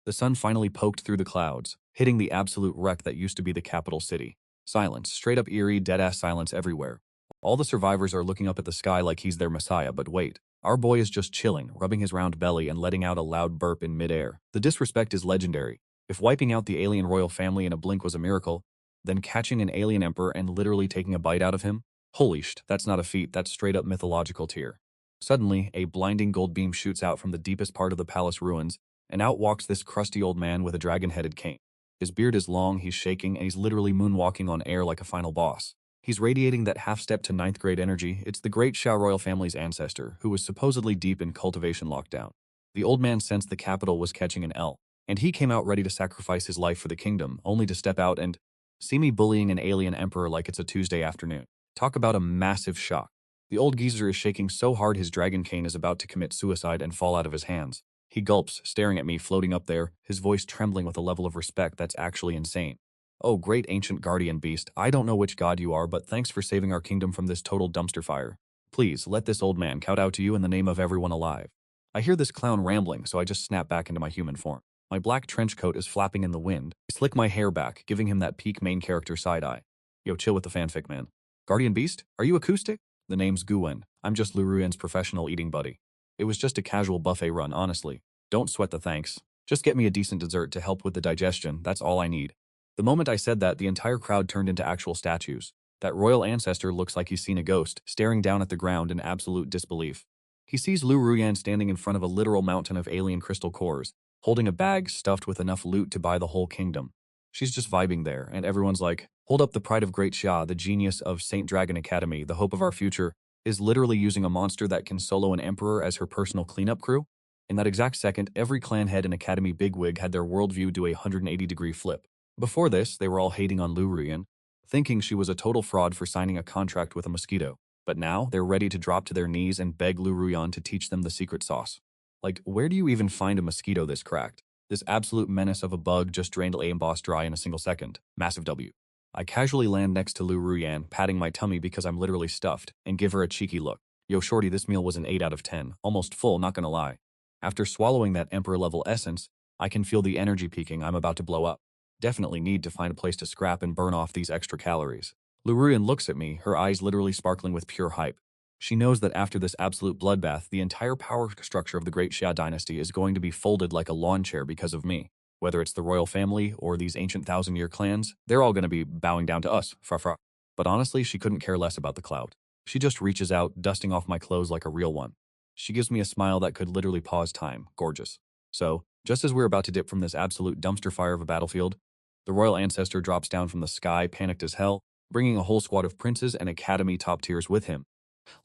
The sun finally poked through the clouds, hitting the absolute wreck that used to be the capital city. Silence, straight up eerie, dead-ass silence everywhere. All the survivors are looking up at the sky like he's their messiah, but wait. Our boy is just chilling, rubbing his round belly and letting out a loud burp in midair. The disrespect is legendary. If wiping out the alien royal family in a blink was a miracle, then catching an alien emperor and literally taking a bite out of him? Holy sh! That's not a feat, that's straight up mythological tier. Suddenly, a blinding gold beam shoots out from the deepest part of the palace ruins, and out walks this crusty old man with a dragon-headed cane. His beard is long, he's shaking, and he's literally moonwalking on air like a final boss. He's radiating that half-step to ninth grade energy. It's the great Xiao royal family's ancestor, who was supposedly deep in cultivation lockdown. The old man sensed the capital was catching an L, and he came out ready to sacrifice his life for the kingdom, only to step out and see me bullying an alien emperor like it's a Tuesday afternoon. Talk about a massive shock. The old geezer is shaking so hard his dragon cane is about to commit suicide and fall out of his hands. He gulps, staring at me floating up there, his voice trembling with a level of respect that's actually insane. "Oh, great ancient guardian beast, I don't know which god you are, but thanks for saving our kingdom from this total dumpster fire. Please, let this old man kowtow to you in the name of everyone alive." I hear this clown rambling, so I just snap back into my human form. My black trench coat is flapping in the wind. I slick my hair back, giving him that peak main character side-eye. "Yo, chill with the fanfic, man. Guardian beast? Are you acoustic?" "The name's Guwen. I'm just Luruyan's professional eating buddy. It was just a casual buffet run, honestly. Don't sweat the thanks. Just get me a decent dessert to help with the digestion, that's all I need." The moment I said that, the entire crowd turned into actual statues. That royal ancestor looks like he's seen a ghost, staring down at the ground in absolute disbelief. He sees Lu Ruyan standing in front of a literal mountain of alien crystal cores, holding a bag stuffed with enough loot to buy the whole kingdom. She's just vibing there, and everyone's like, "Hold up, the pride of Great Xia, the genius of Saint Dragon Academy, the hope of our future, is literally using a monster that can solo an emperor as her personal cleanup crew?" In that exact second, every clan head and academy bigwig had their worldview do a 180-degree flip. Before this, they were all hating on Lu Ruyan, thinking she was a total fraud for signing a contract with a Mosquito. But now, they're ready to drop to their knees and beg Lu Ruyan to teach them the secret sauce. Like, where do you even find a Mosquito this cracked? This absolute menace of a bug just drained aim boss dry in a single second. Massive W. I casually land next to Lu Ruyan, patting my tummy because I'm literally stuffed, and give her a cheeky look. "Yo, shorty, this meal was an 8 out of 10. Almost full, not gonna lie." After swallowing that emperor-level essence, I can feel the energy peaking. I'm about to blow up. Definitely need to find a place to scrap and burn off these extra calories. Lu Ruyan looks at me, her eyes literally sparkling with pure hype. She knows that after this absolute bloodbath, the entire power structure of the Great Xia dynasty is going to be folded like a lawn chair because of me. Whether it's the royal family or these ancient thousand-year clans, they're all going to be bowing down to us, fra. But honestly, she couldn't care less about the clout. She just reaches out, dusting off my clothes like a real one. She gives me a smile that could literally pause time. Gorgeous. So, just as we're about to dip from this absolute dumpster fire of a battlefield, the royal ancestor drops down from the sky, panicked as hell, bringing a whole squad of princes and academy top tiers with him,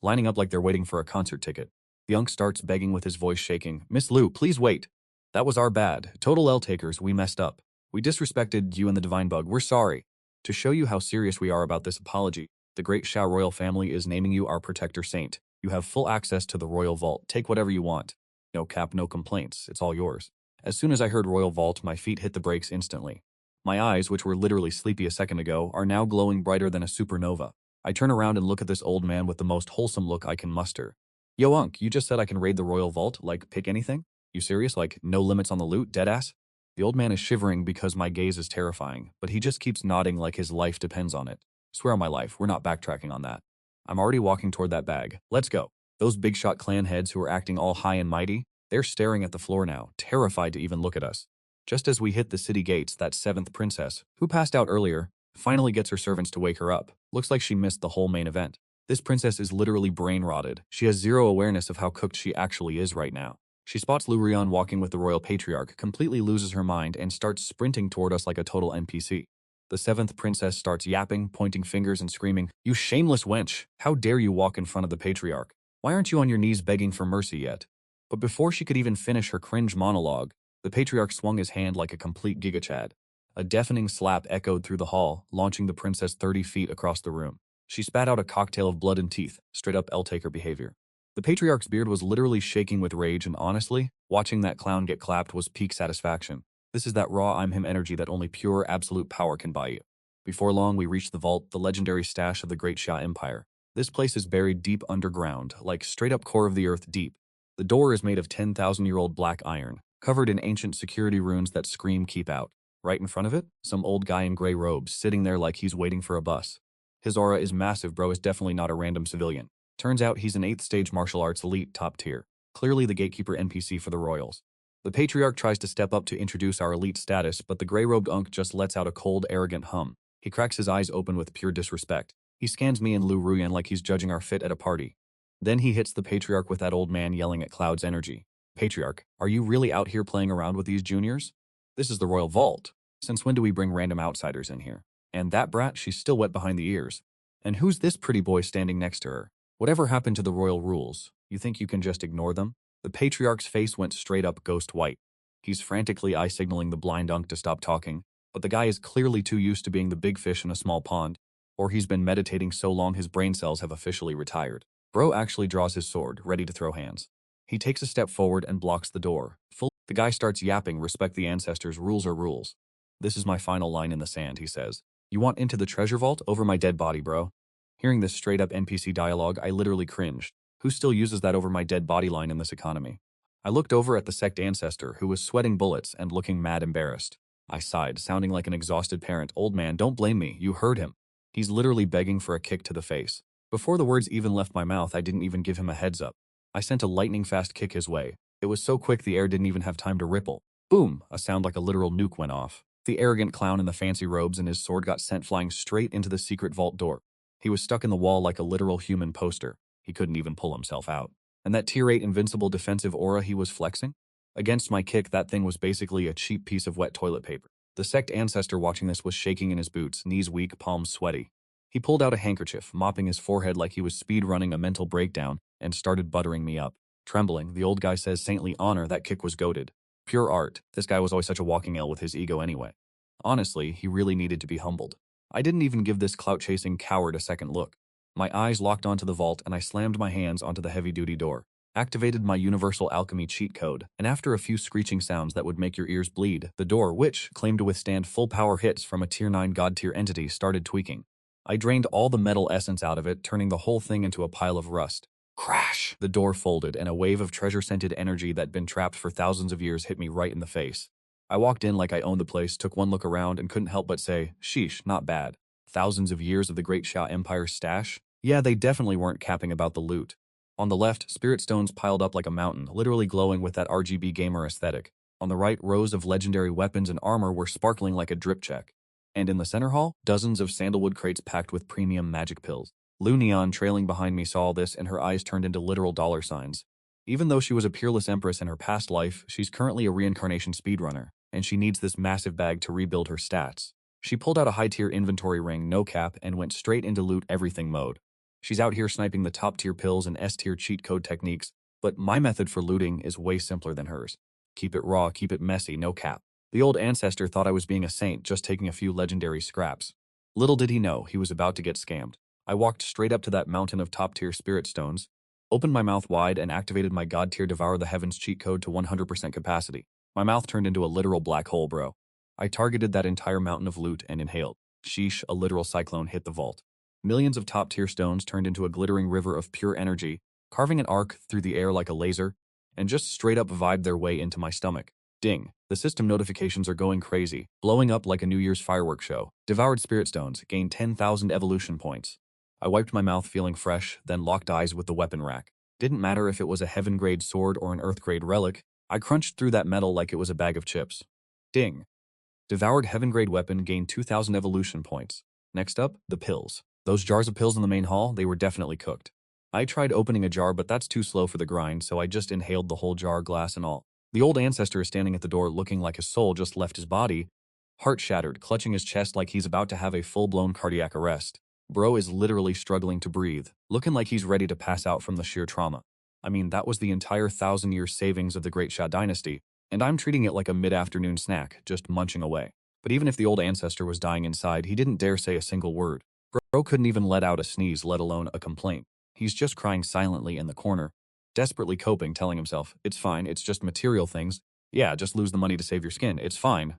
lining up like they're waiting for a concert ticket. The Unk starts begging with his voice shaking, "Miss Lu, please wait. That was our bad. Total L takers, we messed up. We disrespected you and the Divine Bug. We're sorry. To show you how serious we are about this apology, the Great Xia royal family is naming you our protector saint. You have full access to the royal vault. Take whatever you want. No cap, no complaints. It's all yours." As soon as I heard royal vault, my feet hit the brakes instantly. My eyes, which were literally sleepy a second ago, are now glowing brighter than a supernova. I turn around and look at this old man with the most wholesome look I can muster. "Yo, Unk, you just said I can raid the royal vault? Like, pick anything? You serious? Like, no limits on the loot, deadass?" The old man is shivering because my gaze is terrifying, but he just keeps nodding like his life depends on it. Swear on my life, we're not backtracking on that. I'm already walking toward that bag. Let's go. Those big shot clan heads who are acting all high and mighty, they're staring at the floor now, terrified to even look at us. Just as we hit the city gates, that 7th princess, who passed out earlier, finally gets her servants to wake her up. Looks like she missed the whole main event. This princess is literally brain-rotted. She has zero awareness of how cooked she actually is right now. She spots Lu Ruyan walking with the royal patriarch, completely loses her mind, and starts sprinting toward us like a total NPC. The seventh princess starts yapping, pointing fingers and screaming, "You shameless wench! How dare you walk in front of the patriarch? Why aren't you on your knees begging for mercy yet?" But before she could even finish her cringe monologue, the patriarch swung his hand like a complete gigachad. A deafening slap echoed through the hall, launching the princess 30 feet across the room. She spat out a cocktail of blood and teeth, straight up L-taker behavior. The patriarch's beard was literally shaking with rage, and honestly, watching that clown get clapped was peak satisfaction. This is that raw I'm him energy that only pure absolute power can buy you. Before long, we reached the vault, the legendary stash of the Great Xia Empire. This place is buried deep underground, like straight up core of the earth deep. The door is made of 10,000-year-old black iron, covered in ancient security runes that scream keep out. Right in front of it, some old guy in gray robes, sitting there like he's waiting for a bus. His aura is massive, bro, is definitely not a random civilian. Turns out he's an 8th stage martial arts elite top tier. Clearly the gatekeeper NPC for the royals. The patriarch tries to step up to introduce our elite status, but the gray-robed unk just lets out a cold, arrogant hum. He cracks his eyes open with pure disrespect. He scans me and Lu Ruyan like he's judging our fit at a party. Then he hits the patriarch with that old man yelling at Cloud's energy. "Patriarch, are you really out here playing around with these juniors? This is the royal vault. Since when do we bring random outsiders in here? And that brat, she's still wet behind the ears. And who's this pretty boy standing next to her? Whatever happened to the royal rules? You think you can just ignore them?" The patriarch's face went straight up ghost white. He's frantically eye-signaling the blind unk to stop talking, but the guy is clearly too used to being the big fish in a small pond, or he's been meditating so long his brain cells have officially retired. Bro actually draws his sword, ready to throw hands. He takes a step forward and blocks the door. The guy starts yapping, "Respect the ancestors, rules are rules." "This is my final line in the sand," he says. "You want into the treasure vault? Over my dead body, bro." Hearing this straight-up NPC dialogue, I literally cringed. Who still uses that "over my dead body" line in this economy? I looked over at the sect ancestor, who was sweating bullets and looking mad embarrassed. I sighed, sounding like an exhausted parent. "Old man, don't blame me, you heard him. He's literally begging for a kick to the face." Before the words even left my mouth, I didn't even give him a heads up. I sent a lightning-fast kick his way. It was so quick the air didn't even have time to ripple. Boom! A sound like a literal nuke went off. The arrogant clown in the fancy robes and his sword got sent flying straight into the secret vault door. He was stuck in the wall like a literal human poster. He couldn't even pull himself out. And that tier 8 invincible defensive aura he was flexing? Against my kick, that thing was basically a cheap piece of wet toilet paper. The sect ancestor watching this was shaking in his boots, knees weak, palms sweaty. He pulled out a handkerchief, mopping his forehead like he was speed-running a mental breakdown, and started buttering me up. Trembling, the old guy says, "Saintly honor, that kick was goated. Pure art. This guy was always such a walking L with his ego anyway." Honestly, he really needed to be humbled. I didn't even give this clout-chasing coward a second look. My eyes locked onto the vault, and I slammed my hands onto the heavy-duty door, activated my universal alchemy cheat code, and after a few screeching sounds that would make your ears bleed, the door, which claimed to withstand full power hits from a tier 9 god-tier entity, started tweaking. I drained all the metal essence out of it, turning the whole thing into a pile of rust. Crash! The door folded, and a wave of treasure-scented energy that'd been trapped for thousands of years hit me right in the face. I walked in like I owned the place, took one look around, and couldn't help but say, "Sheesh, not bad. Thousands of years of the Great Xia Empire's stash? Yeah, they definitely weren't capping about the loot." On the left, spirit stones piled up like a mountain, literally glowing with that RGB gamer aesthetic. On the right, rows of legendary weapons and armor were sparkling like a drip check. And in the center hall, dozens of sandalwood crates packed with premium magic pills. Lu Neon, trailing behind me, saw all this, and her eyes turned into literal dollar signs. Even though she was a peerless empress in her past life, she's currently a reincarnation speedrunner, and she needs this massive bag to rebuild her stats. She pulled out a high-tier inventory ring, no cap, and went straight into loot everything mode. She's out here sniping the top-tier pills and S-tier cheat code techniques, but my method for looting is way simpler than hers. Keep it raw, keep it messy, no cap. The old ancestor thought I was being a saint, just taking a few legendary scraps. Little did he know, he was about to get scammed. I walked straight up to that mountain of top-tier spirit stones, opened my mouth wide, and activated my god-tier Devour the Heavens cheat code to 100% capacity. My mouth turned into a literal black hole, bro. I targeted that entire mountain of loot and inhaled. Sheesh, a literal cyclone hit the vault. Millions of top-tier stones turned into a glittering river of pure energy, carving an arc through the air like a laser, and just straight up vibed their way into my stomach. Ding. The system notifications are going crazy, blowing up like a New Year's fireworks show. Devoured spirit stones, gained 10,000 evolution points. I wiped my mouth feeling fresh, then locked eyes with the weapon rack. Didn't matter if it was a heaven-grade sword or an earth-grade relic, I crunched through that metal like it was a bag of chips. Ding. Devoured heaven-grade weapon gained 2,000 evolution points. Next up, the pills. Those jars of pills in the main hall, they were definitely cooked. I tried opening a jar, but that's too slow for the grind, so I just inhaled the whole jar, glass and all. The old ancestor is standing at the door looking like his soul just left his body, heart shattered, clutching his chest like he's about to have a full-blown cardiac arrest. Bro is literally struggling to breathe, looking like he's ready to pass out from the sheer trauma. I mean, that was the entire 1,000-year savings of the Great Xia dynasty, and I'm treating it like a mid-afternoon snack, just munching away. But even if the old ancestor was dying inside, he didn't dare say a single word. Bro couldn't even let out a sneeze, let alone a complaint. He's just crying silently in the corner, desperately coping, telling himself, it's fine, it's just material things. Yeah, just lose the money to save your skin, it's fine.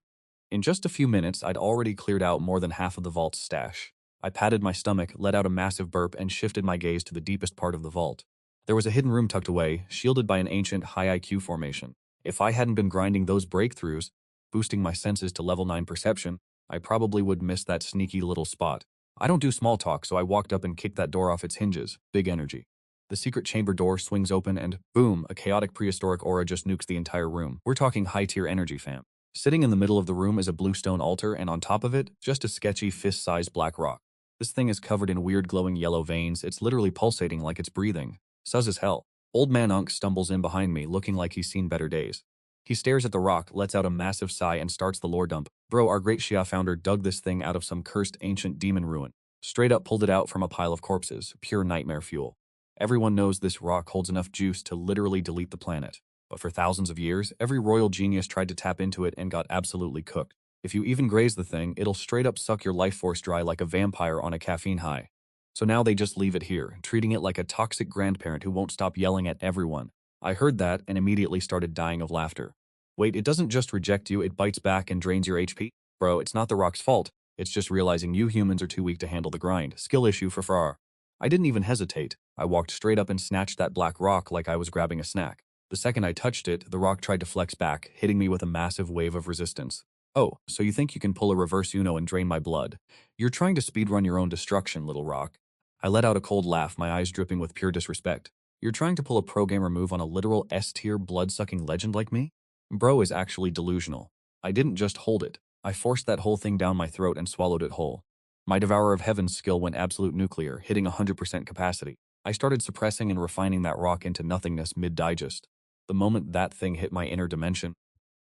In just a few minutes, I'd already cleared out more than half of the vault's stash. I patted my stomach, let out a massive burp, and shifted my gaze to the deepest part of the vault. There was a hidden room tucked away, shielded by an ancient high IQ formation. If I hadn't been grinding those breakthroughs, boosting my senses to level 9 perception, I probably would miss that sneaky little spot. I don't do small talk, so I walked up and kicked that door off its hinges. Big energy. The secret chamber door swings open and, boom, a chaotic prehistoric aura just nukes the entire room. We're talking high-tier energy, fam. Sitting in the middle of the room is a blue stone altar, and on top of it, just a sketchy fist-sized black rock. This thing is covered in weird glowing yellow veins. It's literally pulsating like it's breathing. Sus as hell. Old man Unk stumbles in behind me, looking like he's seen better days. He stares at the rock, lets out a massive sigh, and starts the lore dump. Bro, our great Xia founder dug this thing out of some cursed ancient demon ruin. Straight up pulled it out from a pile of corpses. Pure nightmare fuel. Everyone knows this rock holds enough juice to literally delete the planet. But for thousands of years, every royal genius tried to tap into it and got absolutely cooked. If you even graze the thing, it'll straight up suck your life force dry like a vampire on a caffeine high. So now they just leave it here, treating it like a toxic grandparent who won't stop yelling at everyone. I heard that and immediately started dying of laughter. Wait, it doesn't just reject you, it bites back and drains your HP? Bro, it's not the rock's fault. It's just realizing you humans are too weak to handle the grind. Skill issue for far. I didn't even hesitate. I walked straight up and snatched that black rock like I was grabbing a snack. The second I touched it, the rock tried to flex back, hitting me with a massive wave of resistance. Oh, so you think you can pull a reverse Uno and drain my blood? You're trying to speedrun your own destruction, little rock. I let out a cold laugh, my eyes dripping with pure disrespect. You're trying to pull a pro-gamer move on a literal S-tier blood-sucking legend like me? Bro is actually delusional. I didn't just hold it. I forced that whole thing down my throat and swallowed it whole. My Devourer of Heaven's skill went absolute nuclear, hitting 100% capacity. I started suppressing and refining that rock into nothingness mid-digest. The moment that thing hit my inner dimension,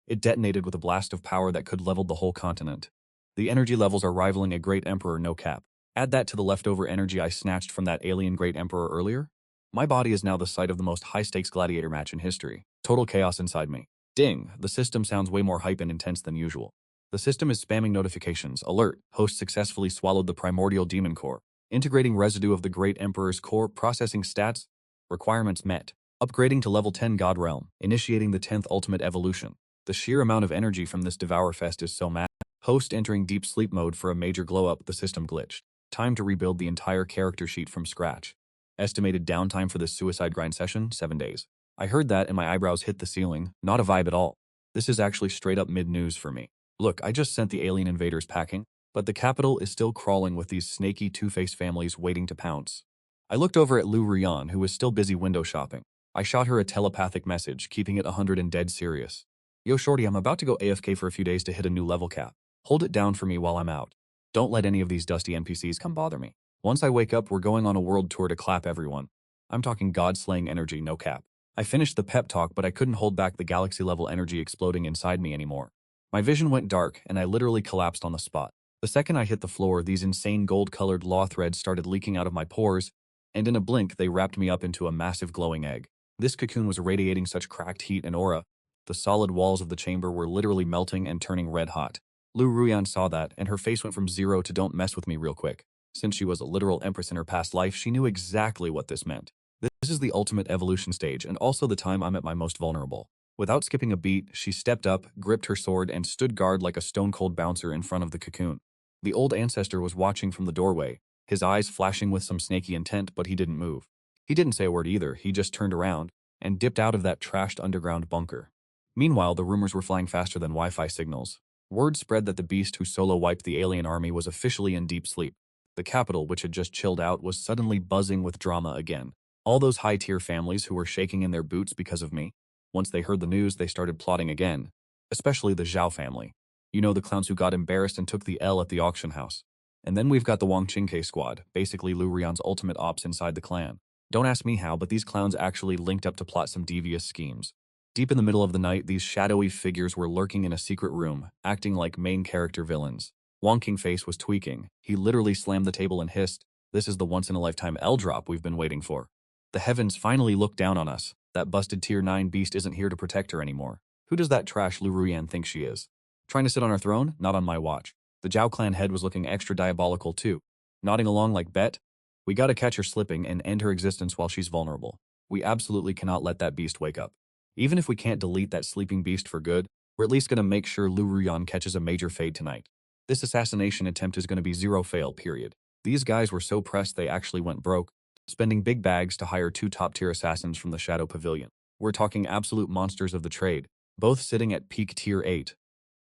it detonated with a blast of power that could level the whole continent. The energy levels are rivaling a Great Emperor, no cap. Add that to the leftover energy I snatched from that alien Great Emperor earlier. My body is now the site of the most high-stakes gladiator match in history. Total chaos inside me. Ding, the system sounds way more hype and intense than usual. The system is spamming notifications. Alert, host successfully swallowed the primordial demon core. Integrating residue of the Great Emperor's core, processing stats. Requirements met. Upgrading to level 10 God Realm. Initiating the 10th ultimate evolution. The sheer amount of energy from this Devour Fest is so mad. Host entering deep sleep mode for a major glow-up, the system glitched. Time to rebuild the entire character sheet from scratch. Estimated downtime for this suicide grind session, 7 days. I heard that and my eyebrows hit the ceiling. Not a vibe at all. This is actually straight up mid-news for me. Look, I just sent the alien invaders packing, but the capital is still crawling with these snaky two-faced families waiting to pounce. I looked over at Lu Ruyan, who was still busy window shopping. I shot her a telepathic message, keeping it 100 and dead serious. Yo shorty, I'm about to go AFK for a few days to hit a new level cap. Hold it down for me while I'm out. Don't let any of these dusty NPCs come bother me. Once I wake up, we're going on a world tour to clap everyone. I'm talking god-slaying energy, no cap. I finished the pep talk, but I couldn't hold back the galaxy-level energy exploding inside me anymore. My vision went dark, and I literally collapsed on the spot. The second I hit the floor, these insane gold-colored law threads started leaking out of my pores, and in a blink, they wrapped me up into a massive glowing egg. This cocoon was radiating such cracked heat and aura. The solid walls of the chamber were literally melting and turning red hot. Lu Ruyan saw that, and her face went from 0 to don't mess with me real quick. Since she was a literal empress in her past life, she knew exactly what this meant. This is the ultimate evolution stage, and also the time I'm at my most vulnerable. Without skipping a beat, she stepped up, gripped her sword, and stood guard like a stone-cold bouncer in front of the cocoon. The old ancestor was watching from the doorway, his eyes flashing with some snaky intent, but he didn't move. He didn't say a word either, he just turned around and dipped out of that trashed underground bunker. Meanwhile, the rumors were flying faster than Wi-Fi signals. Word spread that the beast who solo wiped the alien army was officially in deep sleep. The capital, which had just chilled out, was suddenly buzzing with drama again. All those high-tier families who were shaking in their boots because of me. Once they heard the news, they started plotting again. Especially the Zhao family. You know, the clowns who got embarrassed and took the L at the auction house. And then we've got the Wang Qingke squad, basically Lu Ruyan's ultimate ops inside the clan. Don't ask me how, but these clowns actually linked up to plot some devious schemes. Deep in the middle of the night, these shadowy figures were lurking in a secret room, acting like main character villains. Wong King face was tweaking. He literally slammed the table and hissed, "This is the once-in-a-lifetime L-drop we've been waiting for." The heavens finally looked down on us. That busted Tier 9 beast isn't here to protect her anymore. Who does that trash Lu Ruyan think she is? Trying to sit on our throne? Not on my watch. The Zhao clan head was looking extra diabolical too, nodding along like, "Bet? We gotta catch her slipping and end her existence while she's vulnerable. We absolutely cannot let that beast wake up. Even if we can't delete that sleeping beast for good, we're at least gonna make sure Lu Ruyan catches a major fade tonight. This assassination attempt is gonna be zero fail, period." These guys were so pressed they actually went broke, spending big bags to hire 2 top-tier assassins from the Shadow Pavilion. We're talking absolute monsters of the trade, both sitting at peak Tier 8.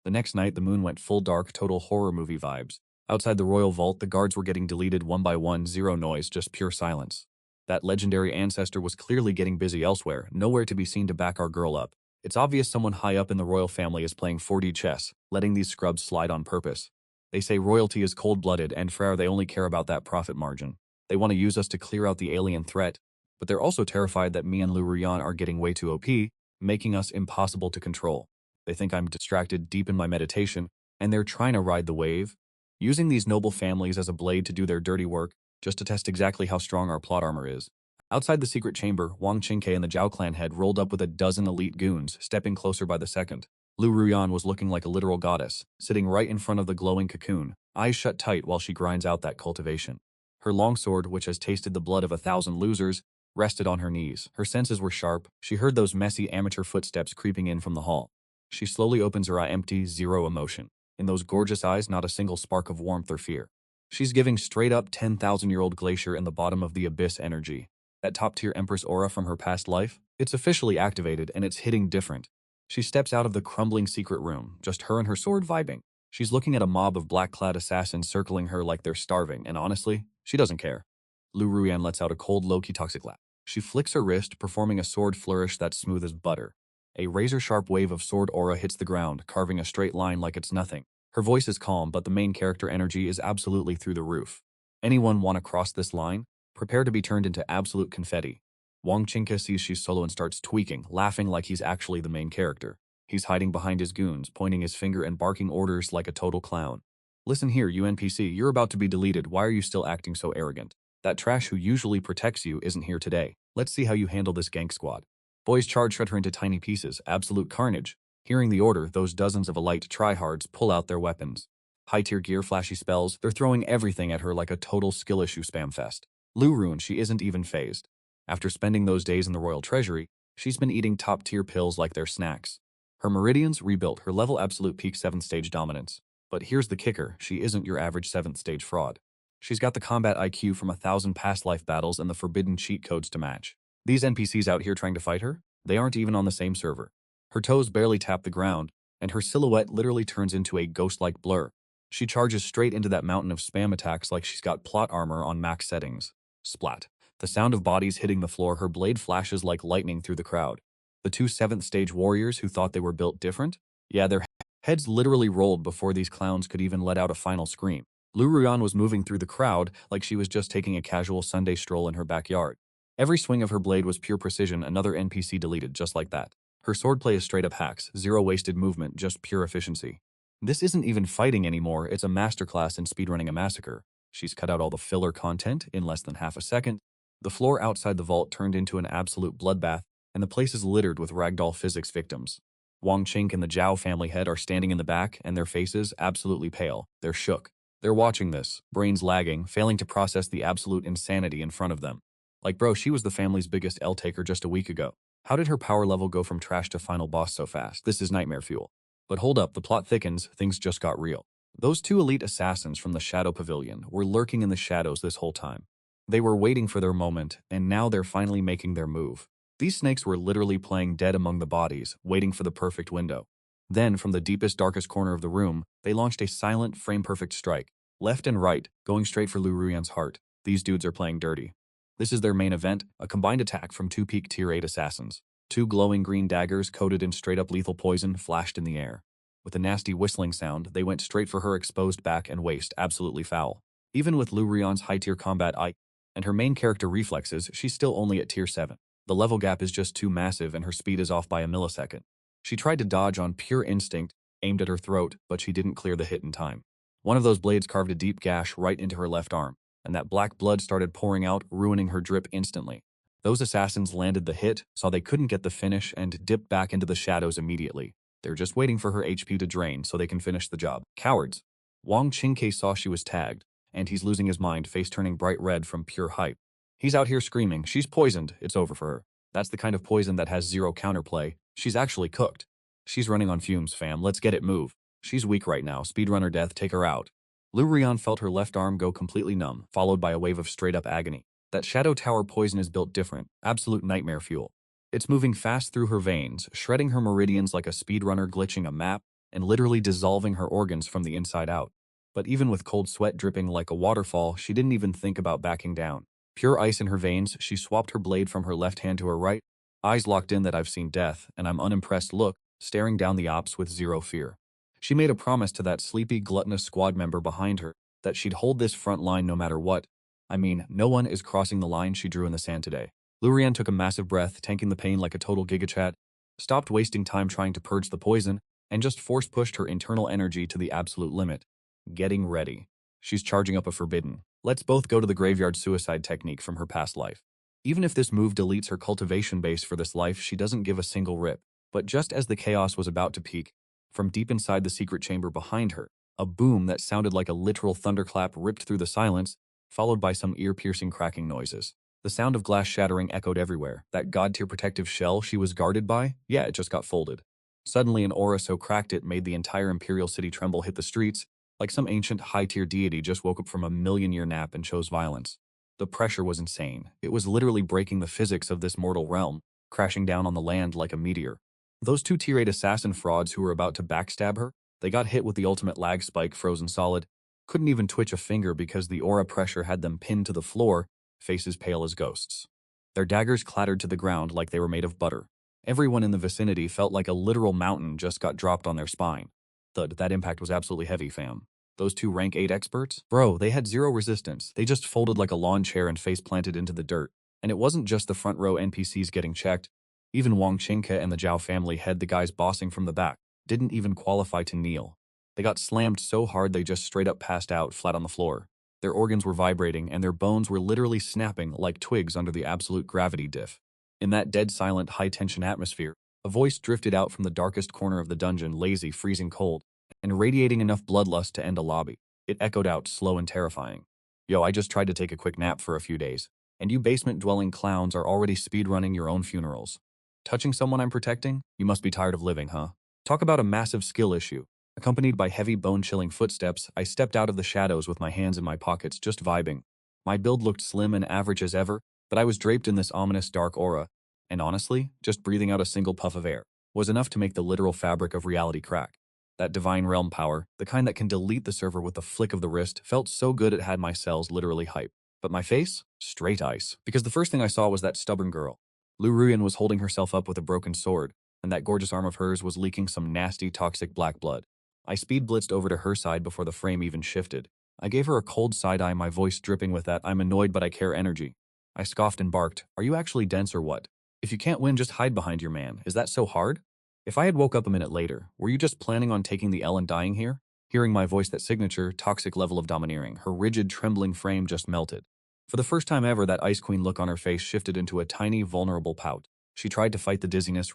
The next night, the moon went full dark, total horror movie vibes. Outside the royal vault, the guards were getting deleted one by one, zero noise, just pure silence. That legendary ancestor was clearly getting busy elsewhere, nowhere to be seen to back our girl up. It's obvious someone high up in the royal family is playing 4D chess, letting these scrubs slide on purpose. They say royalty is cold-blooded, and Frere they only care about that profit margin. They want to use us to clear out the alien threat, but they're also terrified that me and Lu Ruyan are getting way too OP, making us impossible to control. They think I'm distracted deep in my meditation, and they're trying to ride the wave, using these noble families as a blade to do their dirty work, just to test exactly how strong our plot armor is. Outside the secret chamber, Wang Qingke and the Zhao clan head rolled up with a dozen elite goons, stepping closer by the second. Lu Ruyan was looking like a literal goddess, sitting right in front of the glowing cocoon, eyes shut tight while she grinds out that cultivation. Her longsword, which has tasted the blood of 1,000 losers, rested on her knees. Her senses were sharp. She heard those messy amateur footsteps creeping in from the hall. She slowly opens her eye, empty, zero emotion. In those gorgeous eyes, not a single spark of warmth or fear. She's giving straight-up 10,000-year-old glacier in the bottom of the abyss energy. That top-tier Empress aura from her past life, it's officially activated and it's hitting different. She steps out of the crumbling secret room, just her and her sword vibing. She's looking at a mob of black-clad assassins circling her like they're starving, and honestly, she doesn't care. Lu Ruyan lets out a cold, low-key toxic laugh. She flicks her wrist, performing a sword flourish that's smooth as butter. A razor-sharp wave of sword aura hits the ground, carving a straight line like it's nothing. Her voice is calm, but the main character energy is absolutely through the roof. Anyone want to cross this line? Prepare to be turned into absolute confetti. Wang Qingke sees she's solo and starts tweaking, laughing like he's actually the main character. He's hiding behind his goons, pointing his finger and barking orders like a total clown. "Listen here, you NPC, you're about to be deleted. Why are you still acting so arrogant? That trash who usually protects you isn't here today. Let's see how you handle this gank squad." Boys shred her into tiny pieces, absolute carnage. Hearing the order, those dozens of elite tryhards pull out their weapons. High-tier gear, flashy spells, they're throwing everything at her like a total skill issue spam fest. Lu Ruyan, she isn't even phased. After spending those days in the royal treasury, she's been eating top-tier pills like they're snacks. Her meridians rebuilt, her level absolute peak 7th stage dominance. But here's the kicker, she isn't your average 7th stage fraud. She's got the combat IQ from 1,000 past life battles and the forbidden cheat codes to match. These NPCs out here trying to fight her, they aren't even on the same server. Her toes barely tap the ground, and her silhouette literally turns into a ghost-like blur. She charges straight into that mountain of spam attacks like she's got plot armor on max settings. Splat. The sound of bodies hitting the floor, her blade flashes like lightning through the crowd. The 2 7th stage warriors who thought they were built different? Yeah, their heads literally rolled before these clowns could even let out a final scream. Lu Ruyan was moving through the crowd like she was just taking a casual Sunday stroll in her backyard. Every swing of her blade was pure precision, another NPC deleted just like that. Her swordplay is straight up hacks, zero wasted movement, just pure efficiency. This isn't even fighting anymore, it's a masterclass in speedrunning a massacre. She's cut out all the filler content in less than half a second. The floor outside the vault turned into an absolute bloodbath, and the place is littered with ragdoll physics victims. Wang Qing and the Zhao family head are standing in the back, and their faces absolutely pale. They're shook. They're watching this, brains lagging, failing to process the absolute insanity in front of them. Like, bro, she was the family's biggest L-taker just a week ago. How did her power level go from trash to final boss so fast? This is nightmare fuel. But hold up, the plot thickens, things just got real. Those 2 elite assassins from the Shadow Pavilion were lurking in the shadows this whole time. They were waiting for their moment, and now they're finally making their move. These snakes were literally playing dead among the bodies, waiting for the perfect window. Then, from the deepest, darkest corner of the room, they launched a silent, frame-perfect strike. Left and right, going straight for Lu Ruyan's heart. These dudes are playing dirty. This is their main event, a combined attack from 2 peak Tier 8 assassins. 2 glowing green daggers coated in straight-up lethal poison flashed in the air. With a nasty whistling sound, they went straight for her exposed back and waist, absolutely foul. Even with Lu Ruyan's high-tier combat IQ and her main character reflexes, she's still only at Tier 7. The level gap is just too massive and her speed is off by a millisecond. She tried to dodge on pure instinct, aimed at her throat, but she didn't clear the hit in time. One of those blades carved a deep gash right into her left arm, and that black blood started pouring out, ruining her drip instantly. Those assassins landed the hit, saw they couldn't get the finish, and dipped back into the shadows immediately. They're just waiting for her HP to drain so they can finish the job. Cowards! Wang Qingke saw she was tagged, and he's losing his mind, face turning bright red from pure hype. He's out here screaming, she's poisoned, it's over for her. That's the kind of poison that has zero counterplay. She's actually cooked. She's running on fumes, fam, let's get it move. She's weak right now, speedrunner death, take her out. Lu Rian felt her left arm go completely numb, followed by a wave of straight-up agony. That Shadow Tower poison is built different, absolute nightmare fuel. It's moving fast through her veins, shredding her meridians like a speedrunner glitching a map, and literally dissolving her organs from the inside out. But even with cold sweat dripping like a waterfall, she didn't even think about backing down. Pure ice in her veins, she swapped her blade from her left hand to her right, eyes locked in that I've seen death, and I'm unimpressed look, staring down the ops with zero fear. She made a promise to that sleepy, gluttonous squad member behind her that she'd hold this front line no matter what. I mean, no one is crossing the line she drew in the sand today. Lurian took a massive breath, tanking the pain like a total gigachat, stopped wasting time trying to purge the poison, and just force-pushed her internal energy to the absolute limit. Getting ready. She's charging up a forbidden. Let's both go to the graveyard suicide technique from her past life. Even if this move deletes her cultivation base for this life, she doesn't give a single rip. But just as the chaos was about to peak, from deep inside the secret chamber behind her, a boom that sounded like a literal thunderclap ripped through the silence, followed by some ear-piercing cracking noises. The sound of glass shattering echoed everywhere. That god-tier protective shell she was guarded by? Yeah, it just got folded. Suddenly an aura so cracked it made the entire Imperial City tremble, hit the streets, like some ancient high-tier deity just woke up from a million-year nap and chose violence. The pressure was insane. It was literally breaking the physics of this mortal realm, crashing down on the land like a meteor. Those two tier 8 assassin frauds who were about to backstab her, they got hit with the ultimate lag spike frozen solid, couldn't even twitch a finger because the aura pressure had them pinned to the floor, faces pale as ghosts. Their daggers clattered to the ground like they were made of butter. Everyone in the vicinity felt like a literal mountain just got dropped on their spine. Thud, that impact was absolutely heavy, fam. Those two rank 8 experts? Bro, they had zero resistance. They just folded like a lawn chair and face planted into the dirt. And it wasn't just the front row NPCs getting checked. Even Wang Qingke and the Zhao family head, the guys bossing from the back, didn't even qualify to kneel. They got slammed so hard they just straight up passed out flat on the floor. Their organs were vibrating and their bones were literally snapping like twigs under the absolute gravity diff. In that dead silent high-tension atmosphere, a voice drifted out from the darkest corner of the dungeon, lazy, freezing cold, and radiating enough bloodlust to end a lobby. It echoed out, slow and terrifying. Yo, I just tried to take a quick nap for a few days, and you basement-dwelling clowns are already speedrunning your own funerals. Touching someone I'm protecting? You must be tired of living, huh? Talk about a massive skill issue. Accompanied by heavy bone-chilling footsteps, I stepped out of the shadows with my hands in my pockets, just vibing. My build looked slim and average as ever, but I was draped in this ominous dark aura, and honestly, just breathing out a single puff of air was enough to make the literal fabric of reality crack. That divine realm power, the kind that can delete the server with a flick of the wrist, felt so good it had my cells literally hype. But my face? Straight ice. Because the first thing I saw was that stubborn girl. Lu Ruyan was holding herself up with a broken sword, and that gorgeous arm of hers was leaking some nasty, toxic black blood. I speed blitzed over to her side before the frame even shifted. I gave her a cold side-eye, my voice dripping with that "I'm annoyed but I care" energy. I scoffed and barked, "Are you actually dense or what? If you can't win, just hide behind your man. Is that so hard?" If I had woke up a minute later, were you just planning on taking the L and dying here? Hearing my voice, that signature, toxic level of domineering, her rigid, trembling frame just melted. For the first time ever, that Ice Queen look on her face shifted into a tiny, vulnerable pout. She tried to fight the dizziness,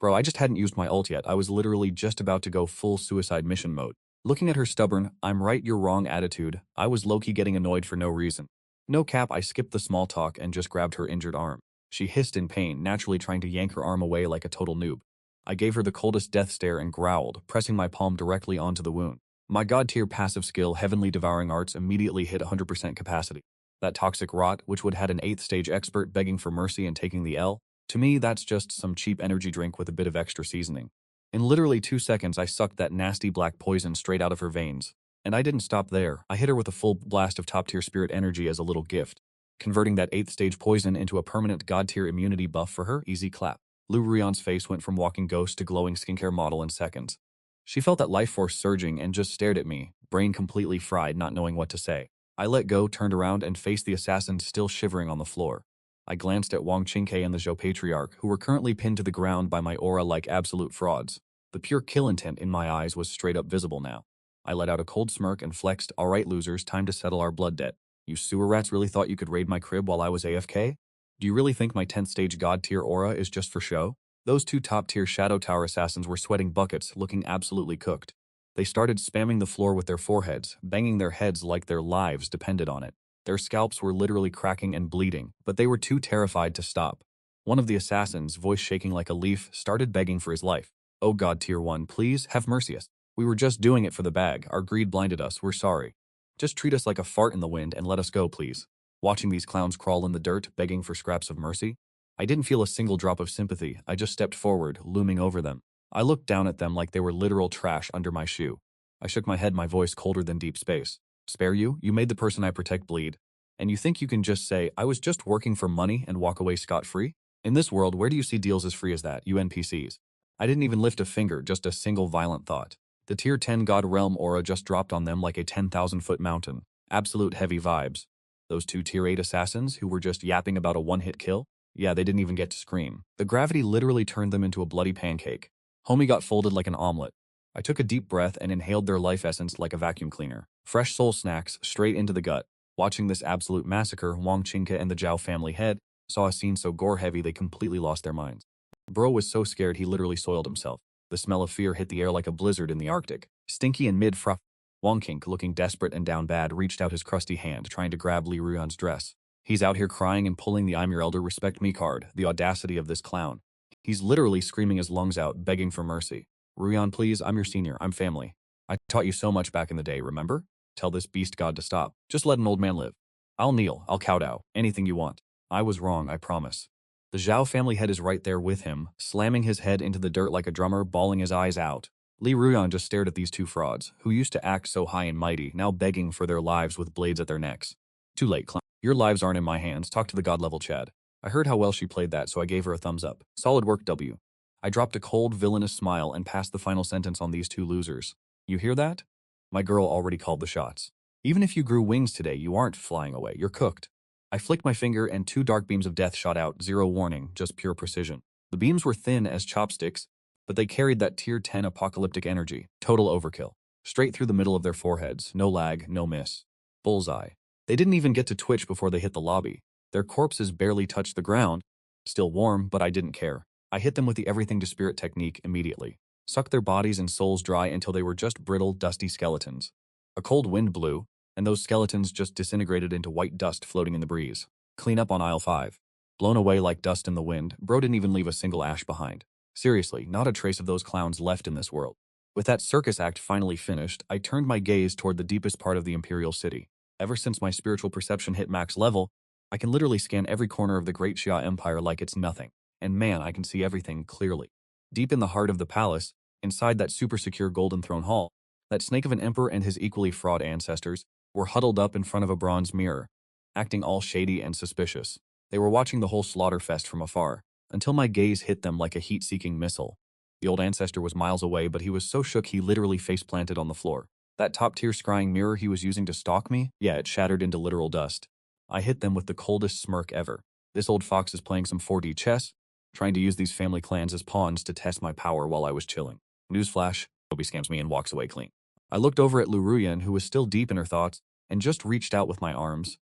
Bro, I just hadn't used my ult yet. I was literally just about to go full suicide mission mode. Looking at her stubborn, "I'm right, you're wrong" attitude, I was low-key getting annoyed for no reason. No cap, I skipped the small talk and just grabbed her injured arm. She hissed in pain, naturally trying to yank her arm away like a total noob. I gave her the coldest death stare and growled, pressing my palm directly onto the wound. My god-tier passive skill, Heavenly Devouring Arts, immediately hit 100% capacity. That toxic rot, which would had an 8th stage expert begging for mercy and taking the L, to me that's just some cheap energy drink with a bit of extra seasoning. In literally 2 seconds, I sucked that nasty black poison straight out of her veins. And I didn't stop there. I hit her with a full blast of top-tier spirit energy as a little gift, converting that 8th stage poison into a permanent god-tier immunity buff for her. Easy clap. Lu Ruyan's face went from walking ghost to glowing skincare model in seconds. She felt that life force surging and just stared at me, brain completely fried, not knowing what to say. I let go, turned around, and faced the assassin still shivering on the floor. I glanced at Wang Qingke and the Zhou Patriarch, who were currently pinned to the ground by my aura like absolute frauds. The pure kill intent in my eyes was straight up visible now. I let out a cold smirk and flexed, "Alright losers, time to settle our blood debt. You sewer rats really thought you could raid my crib while I was AFK? Do you really think my 10th stage god tier aura is just for show?" Those two top tier Shadow Tower assassins were sweating buckets, looking absolutely cooked. They started spamming the floor with their foreheads, banging their heads like their lives depended on it. Their scalps were literally cracking and bleeding, but they were too terrified to stop. One of the assassins, voice shaking like a leaf, started begging for his life. "Oh God, tier 1, please, have mercy us. We were just doing it for the bag. Our greed blinded us. We're sorry. Just treat us like a fart in the wind and let us go, please." Watching these clowns crawl in the dirt, begging for scraps of mercy, I didn't feel a single drop of sympathy. I just stepped forward, looming over them. I looked down at them like they were literal trash under my shoe. I shook my head, my voice colder than deep space. "Spare you? You made the person I protect bleed. And you think you can just say, 'I was just working for money,' and walk away scot-free? In this world, where do you see deals as free as that, you NPCs?" I didn't even lift a finger, just a single violent thought. The tier 10 God Realm aura just dropped on them like a 10,000-foot mountain. Absolute heavy vibes. Those two tier 8 assassins who were just yapping about a one-hit kill? Yeah, they didn't even get to scream. The gravity literally turned them into a bloody pancake. Homie got folded like an omelet. I took a deep breath and inhaled their life essence like a vacuum cleaner. Fresh soul snacks straight into the gut. Watching this absolute massacre, Wang Qingke and the Zhao family head saw a scene so gore-heavy they completely lost their minds. Bro was so scared he literally soiled himself. The smell of fear hit the air like a blizzard in the Arctic. Stinky and mid-fruff. Wang Qingke, looking desperate and down bad, reached out his crusty hand, trying to grab Li Ruyan's dress. He's out here crying and pulling the "I'm your elder, respect me" card. The audacity of this clown. He's literally screaming his lungs out, begging for mercy. "Ruyan, please, I'm your senior, I'm family. I taught you so much back in the day, remember? Tell this beast god to stop. Just let an old man live. I'll kneel, I'll kowtow, anything you want. I was wrong, I promise." The Zhao family head is right there with him, slamming his head into the dirt like a drummer, bawling his eyes out. Li Ruyan just stared at these two frauds, who used to act so high and mighty, now begging for their lives with blades at their necks. "Too late, clown. Your lives aren't in my hands. Talk to the god level Chad." I heard how well she played that, so I gave her a thumbs up. "Solid work, W." I dropped a cold, villainous smile and passed the final sentence on these two losers. "You hear that? My girl already called the shots. Even if you grew wings today, you aren't flying away. You're cooked." I flicked my finger and two dark beams of death shot out, zero warning, just pure precision. The beams were thin as chopsticks, but they carried that tier 10 apocalyptic energy. Total overkill. Straight through the middle of their foreheads. No lag, no miss. Bullseye. They didn't even get to twitch before they hit the lobby. Their corpses barely touched the ground. Still warm, but I didn't care. I hit them with the everything to spirit technique immediately. Sucked their bodies and souls dry until they were just brittle, dusty skeletons. A cold wind blew, and those skeletons just disintegrated into white dust floating in the breeze. Clean up on aisle 5. Blown away like dust in the wind, bro didn't even leave a single ash behind. Seriously, not a trace of those clowns left in this world. With that circus act finally finished, I turned my gaze toward the deepest part of the Imperial City. Ever since my spiritual perception hit max level, I can literally scan every corner of the Great Xia Empire like it's nothing. And man, I can see everything clearly. Deep in the heart of the palace, inside that super secure Golden Throne Hall, that snake of an emperor and his equally fraud ancestors were huddled up in front of a bronze mirror, acting all shady and suspicious. They were watching the whole slaughter fest from afar, until my gaze hit them like a heat-seeking missile. The old ancestor was miles away, but he was so shook he literally face-planted on the floor. That top-tier scrying mirror he was using to stalk me? Yeah, it shattered into literal dust. I hit them with the coldest smirk ever. This old fox is playing some 4D chess, trying to use these family clans as pawns to test my power while I was chilling. Newsflash, Toby scams me and walks away clean. I looked over at Li Ruyan, who was still deep in her thoughts, and just reached out with my arms,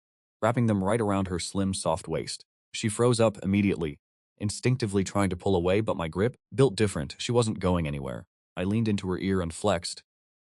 wrapping them right around her slim, soft waist. She froze up immediately, instinctively trying to pull away, but my grip, built different, she wasn't going anywhere. I leaned into her ear and flexed.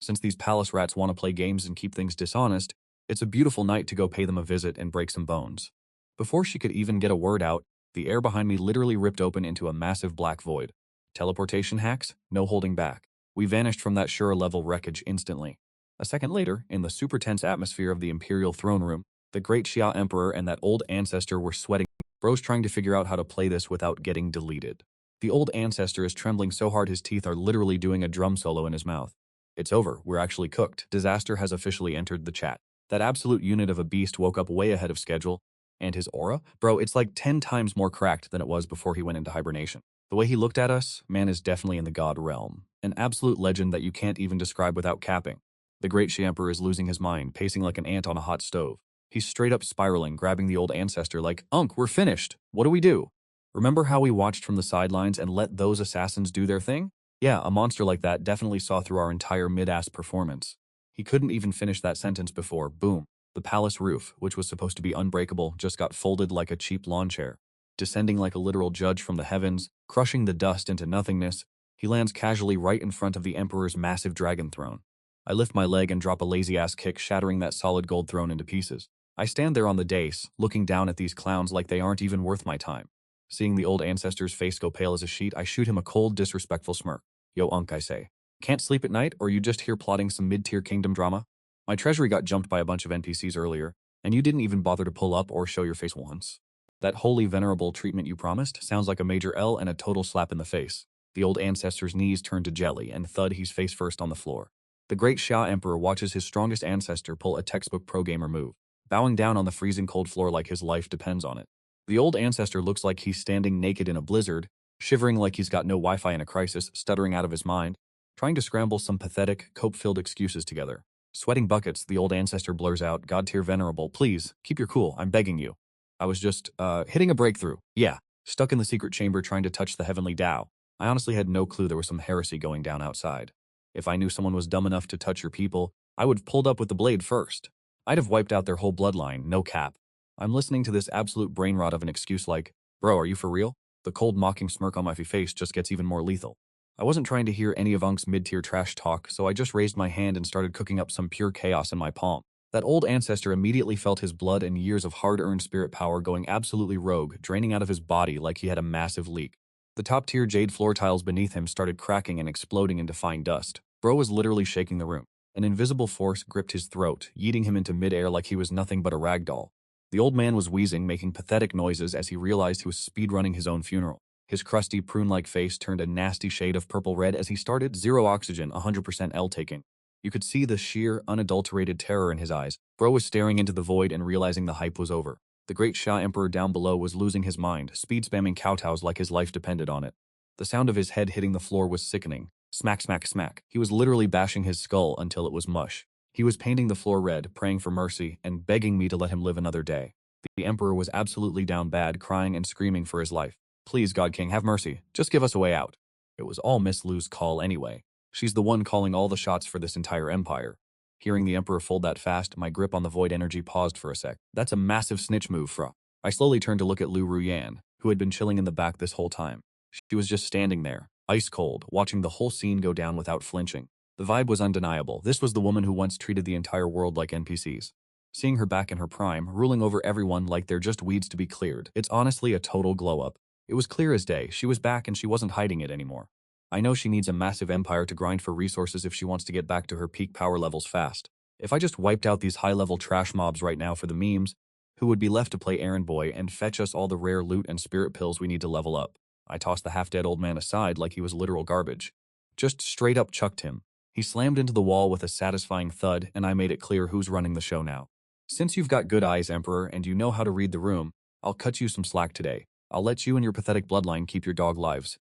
Since these palace rats want to play games and keep things dishonest, it's a beautiful night to go pay them a visit and break some bones. Before she could even get a word out, the air behind me literally ripped open into a massive black void. Teleportation hacks? No holding back. We vanished from that Shura-level wreckage instantly. A second later, in the super tense atmosphere of the Imperial throne room, the Great Xia Emperor and that old ancestor were sweating. Bro's trying to figure out how to play this without getting deleted. The old ancestor is trembling so hard his teeth are literally doing a drum solo in his mouth. It's over. We're actually cooked. Disaster has officially entered the chat. That absolute unit of a beast woke up way ahead of schedule. And his aura? Bro, it's like 10 times more cracked than it was before he went into hibernation. The way he looked at us, man is definitely in the god realm. An absolute legend that you can't even describe without capping. The Great Xia Emperor is losing his mind, pacing like an ant on a hot stove. He's straight up spiraling, grabbing the old ancestor like, "Unk, we're finished. What do we do?" Remember how we watched from the sidelines and let those assassins do their thing? Yeah, a monster like that definitely saw through our entire mid-ass performance. He couldn't even finish that sentence before, boom, the palace roof, which was supposed to be unbreakable, just got folded like a cheap lawn chair. Descending like a literal judge from the heavens, crushing the dust into nothingness, he lands casually right in front of the Emperor's massive dragon throne. I lift my leg and drop a lazy-ass kick, shattering that solid gold throne into pieces. I stand there on the dais, looking down at these clowns like they aren't even worth my time. Seeing the old ancestor's face go pale as a sheet, I shoot him a cold, disrespectful smirk. "Yo, Unk," I say. "Can't sleep at night, or you just here plotting some mid-tier kingdom drama? My treasury got jumped by a bunch of NPCs earlier, and you didn't even bother to pull up or show your face once. That holy venerable treatment you promised sounds like a major L and a total slap in the face." The old ancestor's knees turn to jelly, and thud, he's face first on the floor. The great Xia Emperor watches his strongest ancestor pull a textbook pro-gamer move, bowing down on the freezing cold floor like his life depends on it. The old ancestor looks like he's standing naked in a blizzard, shivering like he's got no Wi-Fi in a crisis, stuttering out of his mind, trying to scramble some pathetic, cope-filled excuses together. Sweating buckets, the old ancestor blurs out, "God-tier venerable, please, keep your cool, I'm begging you. I was just, hitting a breakthrough. Yeah, stuck in the secret chamber trying to touch the heavenly Tao. I honestly had no clue there was some heresy going down outside. If I knew someone was dumb enough to touch your people, I would have pulled up with the blade first. I'd have wiped out their whole bloodline, no cap." I'm listening to this absolute brain rot of an excuse like, "Bro, are you for real?" The cold mocking smirk on my face just gets even more lethal. I wasn't trying to hear any of Unk's mid-tier trash talk, so I just raised my hand and started cooking up some pure chaos in my palm. That old ancestor immediately felt his blood and years of hard-earned spirit power going absolutely rogue, draining out of his body like he had a massive leak. The top-tier jade floor tiles beneath him started cracking and exploding into fine dust. Bro was literally shaking the room. An invisible force gripped his throat, yeeting him into midair like he was nothing but a rag doll. The old man was wheezing, making pathetic noises as he realized he was speedrunning his own funeral. His crusty, prune-like face turned a nasty shade of purple-red as he started, "Zero oxygen, 100% L taking." You could see the sheer, unadulterated terror in his eyes. Bro was staring into the void and realizing the hype was over. The great Xia Emperor down below was losing his mind, speed-spamming kowtows like his life depended on it. The sound of his head hitting the floor was sickening. Smack, smack, smack. He was literally bashing his skull until it was mush. He was painting the floor red, praying for mercy, and begging me to let him live another day. The Emperor was absolutely down bad, crying and screaming for his life. "Please, God King, have mercy. Just give us a way out." It was all Miss Lu's call anyway. She's the one calling all the shots for this entire empire. Hearing the Emperor fold that fast, my grip on the void energy paused for a sec. That's a massive snitch move, fra. I slowly turned to look at Lu Ruyan, who had been chilling in the back this whole time. She was just standing there, ice cold, watching the whole scene go down without flinching. The vibe was undeniable. This was the woman who once treated the entire world like NPCs. Seeing her back in her prime, ruling over everyone like they're just weeds to be cleared, it's honestly a total glow-up. It was clear as day, she was back and she wasn't hiding it anymore. I know she needs a massive empire to grind for resources if she wants to get back to her peak power levels fast. If I just wiped out these high-level trash mobs right now for the memes, who would be left to play errand boy and fetch us all the rare loot and spirit pills we need to level up? I tossed the half-dead old man aside like he was literal garbage. Just straight up chucked him. He slammed into the wall with a satisfying thud, and I made it clear who's running the show now. "Since you've got good eyes, Emperor, and you know how to read the room, I'll cut you some slack today. I'll let you and your pathetic bloodline keep your dog lives.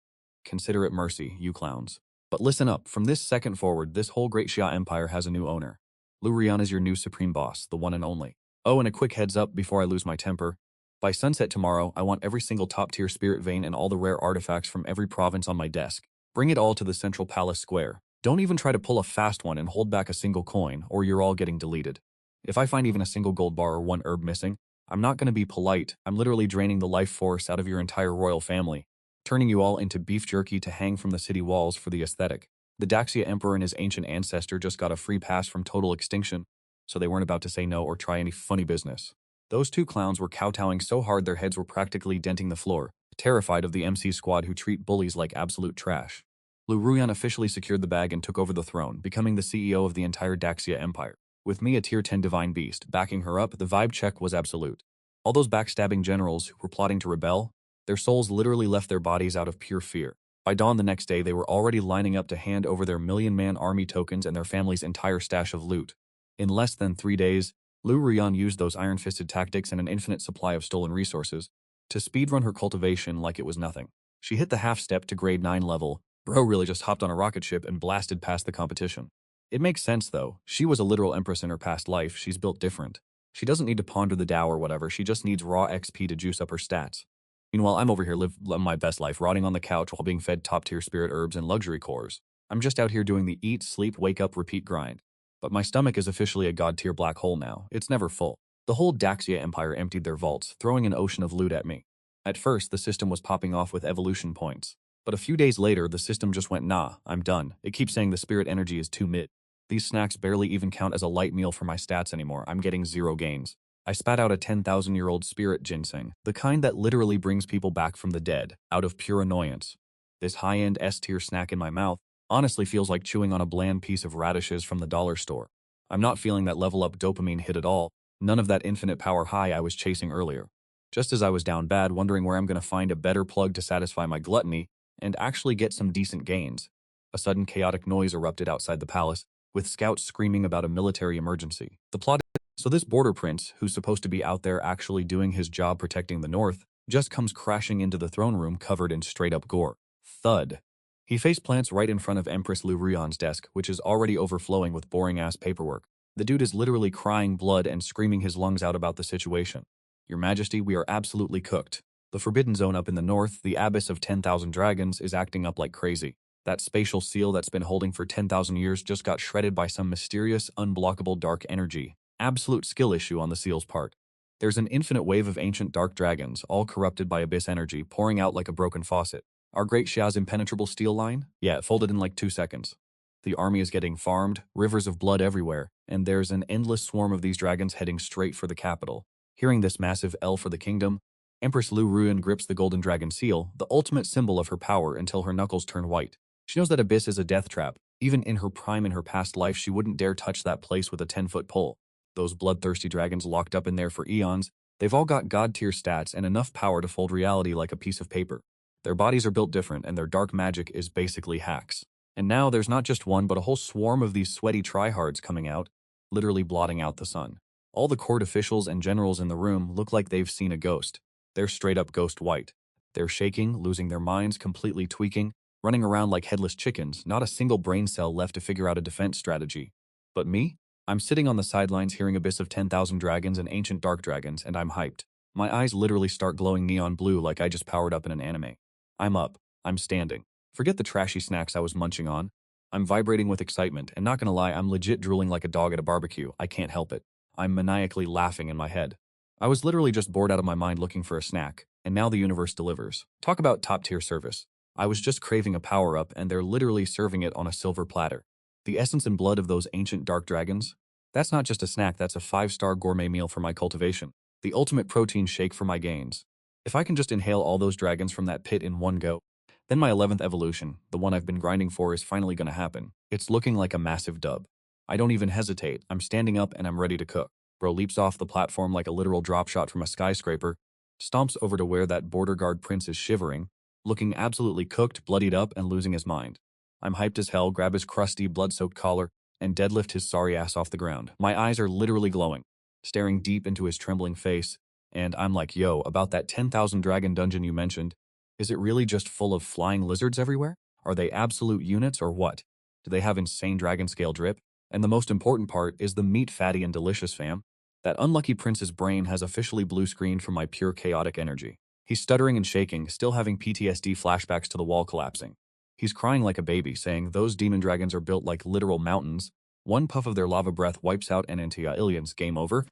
Consider it mercy, you clowns. But listen up, from this second forward, this whole great Xia Empire has a new owner. Lu Rian is your new supreme boss, the one and only. Oh, and a quick heads up before I lose my temper. By sunset tomorrow, I want every single top-tier spirit vein and all the rare artifacts from every province on my desk. Bring it all to the central palace square. Don't even try to pull a fast one and hold back a single coin, or you're all getting deleted. If I find even a single gold bar or one herb missing, I'm not going to be polite. I'm literally draining the life force out of your entire royal family, turning you all into beef jerky to hang from the city walls for the aesthetic. The Daxia Emperor and his ancient ancestor just got a free pass from total extinction, so they weren't about to say no or try any funny business. Those two clowns were kowtowing so hard their heads were practically denting the floor, terrified of the MC squad who treat bullies like absolute trash. Lu Ruyan officially secured the bag and took over the throne, becoming the CEO of the entire Daxia Empire. With me, a tier 10 divine beast, backing her up, the vibe check was absolute. All those backstabbing generals who were plotting to rebel, their souls literally left their bodies out of pure fear. By dawn the next day, they were already lining up to hand over their million-man army tokens and their family's entire stash of loot. In less than 3 days, Lu Ruyan used those iron-fisted tactics and an infinite supply of stolen resources to speedrun her cultivation like it was nothing. She hit the half-step to grade 9 level. Bro really just hopped on a rocket ship and blasted past the competition. It makes sense though. She was a literal empress in her past life. She's built different. She doesn't need to ponder the Tao or whatever, she just needs raw XP to juice up her stats. Meanwhile, I'm over here living my best life, rotting on the couch while being fed top-tier spirit herbs and luxury cores. I'm just out here doing the eat, sleep, wake up, repeat grind. But my stomach is officially a god-tier black hole now. It's never full. The whole Daxia Empire emptied their vaults, throwing an ocean of loot at me. At first, the system was popping off with evolution points. But a few days later, the system just went, nah, I'm done. It keeps saying the spirit energy is too mid. These snacks barely even count as a light meal for my stats anymore. I'm getting 0 gains. I spat out a 10,000-year-old spirit ginseng, the kind that literally brings people back from the dead, out of pure annoyance. This high-end S-tier snack in my mouth honestly feels like chewing on a bland piece of radishes from the dollar store. I'm not feeling that level-up dopamine hit at all, none of that infinite power high I was chasing earlier. Just as I was down bad, wondering where I'm going to find a better plug to satisfy my gluttony and actually get some decent gains, a sudden chaotic noise erupted outside the palace, with scouts screaming about a military emergency. The plot So this border prince, who's supposed to be out there actually doing his job protecting the north, just comes crashing into the throne room covered in straight-up gore. Thud. He face plants right in front of Empress Lu Ruyan's desk, which is already overflowing with boring-ass paperwork. The dude is literally crying blood and screaming his lungs out about the situation. Your Majesty, we are absolutely cooked. The Forbidden Zone up in the north, the Abyss of 10,000 Dragons, is acting up like crazy. That spatial seal that's been holding for 10,000 years just got shredded by some mysterious, unblockable dark energy. Absolute skill issue on the seal's part. There's an infinite wave of ancient dark dragons, all corrupted by abyss energy, pouring out like a broken faucet. Our great Xia's impenetrable steel line? Yeah, it folded in like 2 seconds. The army is getting farmed, rivers of blood everywhere, and there's an endless swarm of these dragons heading straight for the capital. Hearing this massive L for the kingdom, Empress Lu Ruyan grips the golden dragon seal, the ultimate symbol of her power, until her knuckles turn white. She knows that abyss is a death trap. Even in her prime in her past life, she wouldn't dare touch that place with a 10-foot pole. Those bloodthirsty dragons locked up in there for eons, they've all got god-tier stats and enough power to fold reality like a piece of paper. Their bodies are built different, and their dark magic is basically hacks. And now there's not just one, but a whole swarm of these sweaty tryhards coming out, literally blotting out the sun. All the court officials and generals in the room look like they've seen a ghost. They're straight-up ghost white. They're shaking, losing their minds, completely tweaking, running around like headless chickens, not a single brain cell left to figure out a defense strategy. But me? I'm sitting on the sidelines hearing Abyss of 10,000 Dragons and Ancient Dark Dragons, and I'm hyped. My eyes literally start glowing neon blue like I just powered up in an anime. I'm up. I'm standing. Forget the trashy snacks I was munching on. I'm vibrating with excitement, and not gonna lie, I'm legit drooling like a dog at a barbecue. I can't help it. I'm maniacally laughing in my head. I was literally just bored out of my mind looking for a snack, and now the universe delivers. Talk about top-tier service. I was just craving a power-up, and they're literally serving it on a silver platter. The essence and blood of those ancient dark dragons? That's not just a snack, that's a 5-star gourmet meal for my cultivation. The ultimate protein shake for my gains. If I can just inhale all those dragons from that pit in one go, then my 11th evolution, the one I've been grinding for, is finally gonna happen. It's looking like a massive dub. I don't even hesitate. I'm standing up and I'm ready to cook. Bro leaps off the platform like a literal drop shot from a skyscraper, stomps over to where that border guard prince is shivering, looking absolutely cooked, bloodied up, and losing his mind. I'm hyped as hell, grab his crusty, blood-soaked collar, and deadlift his sorry ass off the ground. My eyes are literally glowing, staring deep into his trembling face, and I'm like, yo, about that 10,000 dragon dungeon you mentioned, is it really just full of flying lizards everywhere? Are they absolute units or what? Do they have insane dragon scale drip? And the most important part is the meat fatty and delicious, fam. That unlucky prince's brain has officially blue screened from my pure chaotic energy. He's stuttering and shaking, still having PTSD flashbacks to the wall collapsing. He's crying like a baby, saying those demon dragons are built like literal mountains. One puff of their lava breath wipes out an entire alien's game over.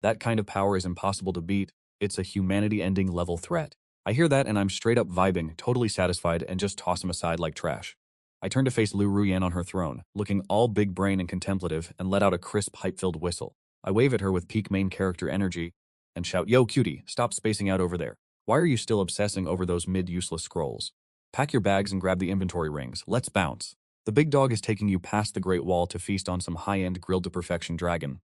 That kind of power is impossible to beat. It's a humanity-ending level threat. I hear that and I'm straight up vibing, totally satisfied, and just toss him aside like trash. I turn to face Lu Ruyan on her throne, looking all big brain and contemplative, and let out a crisp, hype-filled whistle. I wave at her with peak main character energy and shout, yo, cutie, stop spacing out over there. Why are you still obsessing over those mid-useless scrolls? Pack your bags and grab the inventory rings. Let's bounce. The big dog is taking you past the Great Wall to feast on some high-end grilled-to-perfection dragon.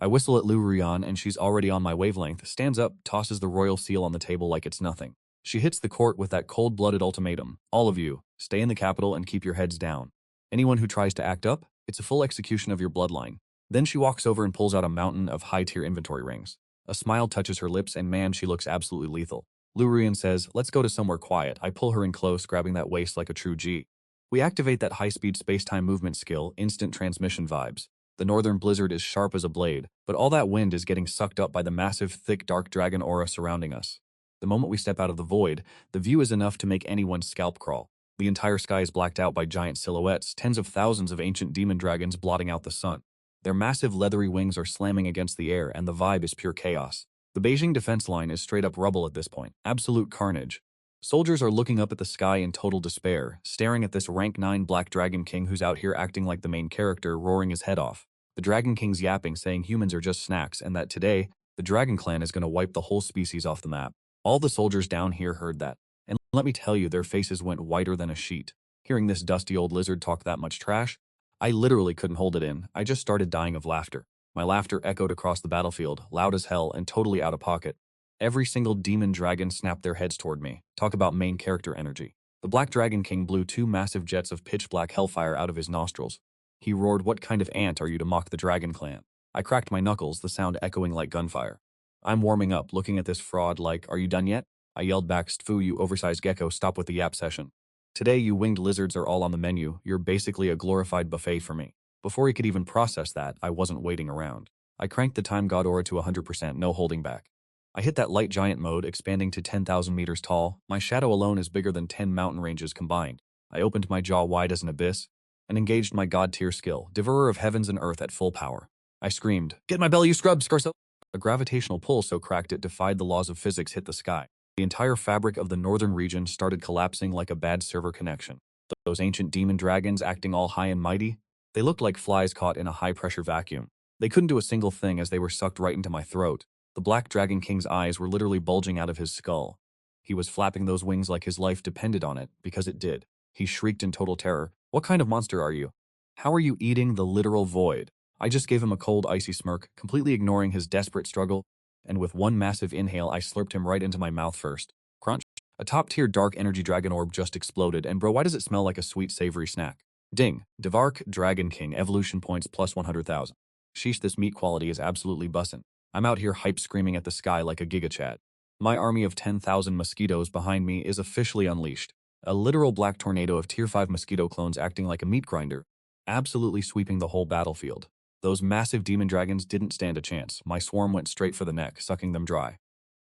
I whistle at Lu Ruyan and she's already on my wavelength, stands up, tosses the royal seal on the table like it's nothing. She hits the court with that cold-blooded ultimatum. All of you, stay in the capital and keep your heads down. Anyone who tries to act up, it's a full execution of your bloodline. Then she walks over and pulls out a mountain of high-tier inventory rings. A smile touches her lips and man, she looks absolutely lethal. Lu Ruyan says, let's go to somewhere quiet. I pull her in close, grabbing that waist like a true G. We activate that high-speed space-time movement skill, instant transmission vibes. The northern blizzard is sharp as a blade, but all that wind is getting sucked up by the massive, thick, dark dragon aura surrounding us. The moment we step out of the void, the view is enough to make anyone's scalp crawl. The entire sky is blacked out by giant silhouettes, tens of thousands of ancient demon dragons blotting out the sun. Their massive leathery wings are slamming against the air, and the vibe is pure chaos. The Beijing defense line is straight up rubble at this point. Absolute carnage. Soldiers are looking up at the sky in total despair, staring at this rank 9 Black Dragon King who's out here acting like the main character, roaring his head off. The Dragon King's yapping, saying humans are just snacks, and that today, the Dragon Clan is going to wipe the whole species off the map. All the soldiers down here heard that, and let me tell you, their faces went whiter than a sheet. Hearing this dusty old lizard talk that much trash, I literally couldn't hold it in. I just started dying of laughter. My laughter echoed across the battlefield, loud as hell and totally out of pocket. Every single demon dragon snapped their heads toward me. Talk about main character energy. The Black Dragon King blew 2 massive jets of pitch-black hellfire out of his nostrils. He roared, "What kind of ant are you to mock the Dragon Clan?" I cracked my knuckles, the sound echoing like gunfire. I'm warming up, looking at this fraud like, "Are you done yet?" I yelled back, "Stfu, you oversized gecko, stop with the yap session. Today, you winged lizards are all on the menu. You're basically a glorified buffet for me." Before he could even process that, I wasn't waiting around. I cranked the Time God aura to 100%, no holding back. I hit that light giant mode, expanding to 10,000 meters tall. My shadow alone is bigger than 10 mountain ranges combined. I opened my jaw wide as an abyss and engaged my god-tier skill, Devourer of Heavens and Earth at full power. I screamed, "Get my belly, you scrub, Scorso!" A gravitational pull so cracked it defied the laws of physics hit the sky. The entire fabric of the northern region started collapsing like a bad server connection. Those ancient demon dragons acting all high and mighty, they looked like flies caught in a high-pressure vacuum. They couldn't do a single thing as they were sucked right into my throat. The Black Dragon King's eyes were literally bulging out of his skull. He was flapping those wings like his life depended on it, because it did. He shrieked in total terror, "What kind of monster are you? How are you eating the literal void?" I just gave him a cold, icy smirk, completely ignoring his desperate struggle, and with one massive inhale, I slurped him right into my mouth first. Crunch. A top-tier dark energy dragon orb just exploded, and bro, why does it smell like a sweet, savory snack? Ding. Devark Dragon King, evolution points plus 100,000. Sheesh, this meat quality is absolutely bussin'. I'm out here hype screaming at the sky like a gigachad. My army of 10,000 mosquitoes behind me is officially unleashed. A literal black tornado of tier 5 mosquito clones acting like a meat grinder, absolutely sweeping the whole battlefield. Those massive demon dragons didn't stand a chance. My swarm went straight for the neck, sucking them dry.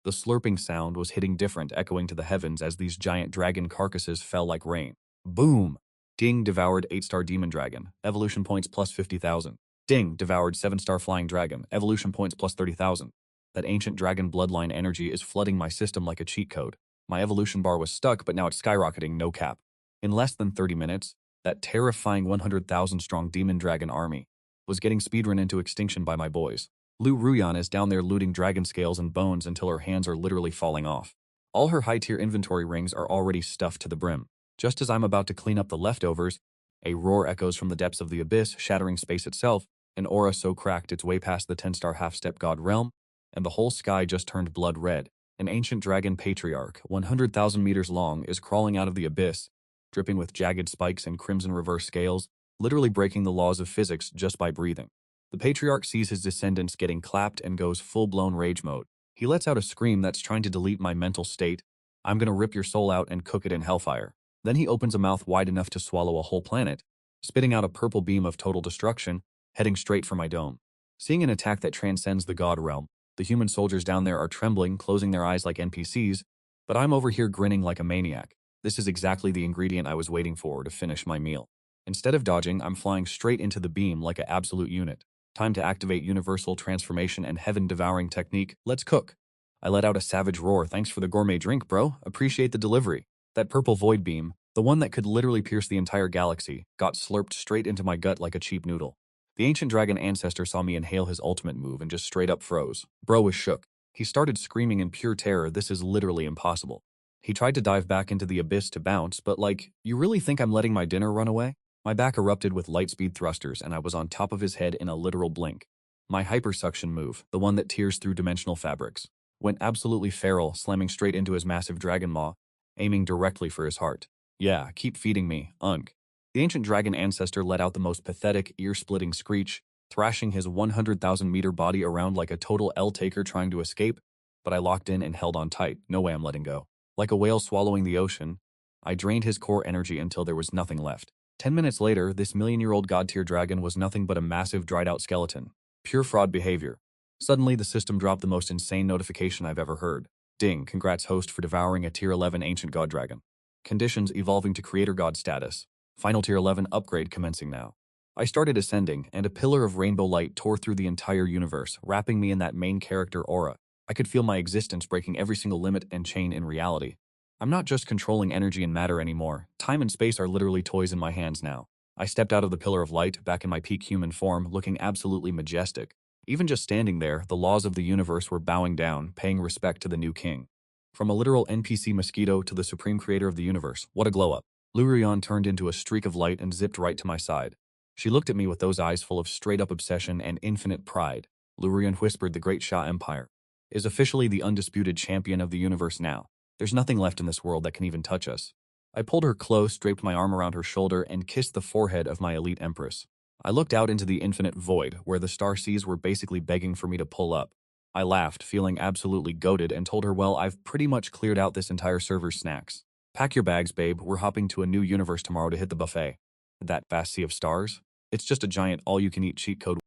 The slurping sound was hitting different, echoing to the heavens as these giant dragon carcasses fell like rain. Boom! Ding, devoured 8-star demon dragon, evolution points plus 50,000. Ding, devoured 7-star flying dragon, evolution points plus 30,000. That ancient dragon bloodline energy is flooding my system like a cheat code. My evolution bar was stuck, but now it's skyrocketing, no cap. In less than 30 minutes, that terrifying 100,000 strong demon dragon army was getting speedrun into extinction by my boys. Lu Ruyan is down there looting dragon scales and bones until her hands are literally falling off. All her high-tier inventory rings are already stuffed to the brim. Just as I'm about to clean up the leftovers, a roar echoes from the depths of the abyss, shattering space itself, an aura so cracked it's way past the 10-star half-step god realm, and the whole sky just turned blood red. An ancient dragon patriarch, 100,000 meters long, is crawling out of the abyss, dripping with jagged spikes and crimson reverse scales, literally breaking the laws of physics just by breathing. The patriarch sees his descendants getting clapped and goes full-blown rage mode. He lets out a scream that's trying to delete my mental state. "I'm gonna rip your soul out and cook it in hellfire." Then he opens a mouth wide enough to swallow a whole planet, spitting out a purple beam of total destruction, heading straight for my dome. Seeing an attack that transcends the god realm, the human soldiers down there are trembling, closing their eyes like NPCs, but I'm over here grinning like a maniac. This is exactly the ingredient I was waiting for to finish my meal. Instead of dodging, I'm flying straight into the beam like an absolute unit. Time to activate universal transformation and heaven-devouring technique. Let's cook. I let out a savage roar. "Thanks for the gourmet drink, bro. Appreciate the delivery." That purple void beam, the one that could literally pierce the entire galaxy, got slurped straight into my gut like a cheap noodle. The ancient dragon ancestor saw me inhale his ultimate move and just straight up froze. Bro was shook. He started screaming in pure terror, "This is literally impossible." He tried to dive back into the abyss to bounce, but like, you really think I'm letting my dinner run away? My back erupted with lightspeed thrusters and I was on top of his head in a literal blink. My hypersuction move, the one that tears through dimensional fabrics, went absolutely feral, slamming straight into his massive dragon maw, aiming directly for his heart. "Yeah, keep feeding me, unk." The ancient dragon ancestor let out the most pathetic, ear-splitting screech, thrashing his 100,000-meter body around like a total L-taker trying to escape, but I locked in and held on tight. No way I'm letting go. Like a whale swallowing the ocean, I drained his core energy until there was nothing left. 10 minutes later, this million-year-old god-tier dragon was nothing but a massive dried-out skeleton. Pure fraud behavior. Suddenly, the system dropped the most insane notification I've ever heard. Ding, congrats host for devouring a tier 11 ancient god dragon. Conditions evolving to creator god status. Final tier 11 upgrade commencing now. I started ascending, and a pillar of rainbow light tore through the entire universe, wrapping me in that main character aura. I could feel my existence breaking every single limit and chain in reality. I'm not just controlling energy and matter anymore. Time and space are literally toys in my hands now. I stepped out of the pillar of light, back in my peak human form, looking absolutely majestic. Even just standing there, the laws of the universe were bowing down, paying respect to the new king. From a literal NPC Mosquito to the supreme creator of the universe, what a glow-up. Lu Ruyan turned into a streak of light and zipped right to my side. She looked at me with those eyes full of straight-up obsession and infinite pride. Lu Ruyan whispered, the Great Sha Empire is officially the undisputed champion of the universe now. There's nothing left in this world that can even touch us. I pulled her close, draped my arm around her shoulder, and kissed the forehead of my elite empress. I looked out into the infinite void, where the star seas were basically begging for me to pull up. I laughed, feeling absolutely goated, and told her, well, I've pretty much cleared out this entire server's snacks. Pack your bags, babe, we're hopping to a new universe tomorrow to hit the buffet. That vast sea of stars? It's just a giant all-you-can-eat cheat code.